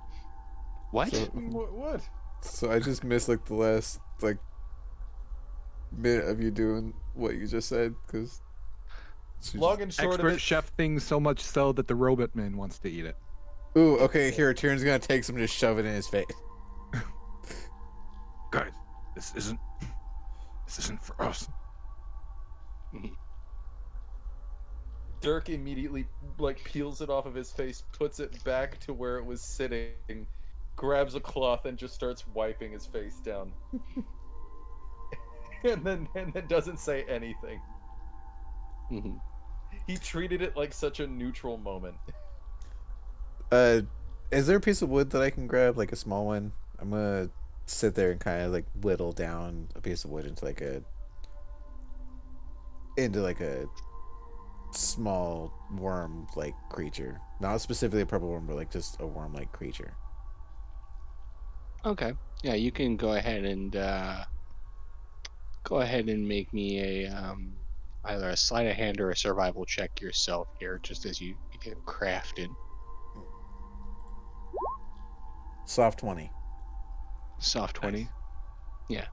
What? What? So I just missed like the last like minute of you doing what you just said because Long and short of Expert it. chef things so much so that the robot man wants to eat it. Ooh, okay, here, Tyrion's gonna take some and just shove it in his face. Guys, this isn't for us. Dirk immediately like peels it off of his face, puts it back to where it was sitting, grabs a cloth and just starts wiping his face down. and then doesn't say anything. Mhm. He treated it like such a neutral moment. Is there a piece of wood that I can grab, like a small one? I'm gonna sit there and kind of like whittle down a piece of wood into like a small worm like creature. Not specifically a purple worm, but like just a worm like creature. Okay. Yeah, you can go ahead and make me a either a sleight of hand or a survival check yourself here, just as you begin crafting. Soft 20. Soft 20. Nice. Yeah.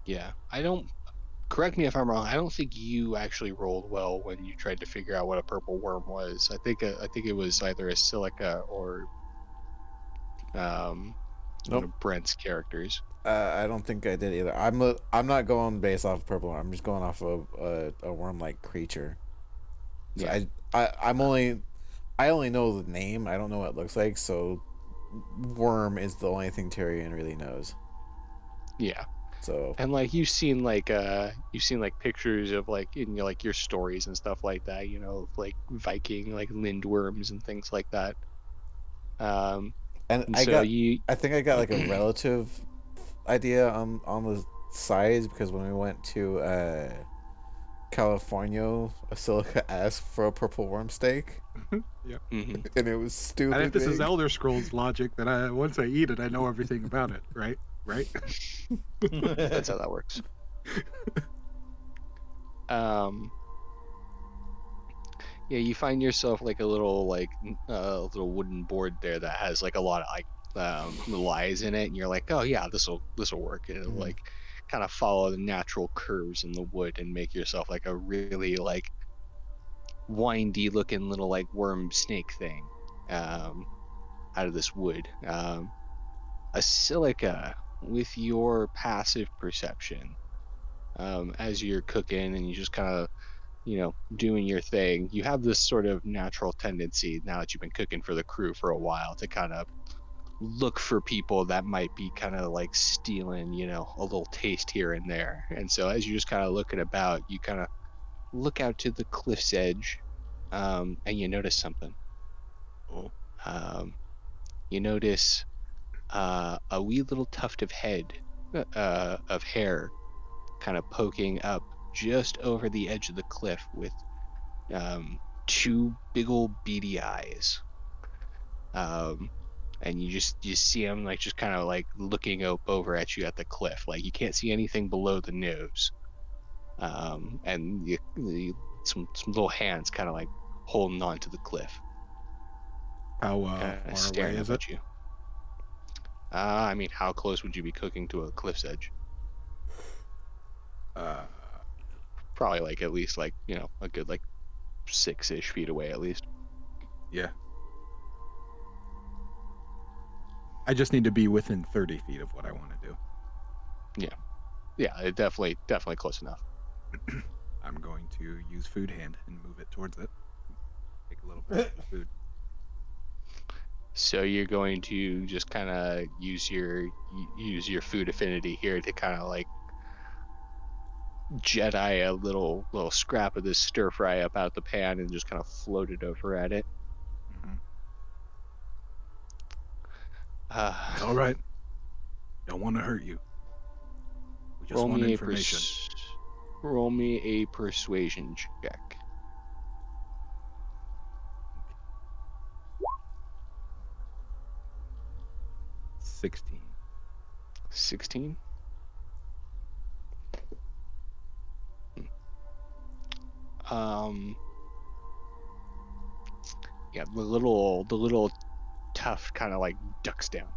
Yeah. I don't. Correct me if I'm wrong. I don't think you actually rolled well when you tried to figure out what a purple worm was. I think it was either a silica or one Nope. of Brent's characters. I don't think I did either. I'm not going based off of purple worm. I'm just going off of a worm like creature. So Yeah. I only know the name. I don't know what it looks like. So worm is the only thing Tyrion really knows. Yeah. So And like you've seen like pictures of like in your stories and stuff like that, like Viking like lindworms and things like that. and And I so got I think I got like a relative idea on the size because when we went to California, Silica asked for a purple worm steak. Yep. Mhm. And it was stupid. And if this is big. Elder Scrolls logic, then once I eat it, I know everything about it, right? Right? That's how that works. Yeah, you find yourself like a little little wooden board there that has like a lot of like little eyes in it, and you're like, oh yeah, this'll work. And it'll Mhm. like kind of follow the natural curves in the wood and make yourself like a really like windy looking little like worm snake thing out of this wood. A silica with your passive perception as you're cooking and you just kind of doing your thing, you have this sort of natural tendency now that you've been cooking for the crew for a while to kind of look for people that might be kind of like stealing, a little taste here and there. And so as you're just kind of looking about, you kind of look out to the cliff's edge, and you notice something. Oh. You notice a wee little tuft of of hair kind of poking up just over the edge of the cliff with two big old beady eyes. And you see them like just kind of like looking over at you at the cliff. Like you can't see anything below the nose. And some little hands kind of like holding on to the cliff, How kind of far staring away up is it? at you. I mean, how close would you be cooking to a cliff's edge? Probably like at least like, a good like 6-ish feet away at least. Yeah. I just need to be within 30 feet of what I want to do. Yeah, it definitely close enough. I'm going to use food hand and move it towards it. Take a little bit of the food. So you're going to just kind of use your food affinity here to kind of like Jedi a little scrap of this stir fry up out the pan and just kind of float it over at it. Mhm. It's Uh, all right. Don't want to hurt you. We just roll want me information. roll me a persuasion check. 16. 16. Um. Yeah, the little tough kind of like ducks down,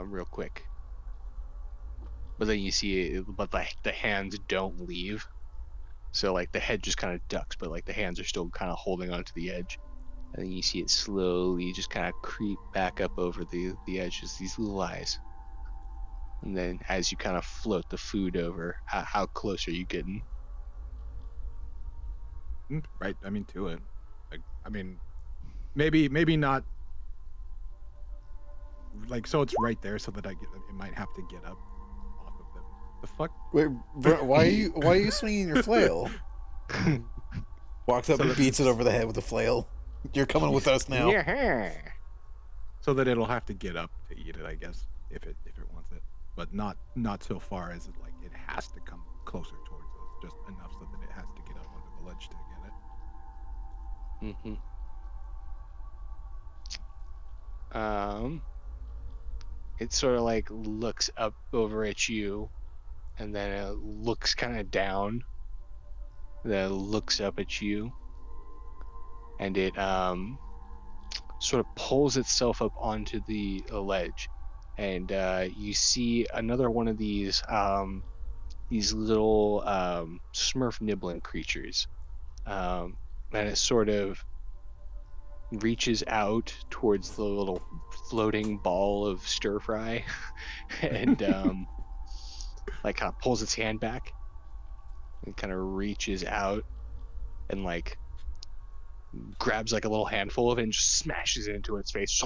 real quick. But then you see it, but the hands don't leave. So like the head just kind of ducks, but like the hands are still kind of holding onto the edge. And then you see it slowly just kind of creep back up over the edges, these little eyes. And then as you kind of float the food over, how close are you getting? Right. I mean, to it. Like, I mean, maybe not. Like, so it's right there, so that it might have to get up off of them. The fuck? Wait, bro, why are you swinging your flail? Walks up So and that beats it it's- over the head with a flail. You're coming with us now. Yeah. So that it'll have to get up to eat it, I guess, if it wants it, but not so far as it has to come closer towards us, just enough so that it has to get up onto the ledge to get it. It sort of like looks up over at you, and then it looks kind of down, then it looks up at you, and it sort of pulls itself up onto the ledge, and you see another one of these little Smurf nibbling creatures, and it sort of reaches out towards the little floating ball of stir fry, and like kind of pulls its hand back and kind of reaches out and like grabs like a little handful of it and just smashes it into its face.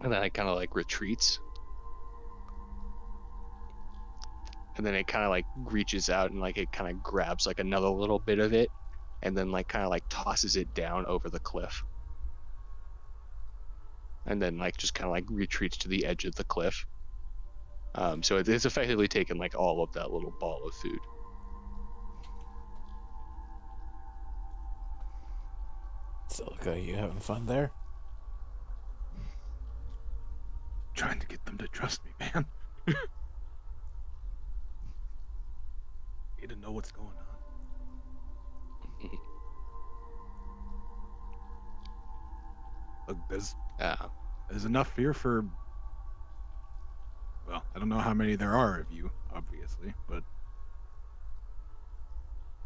And then it kind of like retreats. And then it kind of like reaches out and like it kind of grabs like another little bit of it and then like kind of like tosses it down over the cliff. And then like just kind of like retreats to the edge of the cliff. So it's effectively taken like all of that little ball of food. Silica, you having fun there? Trying to get them to trust me, man. Need to know what's going on. Look, there's enough fear for. Well, I don't know how many there are of you, obviously, but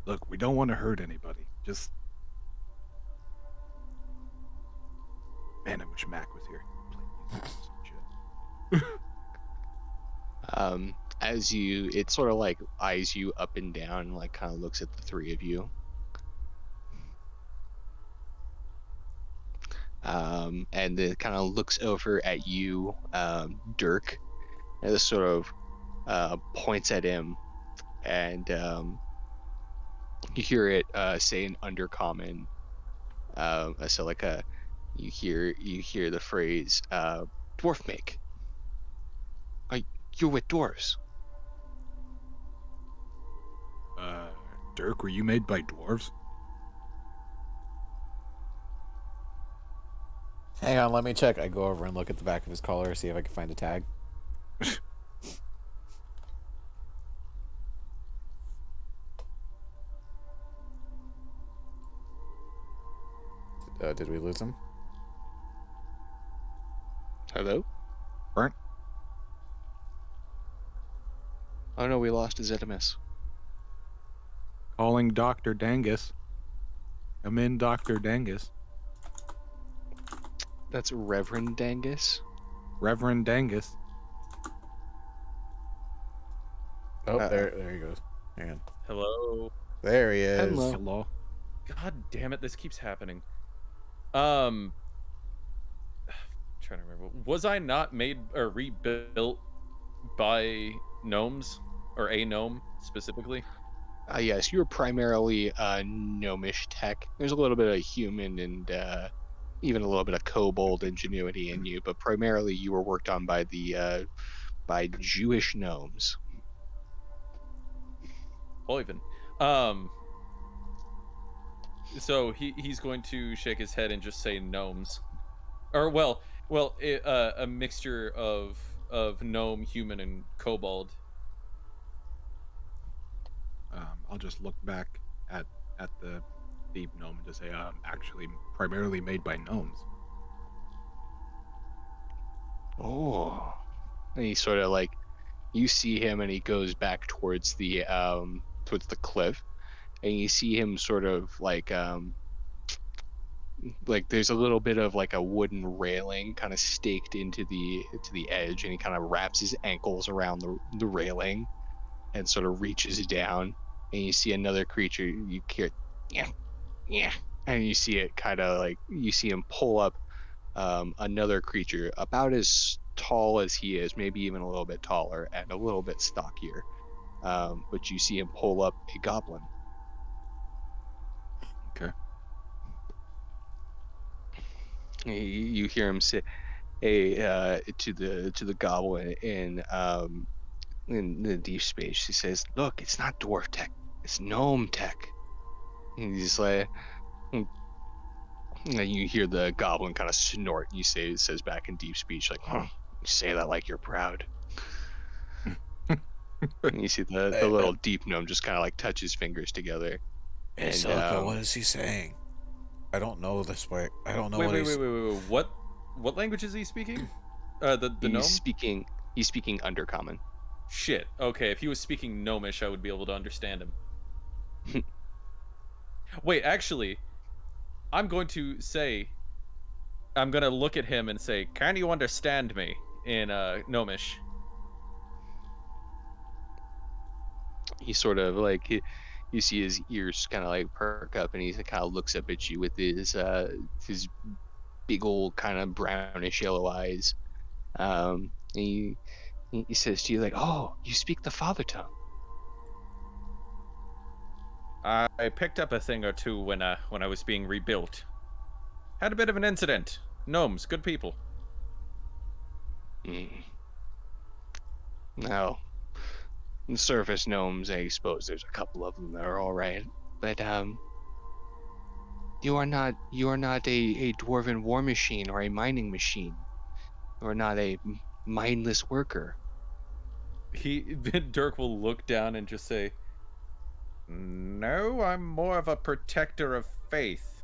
look, we don't want to hurt anybody. Just, man, I wish Mac was here. Play music or some shit. As it sort of like eyes you up and down and like kind of looks at the three of you. And it kind of looks over at you, Dirk, and just sort of points at him, and you hear it say in undercommon. So like you hear the phrase "dwarf make." You're with dwarves. Dirk, were you made by dwarves? Hang on, let me check. I go over and look at the back of his collar, see if I can find a tag. Did we lose him? Hello? Burnt? Oh no, we lost his Zetimus. Calling Dr. Dangus. Come in, Dr. Dangus. That's Reverend Dangus. Reverend Dangus. Oh, there he goes. Hang on. Hello. There he is. Hello. Hello. God damn it, this keeps happening. Um, trying to remember. Was I not made or rebuilt by gnomes or a gnome specifically? Yes, you were primarily gnomish tech. There's a little bit of human and even a little bit of kobold ingenuity in you, but primarily you were worked on by Jewish gnomes. Even. Um, so he's going to shake his head and just say gnomes, or a mixture of gnome, human, and kobold. I'll just look back at the deep gnome and just say, actually primarily made by gnomes. Oh, and he sort of like you see him, and he goes back towards the cliff, and you see him sort of like there's a little bit of like a wooden railing kind of staked into the edge, and he kind of wraps his ankles around the railing and sort of reaches down, and you see another creature. You hear, yeah, yeah, and you see it kind of like you see him pull up another creature about as tall as he is, maybe even a little bit taller and a little bit stockier. But you see him pull up a goblin. Okay. You hear him say, "Hey," to the goblin in the deep space. He says, "Look, it's not dwarf tech; it's gnome tech." And he's like, and you hear the goblin kind of snort. And it says back in deep speech, like, "Huh, you say that like you're proud." And you see the Hey, little deep gnome just kind of like touch his fingers together. hey, And Silica, what is he saying? I don't know this way. I don't know Wait, what wait, wait, he's. wait, wait, wait. What language is he speaking? The he's gnome? speaking undercommon. Shit. Okay, if he was speaking gnomish, I would be able to understand him. Wait, actually, I'm going to say, I'm gonna look at him and say, "Can you understand me?" in gnomish. He sort of like you see his ears kind of like perk up, and he kind of looks up at you with his big old kind of brownish yellow eyes. And he says to you like, "Oh, you speak the father tongue." I picked up a thing or two when I was being rebuilt. Had a bit of an incident. Gnomes, good people. Mm. No, surface gnomes, I suppose there's a couple of them that are all right, but you are not a dwarven war machine or a mining machine. You are not a mindless worker. Dirk will look down and just say, "No, I'm more of a protector of faith."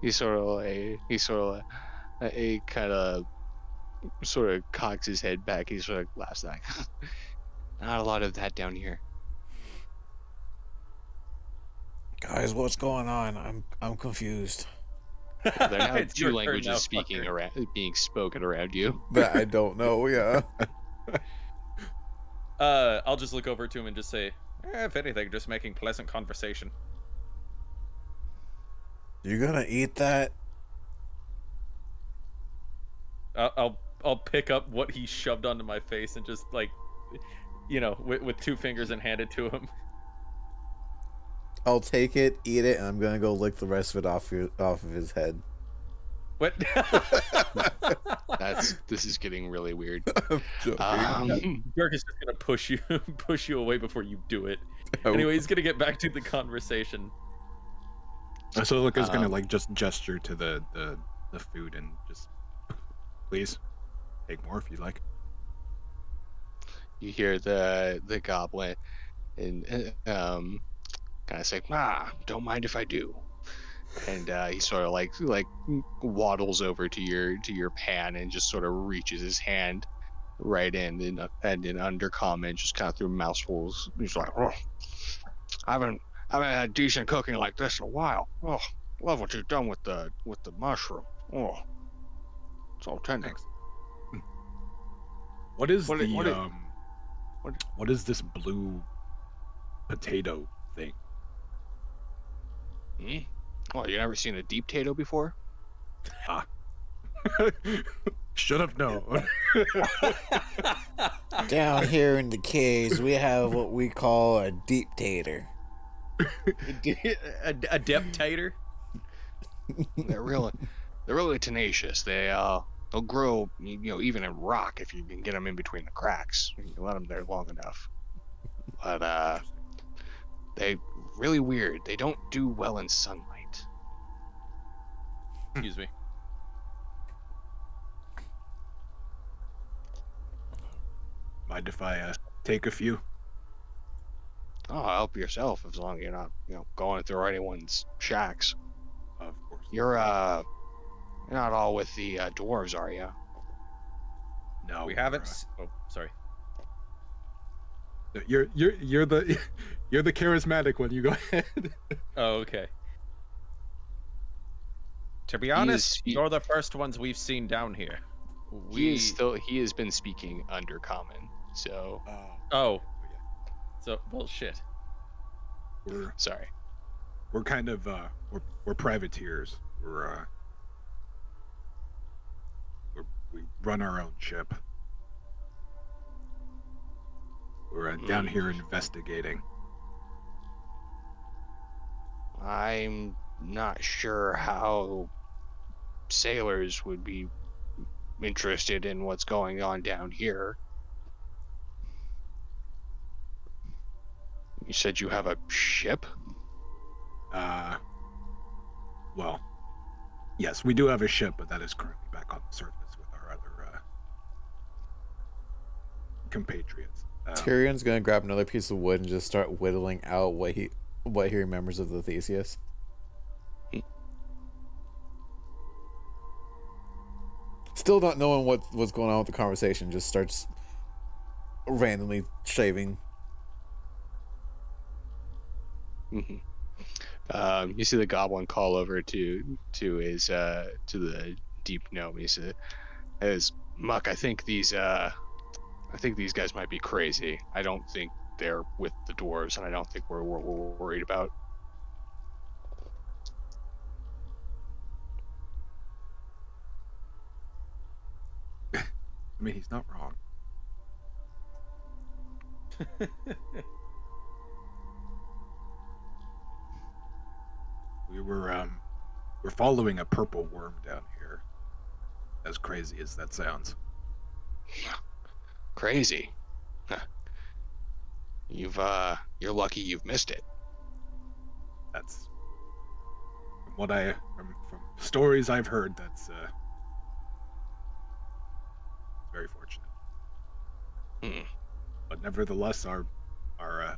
He sort of a kind of sort of cocks his head back. He sort of laughs like, not a lot of that down here. Guys, what's going on? I'm confused. Well, there are now It's two your turn now, languages being spoken around you. That I don't know. Yeah. I'll just look over to him and just say, if anything, just making pleasant conversation. You gonna eat that? I'll pick up what he shoved onto my face and just like, with two fingers and hand it to him. I'll take it, eat it, and I'm gonna go lick the rest of it off of his head. What? This is getting really weird. I'm joking. Dirk is just gonna push you away before you do it. Oh. Anyway, he's gonna get back to the conversation. So look is gonna like just gesture to the food and just please take more if you'd like. You hear the goblin and kind of say, don't mind if I do. And he sort of like waddles over to your pan and just sort of reaches his hand right in and in undercommon, just kind of through mouthfuls. He's like, oh, I haven't had decent cooking like this in a while. Oh, love what you've done with the mushroom. Oh, it's all tender. Thanks. What is What- what is this blue potato thing? Oh, you never seen a deep tato before? Should have known. Down here in the caves, we have what we call a deep tater. A deptator? They're really tenacious. They'll grow, even in rock if you can get them in between the cracks. You can let them there long enough. But they really weird. They don't do well in sunlight. Excuse me. Mind if I take a few? Oh, help yourself as long as you're not, going through anyone's shacks. Of course. You're not all with the dwarves, are you? No, We we're, haven't. Oh, sorry. You're the you're the charismatic one. You go ahead. Oh, okay. To be is honest, spe- you're the first ones we've seen down here. He has been speaking under common. So Oh. So, well, shit. sorry. We're kind of we're privateers. We run our own ship. We're down here investigating. I'm not sure how sailors would be interested in what's going on down here. You said you have a ship? Well, yes, we do have a ship, but that is currently back on the surface with our other compatriots. Tyrion's gonna grab another piece of wood and just start whittling out what he remembers of the Theseus. Still not knowing what's going on with the conversation, just starts randomly shaving. Mm-hmm. You see the goblin call over to his to the deep gnome. He says, Muck, I think these guys might be crazy. I don't think they're with the dwarves, and I don't think we're worried about. I mean, he's not wrong. We're following a purple worm down here. As crazy as that sounds. Crazy. Huh. You're lucky you've missed it. That's from stories I've heard. That's very fortunate. But nevertheless, our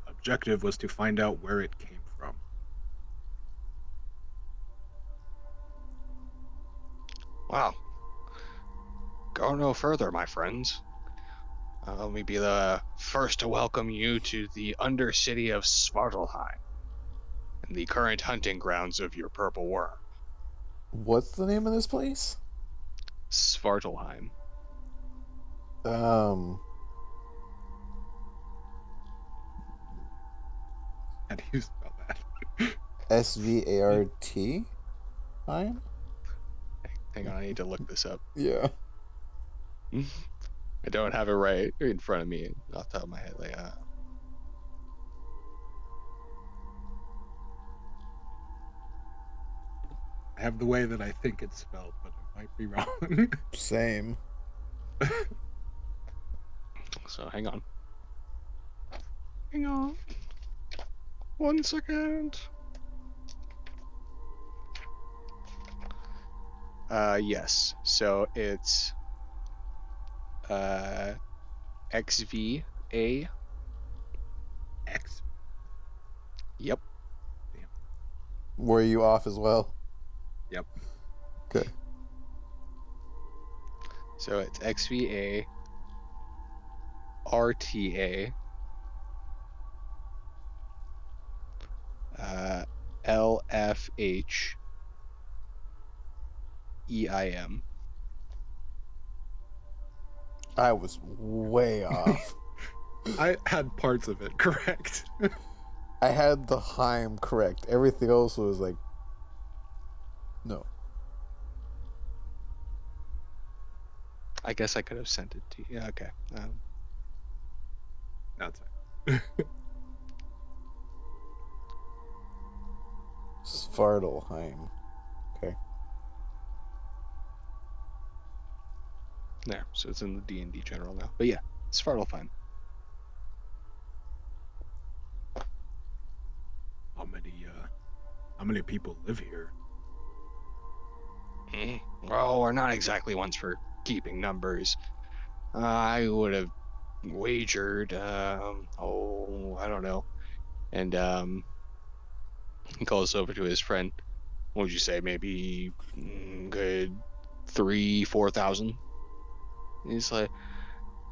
objective was to find out where it came from. Wow. Go no further, my friends. Let me be the first to welcome you to the undercity of Svartalheim, and the current hunting grounds of your purple worm. What's the name of this place? Svartalheim. How do you spell that? SVART? Fine. Hang on, I need to look this up. Yeah. I don't have it right in front of me off the top of my head. I have the way that I think it's spelled, but it might be wrong. Same. So hang on. Hang on. 1 second. Yes. So it's XVA. X. Yep. Were you off as well? Yep. Okay. So it's XVA RTA LFH EIM. I was way off. I had parts of it correct. I had the Heim correct. Everything else was like No. I guess I could have sent it to you. Yeah, okay. That's fine. Svartalheim. Okay. There. So it's in the D&D general now. But yeah, Svartalfheim. How many people live here? Well, we're not exactly ones for keeping numbers. I would have wagered, I don't know. And he calls over to his friend. What would you say? Maybe good 3,000-4,000. He's like,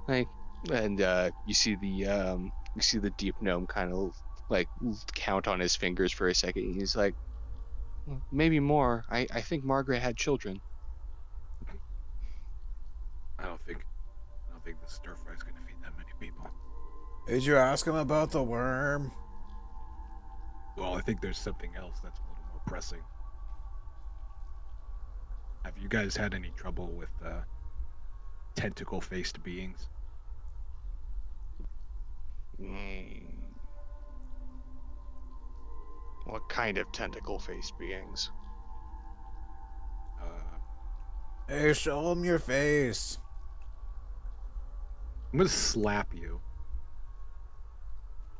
and you see the deep gnome kind of like count on his fingers for a second. He's like, maybe more. I think Margaret had children. I don't think the stir fry's gonna feed that many people. Did you ask him about the worm? Well, I think there's something else that's a little more pressing. Have you guys had any trouble with tentacle-faced beings? What kind of tentacle-faced beings? Hey, show him your face. I'm gonna slap you.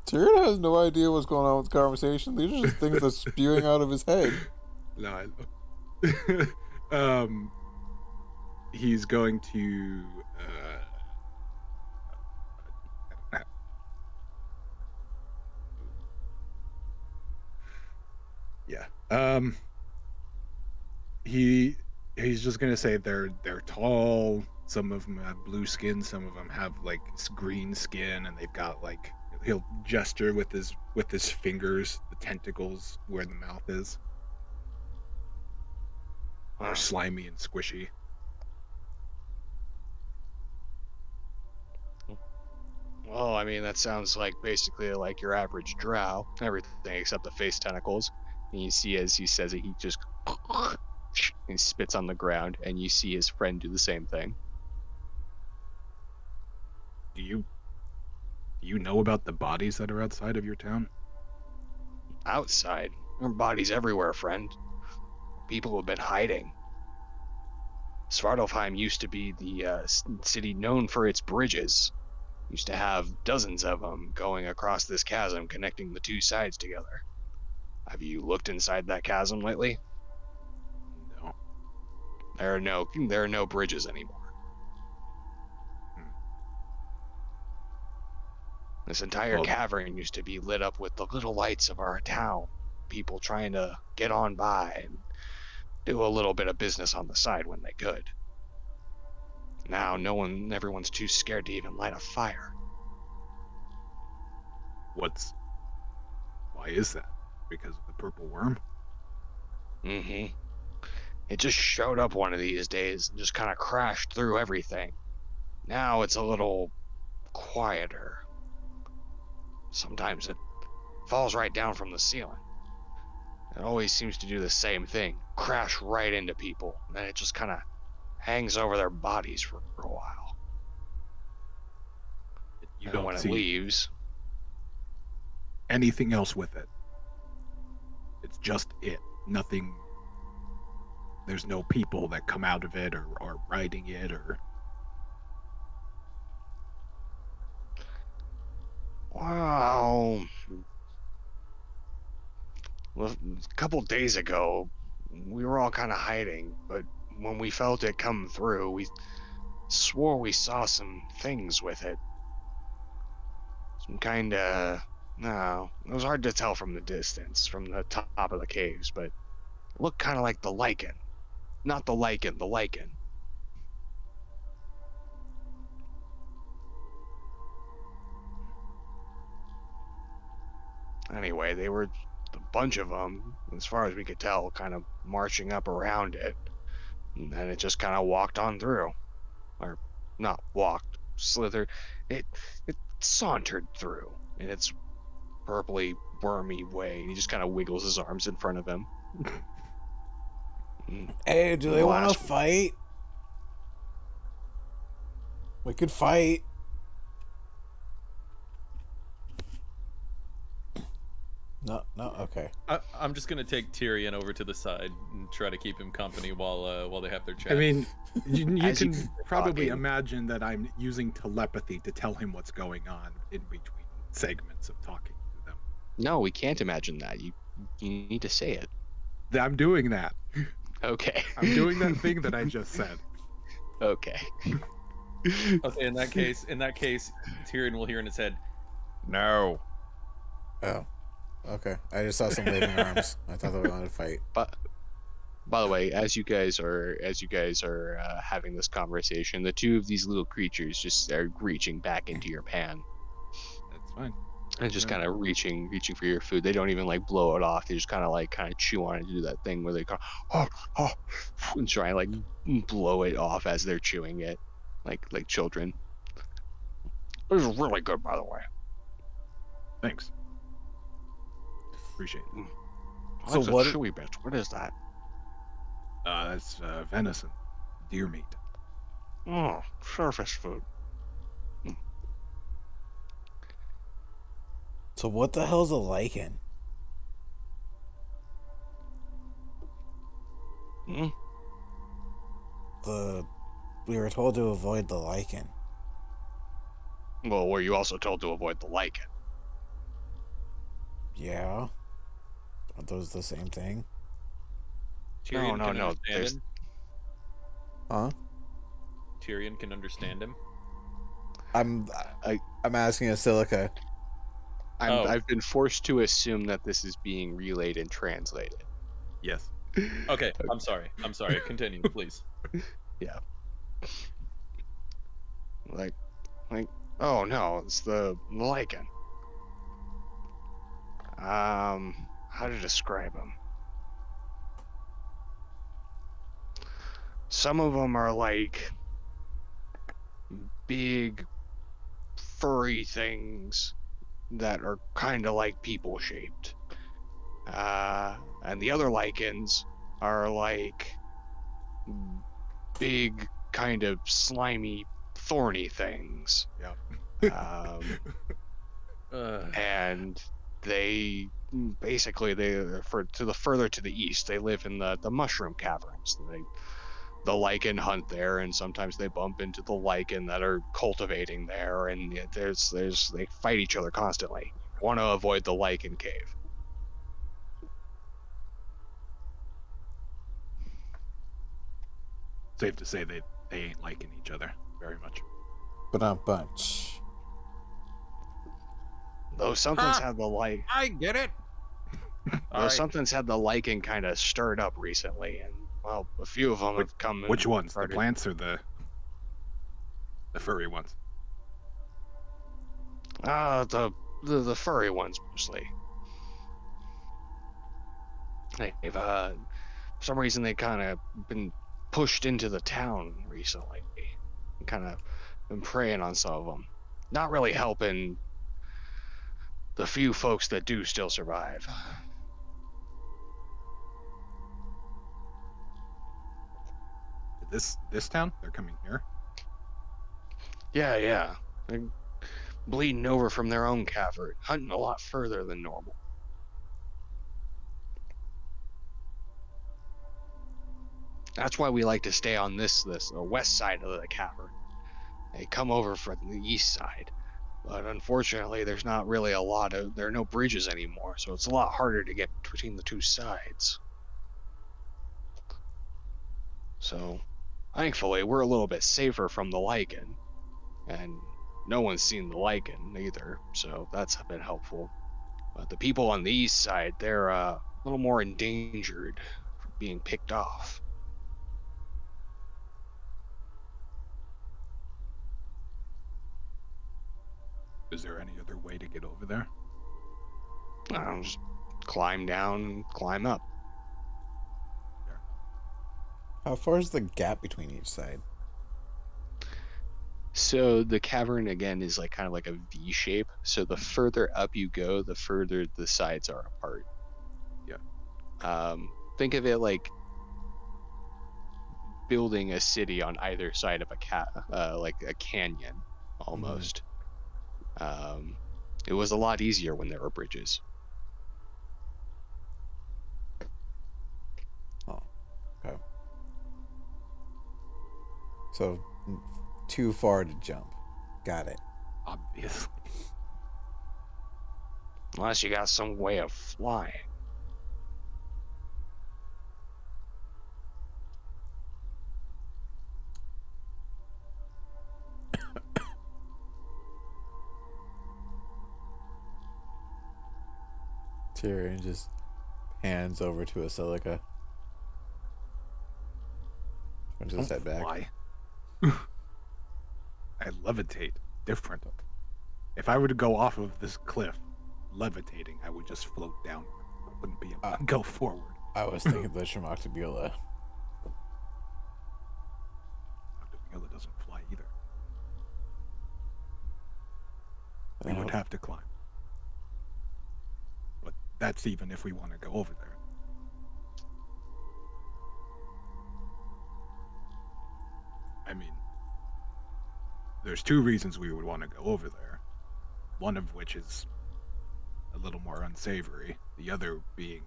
Tyrion has no idea what's going on with the conversation. These are just things that's spewing out of his head. No, he's going to. Yeah. He's just gonna say they're tall. Some of them have blue skin. Some of them have like green skin, and they've got like he'll gesture with his fingers, the tentacles where the mouth is. Are slimy and squishy. Well, I mean, that sounds like basically like your average drow. Everything except the face tentacles. And you see as he says it, he just he spits on the ground, and you see his friend do the same thing. Do you know about the bodies that are outside of your town? Outside, there are bodies everywhere, friend. People have been hiding. Svartalfheim used to be the city known for its bridges. Used to have dozens of them going across this chasm, connecting the two sides together. Have you looked inside that chasm lately? No. There are no bridges anymore. This entire cavern used to be lit up with the little lights of our town. People trying to get on by and do a little bit of business on the side when they could. Now everyone's too scared to even light a fire. Why is that? Because of the purple worm? Mm-hmm. It just showed up one of these days and just kind of crashed through everything. Now it's a little quieter. Sometimes it falls right down from the ceiling. It always seems to do the same thing, crash right into people, and then it just kind of hangs over their bodies for a while. You and don't when see it leaves, anything else with it. It's just it. Nothing. There's no people that come out of it or are riding it or. wow. Well, a couple days ago, we were all kind of hiding, but when we felt it come through, we swore we saw some things with it. Some kind of... No, it was hard to tell from the distance, from the top of the caves, but it looked kind of like the lichen. Not the lichen, the lichen. Anyway, they were a bunch of them, as far as we could tell, kind of marching up around it. And then it just kind of walked on through. Or not walked, slithered. It sauntered through in its purpley, wormy way. And he just kind of wiggles his arms in front of him. Hey, do they want to Last- fight? We could fight. No, okay. I'm just gonna take Tyrion over to the side and try to keep him company while they have their chat. I mean, you As you can guys are probably talking. imagine that I'm using telepathy to tell him what's going on in between segments of talking to them. No, we can't imagine that. You need to say it. I'm doing that. Okay. I'm doing that thing that I just said. Okay. Okay, in that case, Tyrion will hear in his head, "No." Oh, okay. I just saw some waving arms. I thought they wanted to fight. But by the way, as you guys are having this conversation, the two of these little creatures just are reaching back into your pan That's fine. and just Yeah. kind of reaching for your food. They don't even like blow it off. They just kind of chew on it and do that thing where they go and try and like blow it off as they're chewing it, like children. This is really good, by the way. Thanks. Appreciate it. So That's what- a chewy bit. What is that? That's venison, deer meat. Oh, surface food. So what the hell's a lichen? Hmm? We were told to avoid the lichen. Well, were you also told to avoid the lichen? Yeah. Aren't those the same thing? Tyrion No, can no, understand there's- him. Huh? Tyrion can understand him. I'm I- asking a silica. Oh. I've been forced to assume that this is being relayed and translated. Yes. Okay, I'm sorry. Continue, please. Like, oh no, it's the lichen. How to describe them? Some of them are like big, furry things that are kind of like people shaped. And the other lichens are like big, kind of slimy, thorny things. Yeah. And they basically further to the east, they live in the mushroom caverns. The lichen hunt there, and sometimes they bump into the lichen that are cultivating there, and they fight each other constantly. Want to avoid the lichen cave. Safe to say they ain't liking each other very much. But not bunch. Though something's Huh. had the like. I get it. Though something's had the lichen kind of stirred up recently, and well, a few of them have come. Which and ones? The started- plants or the furry ones? The furry ones mostly. They've for some reason they kind of been pushed into the town recently. Kind of been preying on some of them, not really helping the few folks that do still survive. This town? They're coming here? Yeah. They're bleeding over from their own cavern, hunting a lot further than normal. That's why we like to stay on this west side of the cavern. They come over from the east side, but unfortunately, there's not really there are no bridges anymore, so it's a lot harder to get between the two sides. So, thankfully, we're a little bit safer from the lichen, and no one's seen the lichen either, so that's been helpful. But the people on the east side, they're a little more endangered from being picked off. Is there any other way to get over there? Just climb down and climb up. How far is the gap between each side? So the cavern again is like kind of like a V shape. So the further up you go, the further the sides are apart. Yeah. Think of it like building a city on either side of like a canyon almost. It was a lot easier when there were bridges. Oh, okay. So too far to jump. Got it. Obviously. Unless you got some way of flying. Tyrion just hands over to a silica. Turns his head back. Fly. I levitate. Different. If I were to go off of this cliff, levitating, I would just float down. I wouldn't be able to go forward. I was thinking the Shemoctabula. Octobiola doesn't fly either. We would have to climb. But that's even if we want to go over there. I mean, there's two reasons we would want to go over there. One of which is a little more unsavory. The other being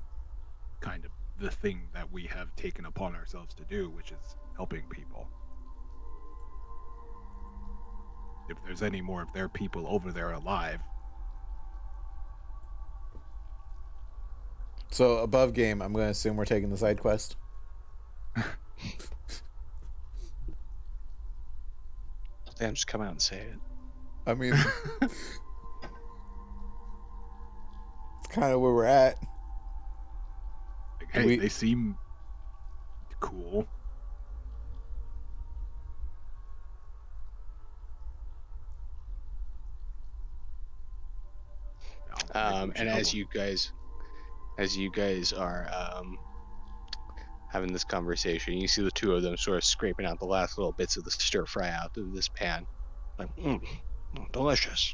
kind of the thing that we have taken upon ourselves to do, which is helping people. If there's any more of their people over there alive. So above game, I'm going to assume we're taking the side quest. Damn, just come out and say it. I mean, it's kind of where we're at. Like, hey, they seem cool. And as you guys are having this conversation, you see the two of them sort of scraping out the last little bits of the stir fry out of this pan. Like, delicious.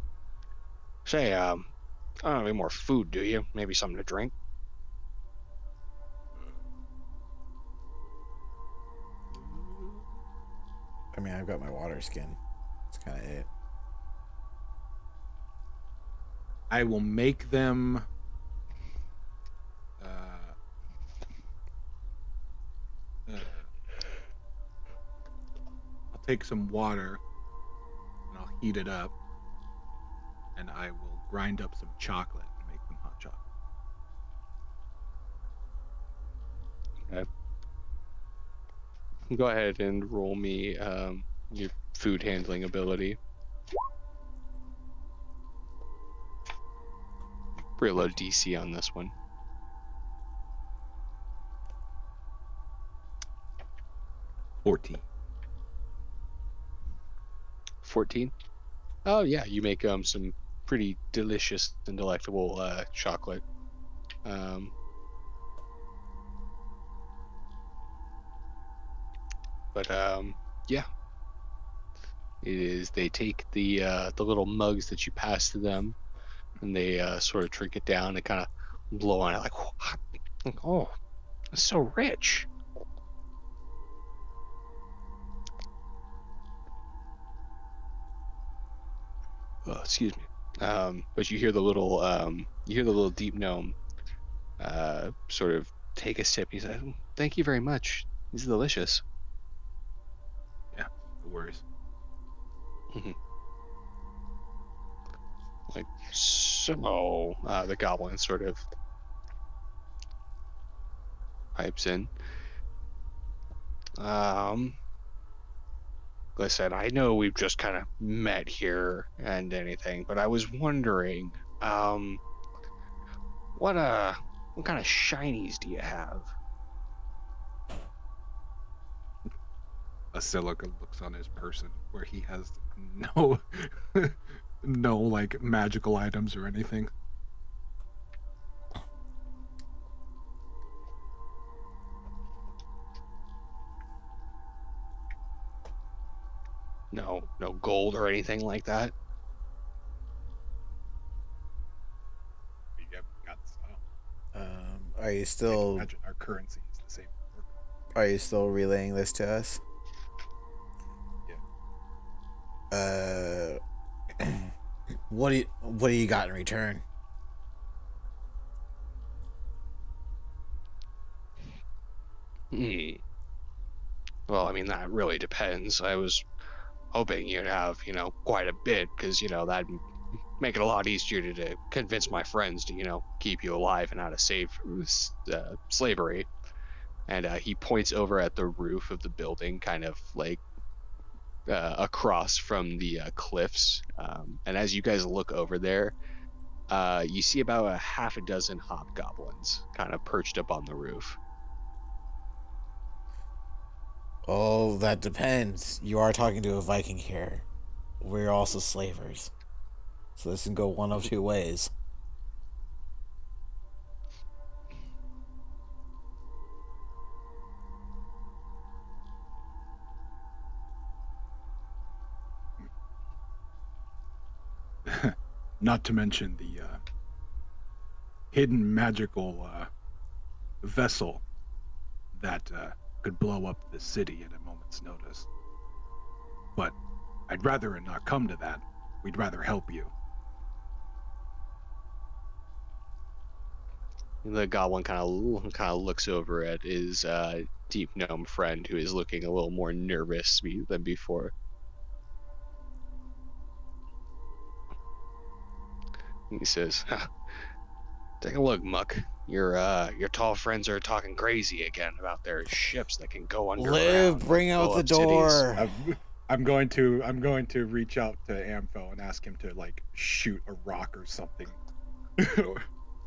Say, I don't have any more food, do you? Maybe something to drink? I mean, I've got my water skin. That's kind of it. I will make them I'll take some water and I'll heat it up and I will grind up some chocolate and make them hot chocolate. Okay. Go ahead and roll me your food handling ability. Pretty low DC on this one. 14. 14. Oh yeah, you make some pretty delicious and delectable chocolate. But yeah, it is. They take the little mugs that you pass to them, and they sort of drink it down and kind of blow on it like, oh, it's so rich. Oh, excuse me. But you hear the little deep gnome sort of take a sip. He's like, "Thank you very much. These are delicious." Yeah, no worries. Mm-hmm. Like so, the goblin sort of pipes in. Like I said, I know we've just kind of met here and anything, but I was wondering, what kind of shinies do you have? Basilica looks on his person where he has no no like magical items or anything. No gold or anything like that. We have got some. Are you I still? imagine our currency is the same. Are you still relaying this to us? Yeah. What do you got in return? Hmm. Well, I mean, that really depends. I was hoping you'd have, quite a bit, because, that'd make it a lot easier to convince my friends to, keep you alive and out of slavery. And he points over at the roof of the building, kind of like across from the cliffs. And as you guys look over there, you see about a half a dozen hobgoblins kind of perched up on the roof. Oh, that depends. You are talking to a Viking here. We're also slavers. So this can go one of two ways. Not to mention the hidden magical vessel that could blow up the city at a moment's notice. But I'd rather it not come to that. We'd rather help you. The goblin kind of looks over at his deep gnome friend, who is looking a little more nervous than before. He says, "Take a look, Muck. Your tall friends are talking crazy again about their ships that can go underground. Bring out the door. I'm going to reach out to Ampho and ask him to like shoot a rock or something.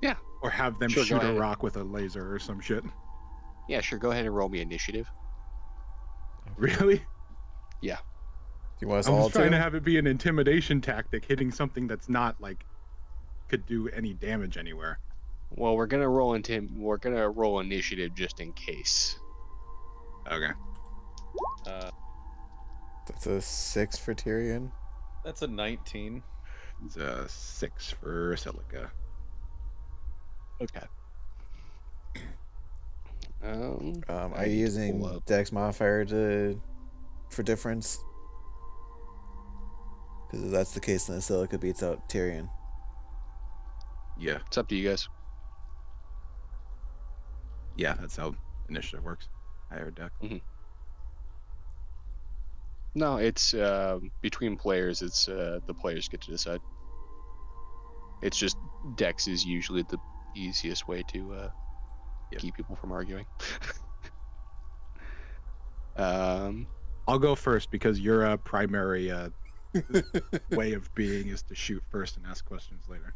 Yeah. Or have them shoot a rock with a laser or some shit. Yeah, sure. Go ahead and roll me initiative. Really? Yeah. Do you want us I'm all just trying to have it be an intimidation tactic, hitting something that's not like could do any damage anywhere. Well, we're gonna roll initiative just in case. Okay. That's a 6 for Tyrion. That's a 19. It's a 6 for Silica. Okay. Are you using Dex modifier for difference? Because if that's the case, then Silica beats out Tyrion. Yeah. It's up to you guys. Yeah, that's how initiative works. Higher Dex. Mm-hmm. No, it's between players. It's the players get to decide. It's just Dex is usually the easiest way to keep people from arguing. I'll go first because your primary way of being is to shoot first and ask questions later.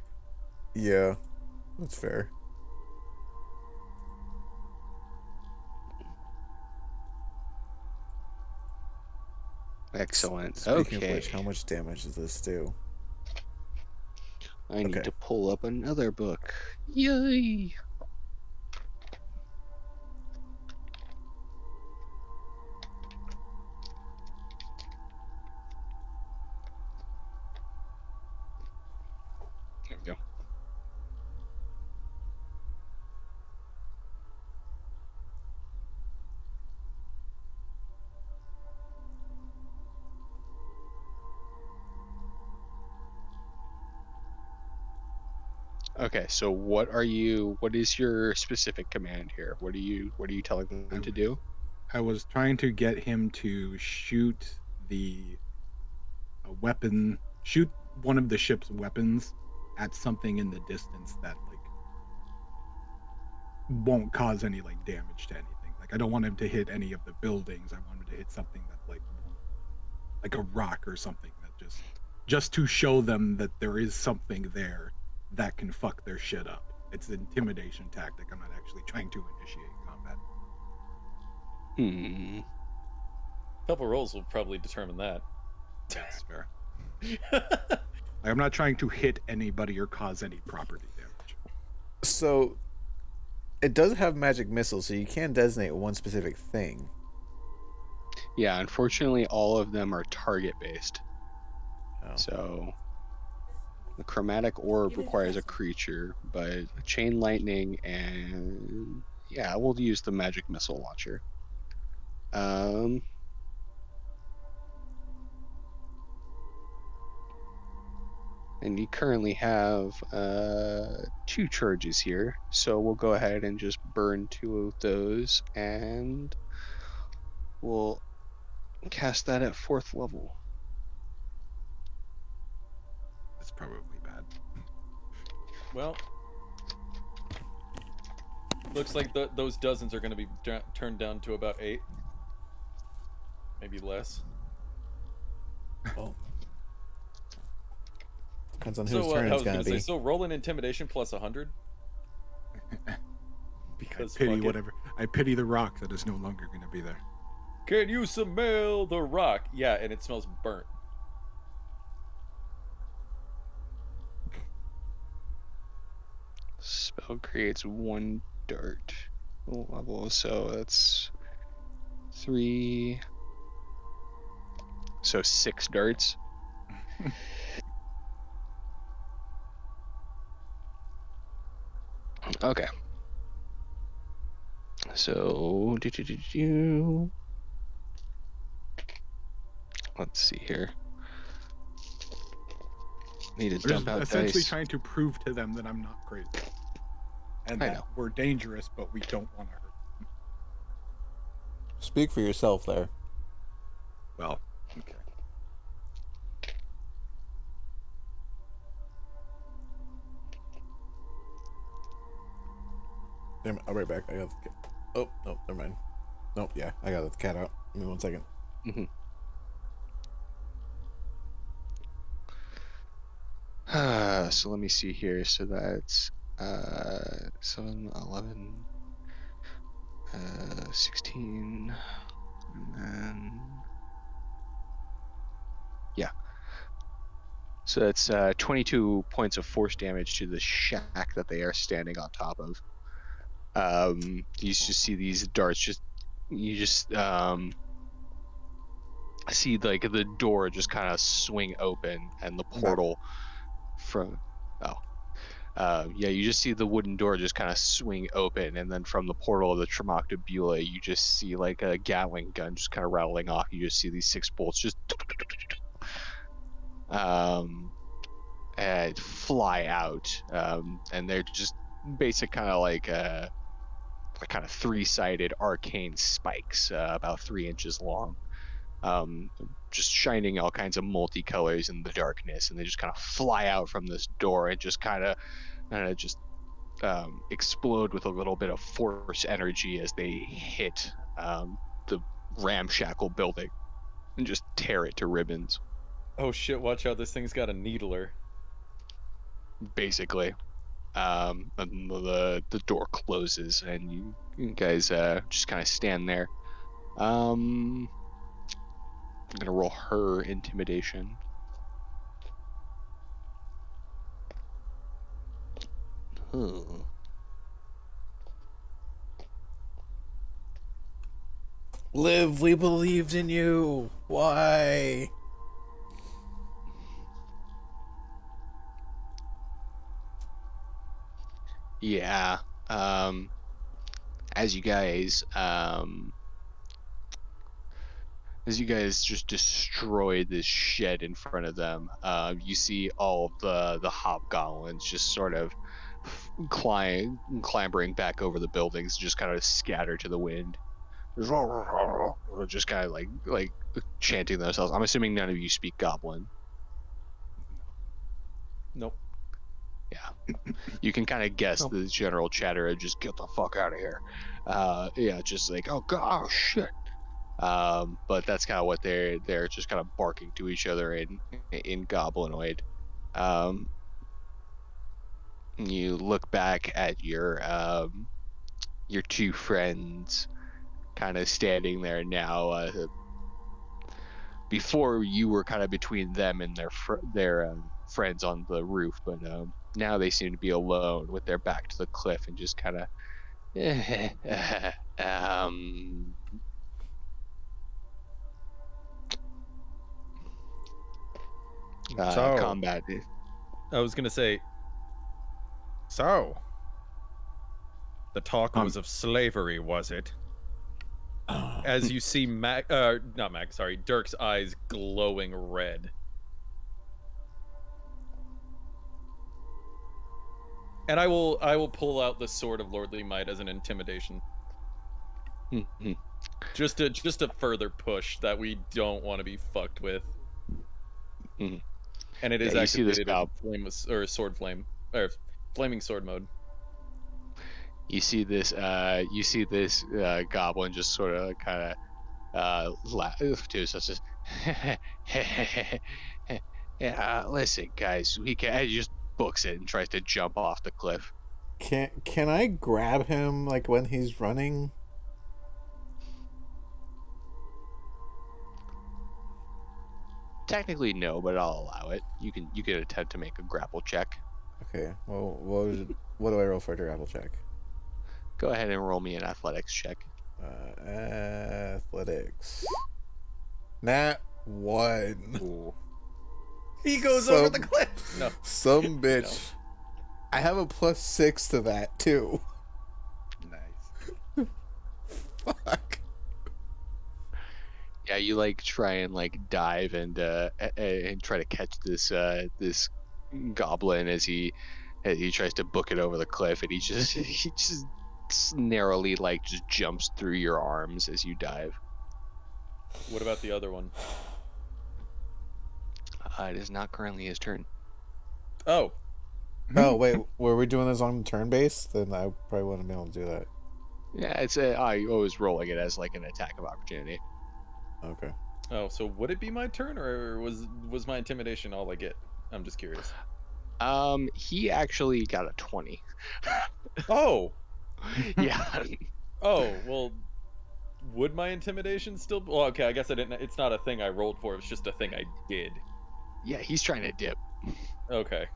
Yeah, that's fair. Excellent. Speaking okay. of which, how much damage does this do? I need to pull up another book. Yay! There we go. Okay, so what is your specific command here? What are you telling them to do? I was trying to get him to shoot the weapon, shoot one of the ship's weapons at something in the distance that like won't cause any like damage to anything. Like I don't want him to hit any of the buildings. I want him to hit something that like a rock or something that just to show them that there is something there that can fuck their shit up. It's an intimidation tactic. I'm not actually trying to initiate combat. A couple rolls will probably determine that. That's fair. I'm not trying to hit anybody or cause any property damage. So, it does have magic missiles, so you can designate one specific thing. Yeah, unfortunately, all of them are target based. Oh. So, the chromatic orb requires a creature, but chain lightning and we'll use the magic missile launcher. And you currently have 2 charges here, so we'll go ahead and just burn 2 of those, and we'll cast that at 4th level. That's probably bad. Well, looks like those dozens are going to be turned down to about 8, maybe less. Well, depends on So whose turn I it's was gonna say, be. so roll an intimidation plus 100. Because I pity fuck it. whatever. I pity the rock that is no longer going to be there. Can you smell the rock? Yeah, and it smells burnt. Spell creates 1 dart level, so that's 3. So 6 darts. Okay. So let's see here. Need to We're dump just out essentially dice. trying to prove to them that I'm not crazy. And I that know. we're dangerous, but we don't want to hurt them. Speak for yourself there. Well, okay. Damn it, I'll be right back. I got the cat. Oh, no, never mind. Nope, yeah, I got the cat out. Give me 1 second. So let me see here. So that's 7, 11, 16, and then yeah. So that's 22 points of force damage to the shack that they are standing on top of. You just see these darts you just see like the door just kind of swing open and the portal from yeah, you just see the wooden door just kind of swing open, and then from the portal of the Tremoctabula, you just see like a Gatling gun just kind of rattling off. You just see these 6 bolts just and fly out, and they're just basic kind of like kind of 3-sided arcane spikes, about 3 inches long, just shining all kinds of multicolors in the darkness, and they just kind of fly out from this door and just kind of just explode with a little bit of force energy as they hit the ramshackle building and just tear it to ribbons. Oh shit, watch out, this thing's got a needler. Basically. And the door closes, and you guys just kind of stand there. I'm gonna roll her intimidation. Liv, we believed in you. Why? Yeah. As you guys just destroy this shed in front of them, you see all of the hobgoblins just sort of clambering back over the buildings, just kind of scatter to the wind, just kind of like chanting themselves. I'm assuming none of you speak Goblin. Nope. Yeah, you can kind of guess the general chatter of just get the fuck out of here. Yeah, just like oh god, oh shit. But that's kind of what they're just kind of barking to each other in Goblinoid. You look back at your 2 friends, kind of standing there now. Before you were kind of between them and their friends on the roof, but now they seem to be alone with their back to the cliff and just kind of So- combat. I was gonna say, So, the talk was of slavery, was it? as you see Dirk's eyes glowing red. And I will pull out the Sword of Lordly Might as an intimidation. Just a further push that we don't want to be fucked with. And it is activated in sword flame or flaming sword mode. You see this goblin just sort of kind of laugh too, so it's just yeah, listen guys, he just books it and tries to jump off the cliff. Can I grab him like when he's running? Technically no, but I'll allow it. You can attempt to make a grapple check. Okay. Well, what do I roll for a grapple check? Go ahead and roll me an athletics check. Athletics. Nat 1. Ooh. He goes over the cliff. No. Some bitch. No. I have a +6 to that too. Nice. Fuck. Yeah, you like try and like dive and try to catch this goblin as he tries to book it over the cliff, and he just narrowly like just jumps through your arms as you dive. What about the other one? It is not currently his turn. Oh. Oh wait, were we doing this on turn base? Then I probably wouldn't be able to do that. Yeah, it's I was rolling it as like an attack of opportunity. Okay. Oh, so would it be my turn, or was my intimidation all I get? I'm just curious. He actually got a 20. Oh. Yeah. Oh, well, would my intimidation still be... Well, okay, I guess I didn't... It's not a thing I rolled for, it's just a thing I did. Yeah, he's trying to dip. Okay.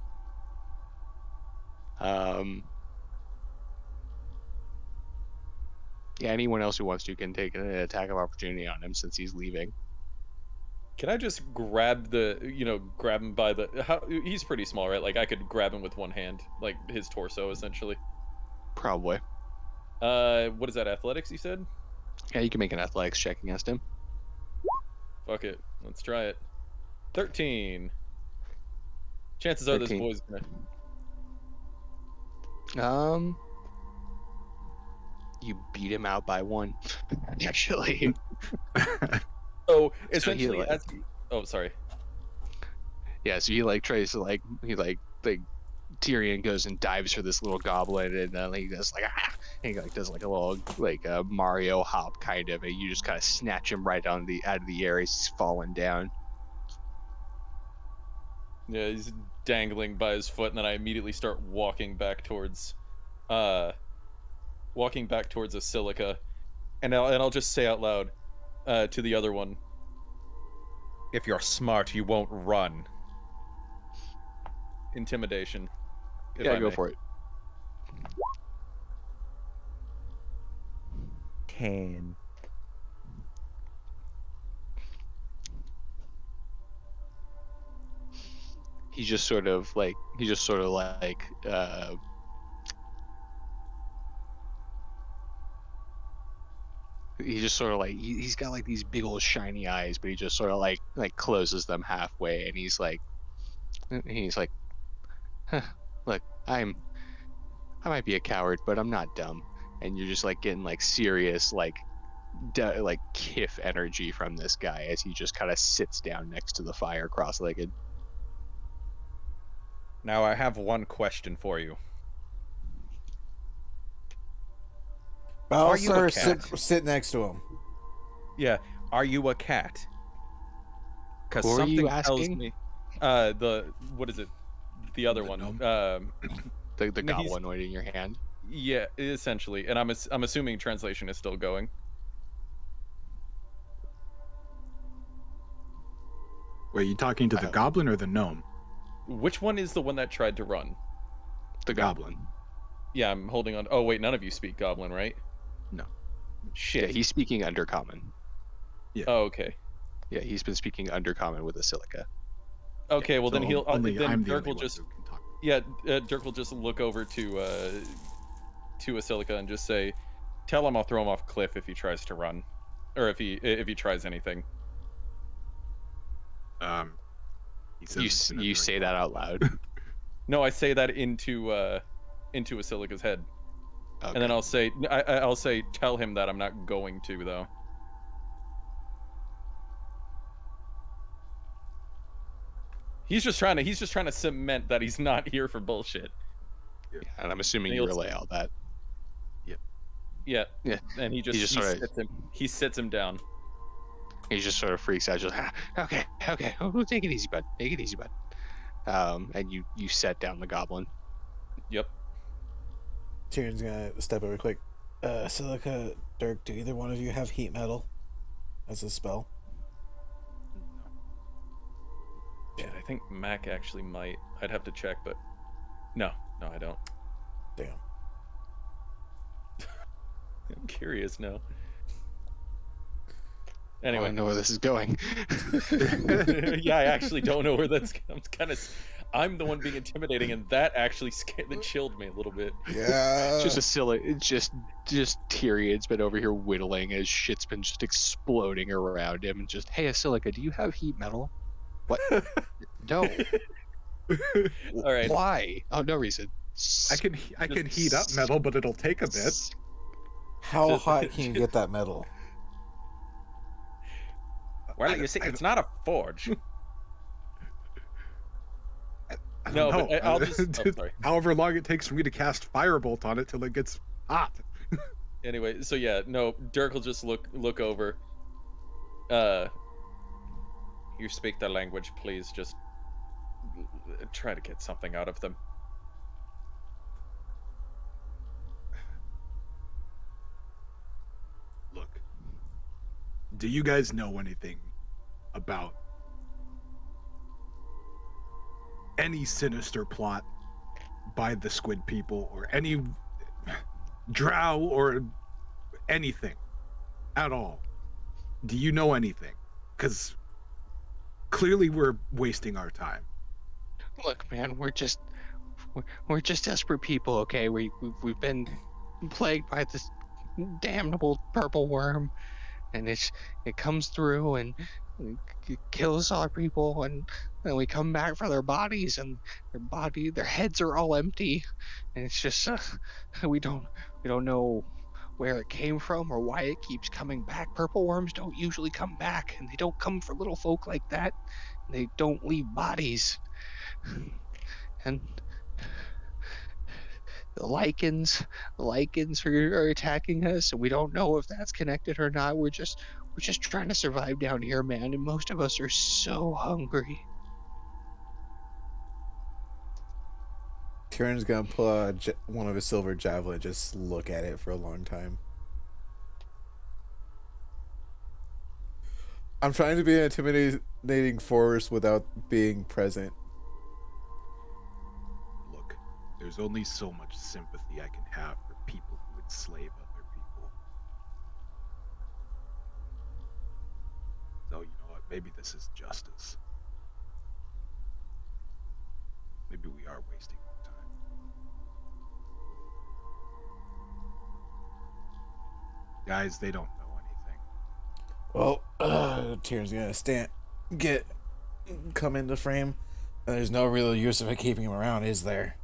Yeah, anyone else who wants to can take an attack of opportunity on him since he's leaving. Can I just grab grab him by the... he's pretty small, right? Like, I could grab him with one hand, like his torso, essentially. Probably. What is that, athletics, you said? Yeah, you can make an athletics check against him. Fuck it. Let's try it. 13. Chances are 13. this boy's gonna... You beat him out by 1. Actually. Oh, essentially, so oh, sorry. Yeah, so he like tries to like Tyrion goes and dives for this little goblin, and then he does like and he like does like a little like a Mario hop kind of, and you just kind of snatch him right out of the air. He's falling down. Yeah, he's dangling by his foot, and then I immediately start walking back towards Asilica, and I'll just say out loud to the other one, if you're smart, you won't run. Intimidation. Yeah, go for it. 10. He's just sort of like he's got like these big old shiny eyes, but he just sort of like closes them halfway, and he's like huh, look, I might be a coward, but I'm not dumb. And you're just like getting like serious like kiff energy from this guy as he just kind of sits down next to the fire cross-legged. Now I have one question for you. Well, sir, sit next to him. Yeah, are you a cat? Because Who are something you tells asking? me what is it? The other one. The goblinoid in your hand. Yeah, essentially. And I'm assuming translation is still going. Were you talking to the goblin or the gnome? Which one is the one that tried to run? The goblin. Yeah, I'm holding on. Oh wait, none of you speak goblin, right? No. Shit. Yeah, he's speaking Undercommon. Yeah. Oh, okay. Yeah, he's been speaking Undercommon with Asilica. Okay, well So then Dirk will just Dirk will just look over to Asilica and just say, "Tell him I'll throw him off cliff if he tries to run." or if he tries anything. He says it's gonna You drink say all that of out it. loud. No, I say that into Asilica's head, and then Okay. I'll say tell him that I'm not going to though. He's just trying to cement that he's not here for bullshit. Yeah, and I'm assuming And you he'll relay all that. Yeah. Yeah. And he sits him down. He just sort of freaks out. Just okay. Oh, take it easy, bud. Take it easy, bud. And you set down the goblin. Yep. Tyrion's gonna step over quick. Silica, Dirk, do either one of you have heat metal as a spell? Shit, I think Mac actually might. I'd have to check, but no, I don't. Damn. I'm curious now. I Anyway, know where this is going. yeah, I actually don't know where that's. I'm the one being intimidating, and that actually chilled me a little bit. Yeah. Just a silly. It's just Tyrion's been over here whittling as shit's been just exploding around him. And just, hey, Asilica, do you have heat metal? What? No. All right. Why? Oh, no reason. I can heat up metal, but it'll take a bit. How hot can you get that metal? Well, you see, it's not a forge. I No, don't know. but I'll just. Oh, sorry. However long it takes for me to cast Firebolt on it till it gets hot. Anyway, so yeah, no, Dirk will just look over. You speak their language, please. Just try to get something out of them. Look, do you guys know anything about any sinister plot by the Squid people or any drow or anything at all? Do you know anything? Because clearly we're wasting our time. Look, man, we're just desperate people, okay? We've been plagued by this damnable purple worm, and it comes through and kills our people, and then we come back for their bodies, and their heads are all empty, and it's just we don't know where it came from or why it keeps coming back. Purple worms don't usually come back, and they don't come for little folk like that. They don't leave bodies. And the lichens are attacking us, and we don't know if that's connected or not. We're just trying to survive down here, man, and most of us are so hungry. Tyrion's gonna pull out one of his silver javelin, just look at it for a long time. I'm trying to be an intimidating force without being present. Look, there's only so much sympathy I can have for people who enslave other people. So, you know what? Maybe this is justice. Maybe we are wasting our time. Guys, they don't know anything. Well, Tyrion's gonna come into frame, and there's no real use of it keeping him around, is there?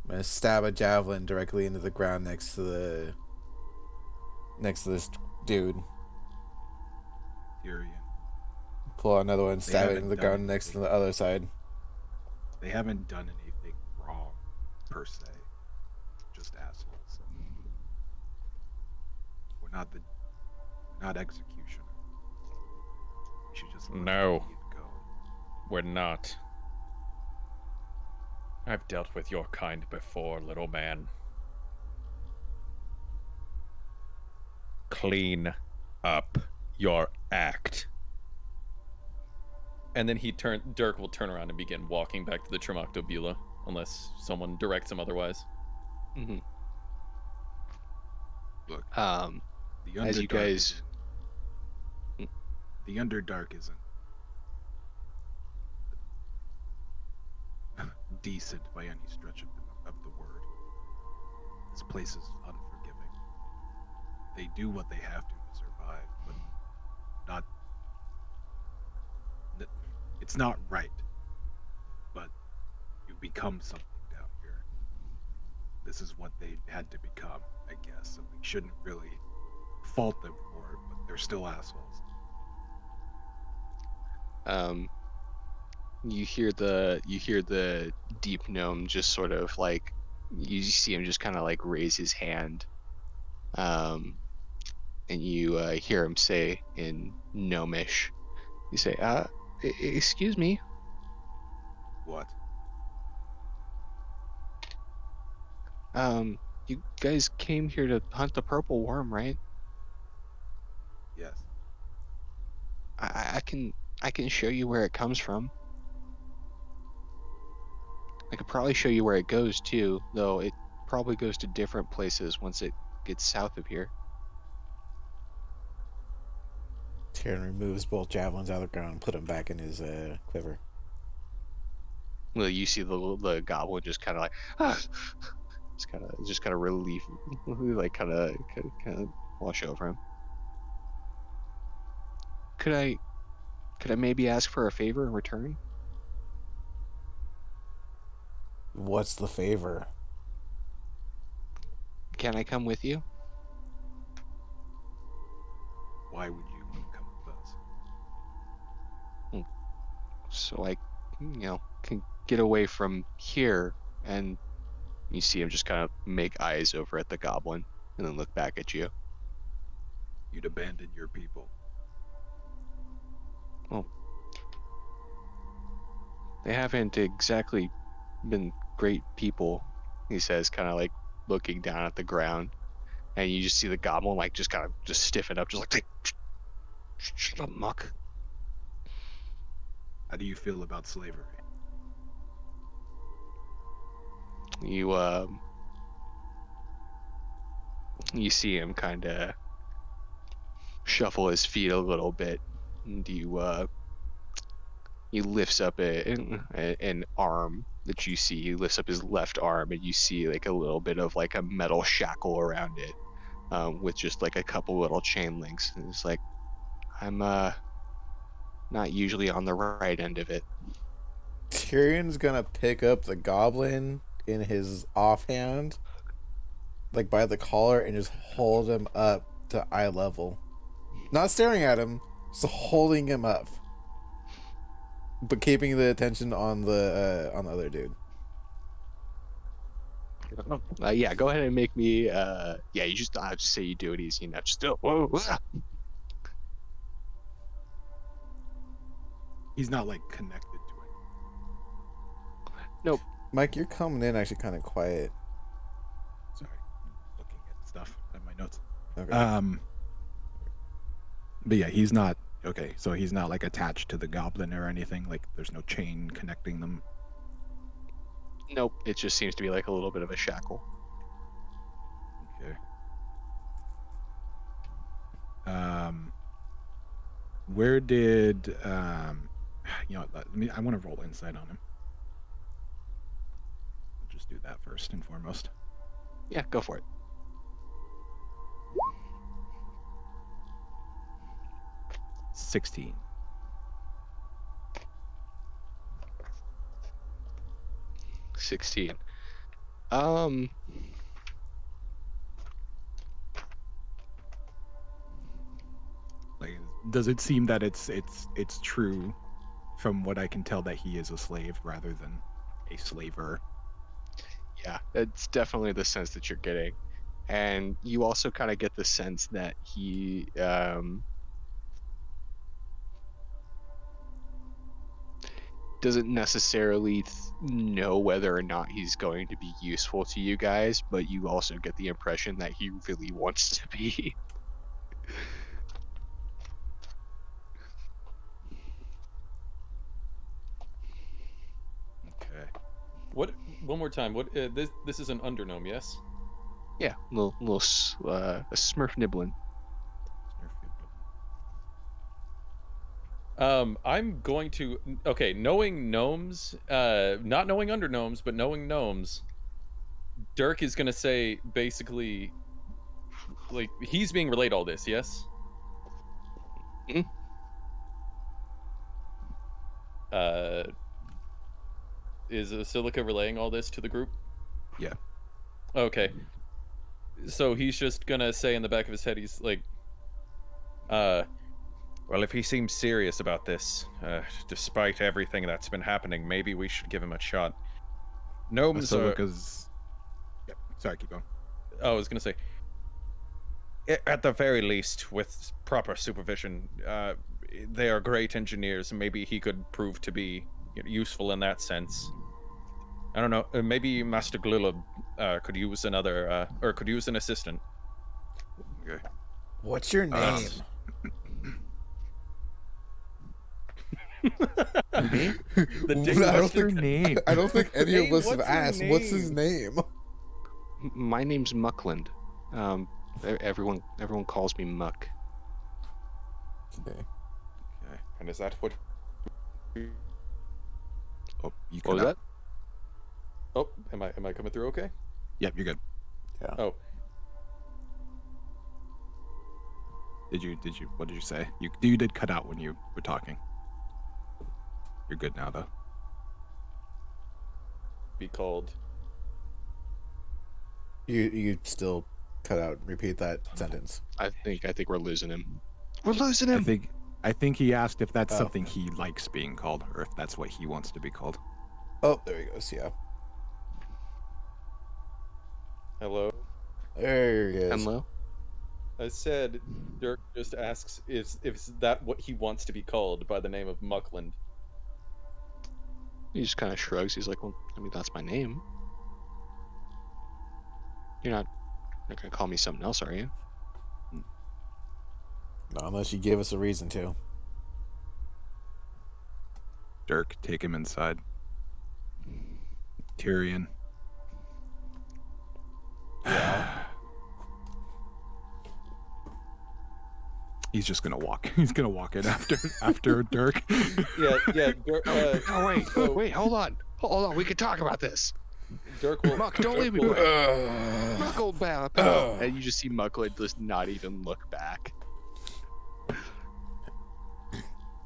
I'm gonna stab a javelin directly into the ground next to this dude. Tyrion, Pull out another one, stab it haven't into the done ground next to anything. the other side. they haven't done anything wrong, per se. Just assholes. We're not executioner. We should just let No. the idiot go. We're not. I've dealt with your kind before, little man. Clean up your act. And then Dirk will turn around and begin walking back to the Tremoctobula, unless someone directs him otherwise. Mm-hmm. Look, the as you Underdark guys, the Underdark isn't decent by any stretch of the word. This place is unforgiving. they do what they have to survive, but not. It's not right. But you become something down here. This is what they had to become, I guess. So we shouldn't really fault them for it, but they're still assholes. You hear the deep gnome just sort of like, you see him just kind of like raise his hand, and you hear him say in gnomish, you say, excuse me, What? you guys came here to hunt the purple worm, right? Yes. I can show you where it comes from. I could probably show you where it goes too, though it probably goes to different places once it gets south of here. Tyrion removes both javelins out of the ground and put them back in his quiver. Well, you see the goblin just kind of like, just kind of relief, like kind of wash over him. Could I maybe ask for a favor in return? What's the favor? Can I come with you? Why would you want to come with us? So I, can get away from here. And you see him just kind of make eyes over at the goblin and then look back at you. You'd abandon your people. Well, they haven't exactly been great people, he says, kind of like looking down at the ground. And you just see the goblin like just kind of just stiffen up, just like, shut up, muck. How do you feel about slavery? You see him kind of shuffle his feet a little bit, and he lifts up an arm that you see. He lifts up his left arm, and you see like a little bit of like a metal shackle around it, with just like a couple little chain links. And it's like, I'm not usually on the right end of it. Tyrion's gonna pick up the goblin in his offhand, like by the collar, and just hold him up to eye level. Not staring at him, just holding him up, but keeping the attention on the other dude. Yeah, go ahead and make me. Yeah, you just I just say you do it easy enough. Just whoa. He's not like connected to it. Nope. Mike, you're coming in actually kind of quiet. Sorry, looking at stuff at my notes. Okay. But yeah, he's not okay. So he's not like attached to the goblin or anything. Like there's no chain connecting them. Nope. It just seems to be like a little bit of a shackle. Okay. Where did I want to roll insight on him. I'll just do that first and foremost. Yeah, go for it. 16. 16. Like, does it seem that it's true from what I can tell that he is a slave rather than a slaver? Yeah, it's definitely the sense that you're getting. And you also kind of get the sense that he doesn't necessarily know whether or not he's going to be useful to you guys, but you also get the impression that he really wants to be. Okay. What? One more time. What? This is an undergnome, yes? Yeah, a smurf nibbling. I'm going to. Okay, knowing gnomes, not knowing undergnomes, but knowing gnomes. Dirk is gonna say basically, like he's being relayed all this, yes? Mhm. Is Silica relaying all this to the group? Yeah. Okay. So he's just gonna say in the back of his head, he's like, well, if he seems serious about this, despite everything that's been happening, maybe we should give him a shot. Gnomes are... Basilica's. Yep. Sorry, keep going. I was gonna say, at the very least, with proper supervision, they are great engineers. Maybe he could prove to be useful in that sense. I don't know. Maybe Master Glula could use another, or could use an assistant. Okay. What's your name? Me? The I day don't What's your name? I don't think any Hey, of us have what's your asked. What's his name? name? My name's Muckland. Everyone calls me Muck. Okay. Okay. And is that what? Oh, you What cut was out. that? Oh, am I coming through okay? Yep, you're good. Oh, Did you? What did you say? You did cut out when you were talking. You're good now, though. be called. You still cut out. Repeat that sentence. I think we're losing him. We're losing him. I think he asked if that's Oh. something he likes being called, or if that's what he wants to be called. Oh, there he goes. Yeah. Hello. There he is. Hello. I said Dirk just asks if that what he wants to be called by the name of Muckland. He just kind of shrugs. He's like, "Well, I mean, that's my name. You're not gonna call me something else, are you?" No, unless you give us a reason to. Dirk, take him inside. Tyrion. Yeah. He's just gonna walk. He's gonna walk in after Dirk. Yeah. Dirk, Oh wait, so wait, hold on. We can talk about this. Dirk will. Muck, don't leave me. will- Muck, old pal. And you just see Muckland just not even look back.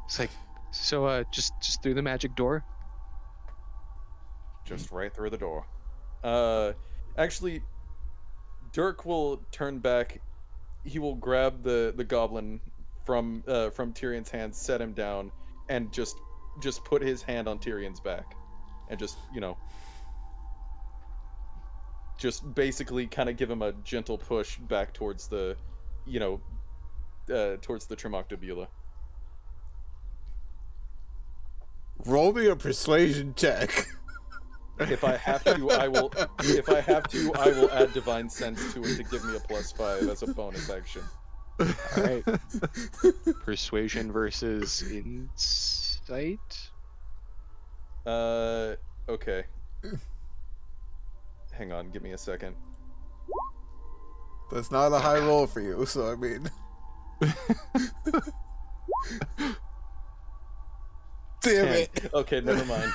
It's like, so just through the magic door. Just right through the door. Actually, Dirk will turn back. He will grab the goblin from Tyrion's hands, set him down, and just put his hand on Tyrion's back, and just basically kind of give him a gentle push back towards the, towards the Tremoctobula. Roll me a persuasion check. If I have to, I will. If I have to, I will add divine sense to it to give me a +5 as a bonus action. All right. Persuasion versus insight. Okay. Hang on, give me a second. That's not a high roll for you, so I mean. Damn 10. it! Okay, never mind.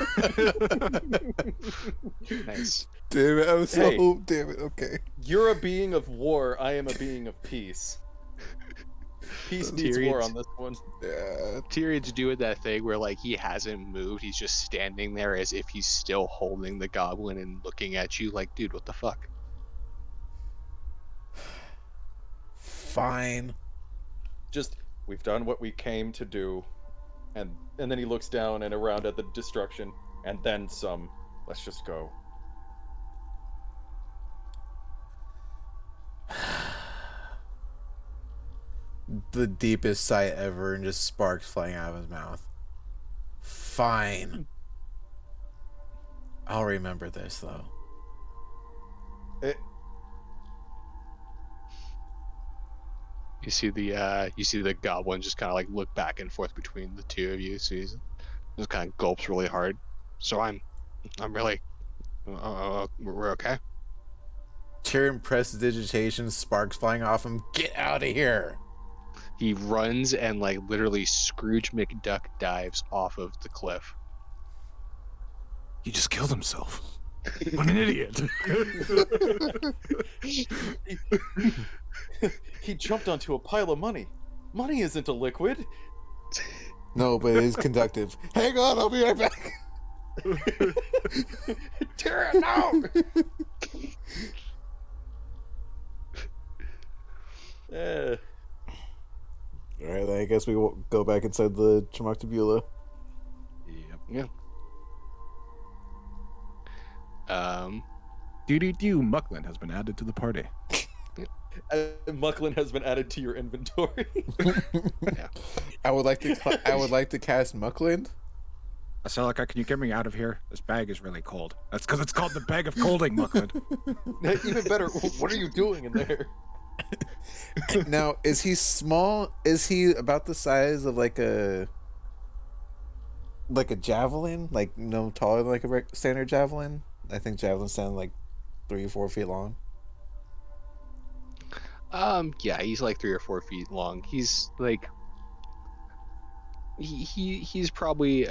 Nice. Damn it! I was so. Hey. Damn it! Okay. You're a being of war. I am a being of peace. Peace meets war on this one. Yeah. Tyrion's doing that thing where like he hasn't moved. He's just standing there as if he's still holding the goblin and looking at you like, dude, what the fuck? Fine. Just, we've done what we came to do, and then he looks down and around at the destruction, and then some. Let's just go. The deepest sigh ever, and just sparks flying out of his mouth. Fine. I'll remember this though. You see the goblin just kind of like look back and forth between the two of you. So he's just kind of gulps really hard. So I'm really, we're okay. Tyrion prestidigitation, sparks flying off him. Get out of here! He runs and like literally Scrooge McDuck dives off of the cliff. He just killed himself. What an idiot. He jumped onto a pile of money. Money isn't a liquid. No, but it is conductive. Hang on, I'll be right back. Tyrion, no! Eh, All right, I guess we will go back inside the Tremoctabula. Yep. Yeah. Muckland has been added to the party. Mucklin has been added to your inventory. I would like to cast Muckland. Celica, can you get me out of here? This bag is really cold. That's because it's called the bag of colding, Muckland. Even better, what are you doing in there? Now, is he small? Is he about the size of like a javelin? Like no taller than like a standard javelin? I think javelins stand like 3 or 4 feet long. Yeah, he's like 3 or 4 feet long. He's like he's probably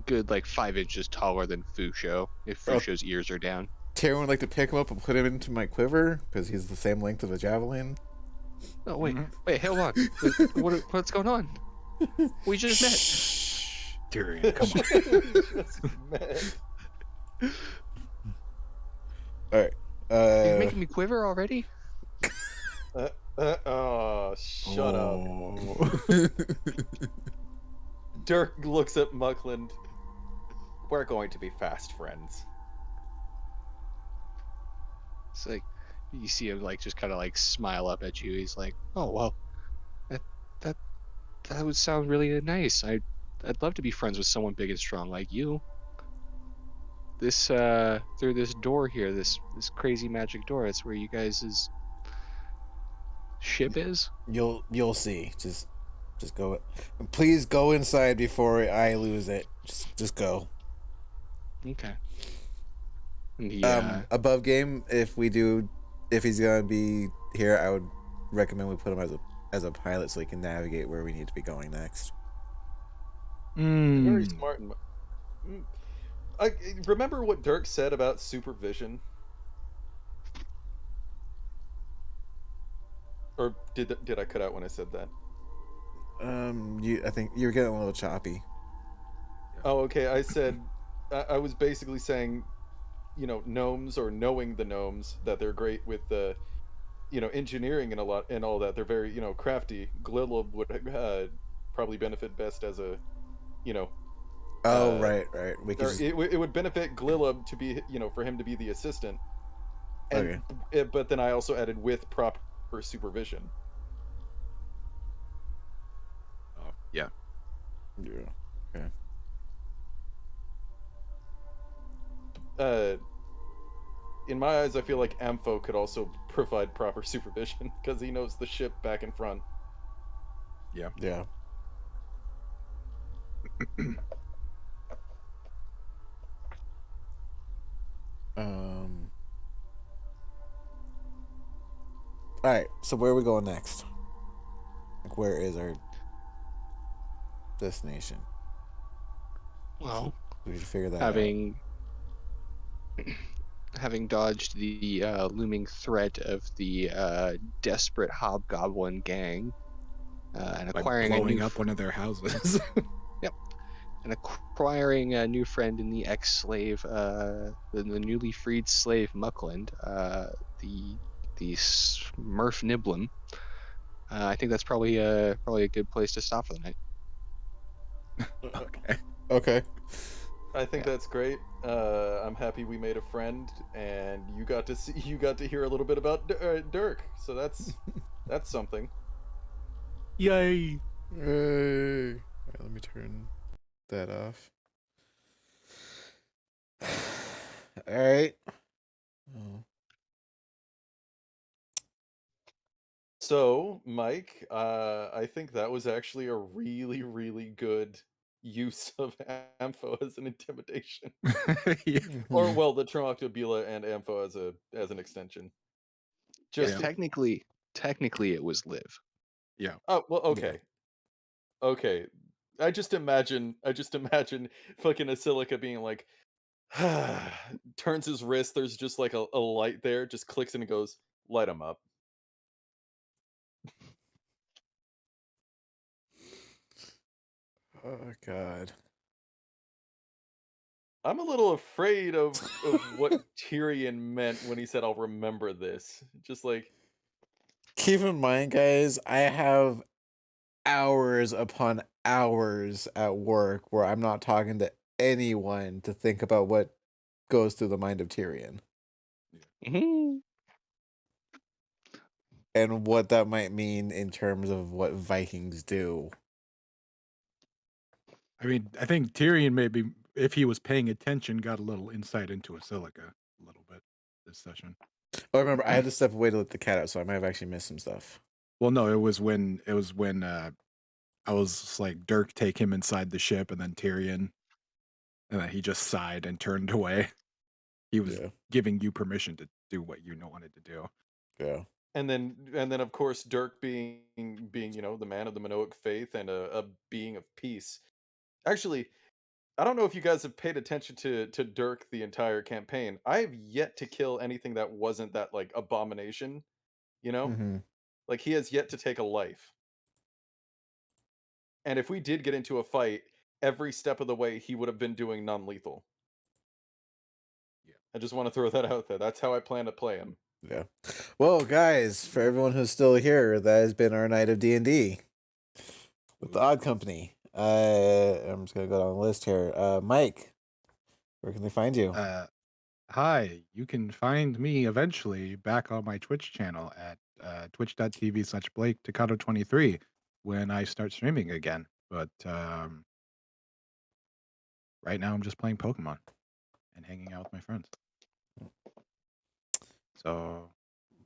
good like 5 inches taller than Fusho if Oh. Fusho's ears are down. Tyrion would like to pick him up and put him into my quiver because he's the same length of a javelin. Oh wait, hold on. What's going on? We just met. Tyrion, come on. All right. You're making me quiver already? Oh, shut up. up. Dirk looks at Muckland. We're going to be fast friends. It's like you see him like just kind of like smile up at you. He's like, "Oh well, that would sound really nice. I'd love to be friends with someone big and strong like you. This through this door here, this crazy magic door. That's where you guys' ship is." You'll see. Just go. Please go inside before I lose it. Just go. Okay. And he, Above game, if he's gonna be here, I would recommend we put him as a pilot so he can navigate where we need to be going next. Very smart. I remember what Dirk said about supervision. Or did I cut out when I said that? I think you're getting a little choppy. Oh, okay. I said I was basically saying, gnomes or knowing the gnomes that they're great with the, engineering and all that. They're very, crafty. Glilub would probably benefit best as a, Right. We can it would benefit Glilub to be, for him to be the assistant. And but then I also added with proper supervision. Yeah. Okay. In my eyes, I feel like Ampho could also provide proper supervision because he knows the ship back and front. Yeah. All right. So where are we going next? Like, where is our destination? well, We should figure that out. having dodged the looming threat of the desperate hobgoblin gang, and acquiring blowing up one of their houses. and acquiring a new friend in the ex-slave, the newly freed slave Muckland, the Smurf Niblin. I think that's probably a good place to stop for the night. Okay. I think that's great. I'm happy we made a friend, and you got to hear a little bit about Dirk. So that's something. Yay! All right, let me turn that off. All right. Oh. So, Mike, I think that was actually a really, really good use of Ampho as an intimidation, Yeah. or well, the Tromoctobula and Ampho as an extension. Just Technically, it was Liv. Yeah. oh well, okay, okay. I just imagine fucking Asilica being like, Turns his wrist. There's just like a light there. Just clicks and it goes, light him up. Oh God. I'm a little afraid of what Tyrion meant when he said, "I'll remember this." Just like, Keep in mind, guys, I have hours upon hours at work where I'm not talking to anyone to think about what goes through the mind of Tyrion Mhm. and what that might mean in terms of what Vikings do. I mean, I think Tyrion maybe, if he was paying attention, got a little insight into Asilica a little bit this session. Oh, remember, I had to step away to let the cat out, so I might have actually missed some stuff. Well, no, it was when I was just like, Dirk, take him inside the ship, and then Tyrion, and then he just sighed and turned away. He was Yeah. giving you permission to do what you wanted to do. Yeah. and then of course Dirk being the man of the Minoic faith and a being of peace. Actually, I don't know if you guys have paid attention to Dirk the entire campaign. I have yet to kill anything that wasn't that like abomination. You know, Mm-hmm. like he has yet to take a life. And if we did get into a fight, every step of the way he would have been doing non-lethal. Yeah. I just want to throw that out there. That's how I plan to play him. Yeah. Well, guys, for everyone who's still here, that has been our night of D&D with the Odd Company. I'm just gonna go down the list here. Mike, where can they find you? Hi, you can find me eventually back on my Twitch channel at twitch.tv/Blake Takato 23 when I start streaming again. But right now I'm just playing Pokemon and hanging out with my friends. So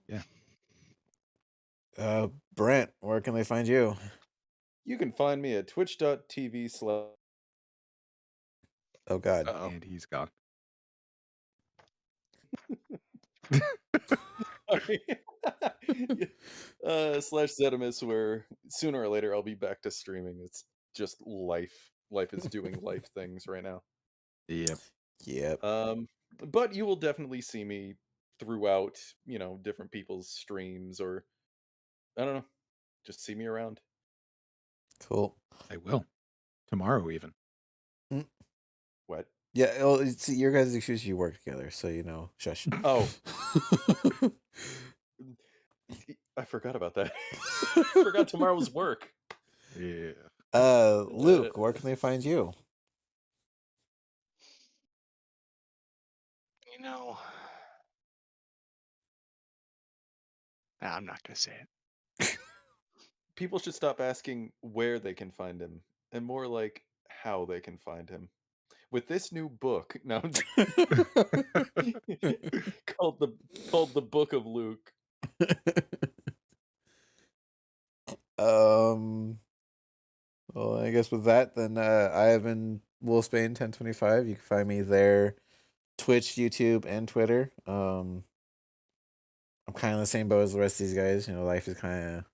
yeah. Brent, where can they find you? You can find me at twitch.tv/. Oh God. Uh-oh. And he's gone. Slash Zedimus, where sooner or later I'll be back to streaming. It's just life. Life is doing life things right now. Yep. Yep. But you will definitely see me throughout, different people's streams, or I don't know, just see me around. Cool. I will. Tomorrow even. What? Yeah, well, see, your guys' excuse you work together, so shush. Oh, I forgot about that. I forgot tomorrow's work. Yeah. Luke, where can they find you? You know, nah, I'm not gonna say it. People should stop asking where they can find him and more like how they can find him. With this new book, now called the Book of Luke. Well, I guess with that, then Ivan Wolfsbane 1025. You can find me there, Twitch, YouTube, and Twitter. I'm kind of the same boat as the rest of these guys. Life has kind of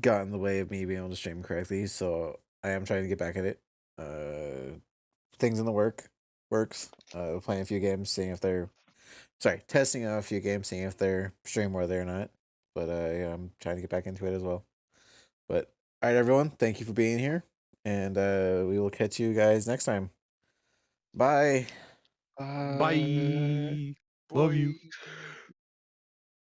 got in the way of me being able to stream correctly, so I am trying to get back at it. Things in the works. Playing a few games, seeing if they're testing out a few games, seeing if they're stream worthy or not. But yeah, I'm trying to get back into it as well. But all right, everyone, thank you for being here, and we will catch you guys next time. Bye. Bye. Love you. Boy.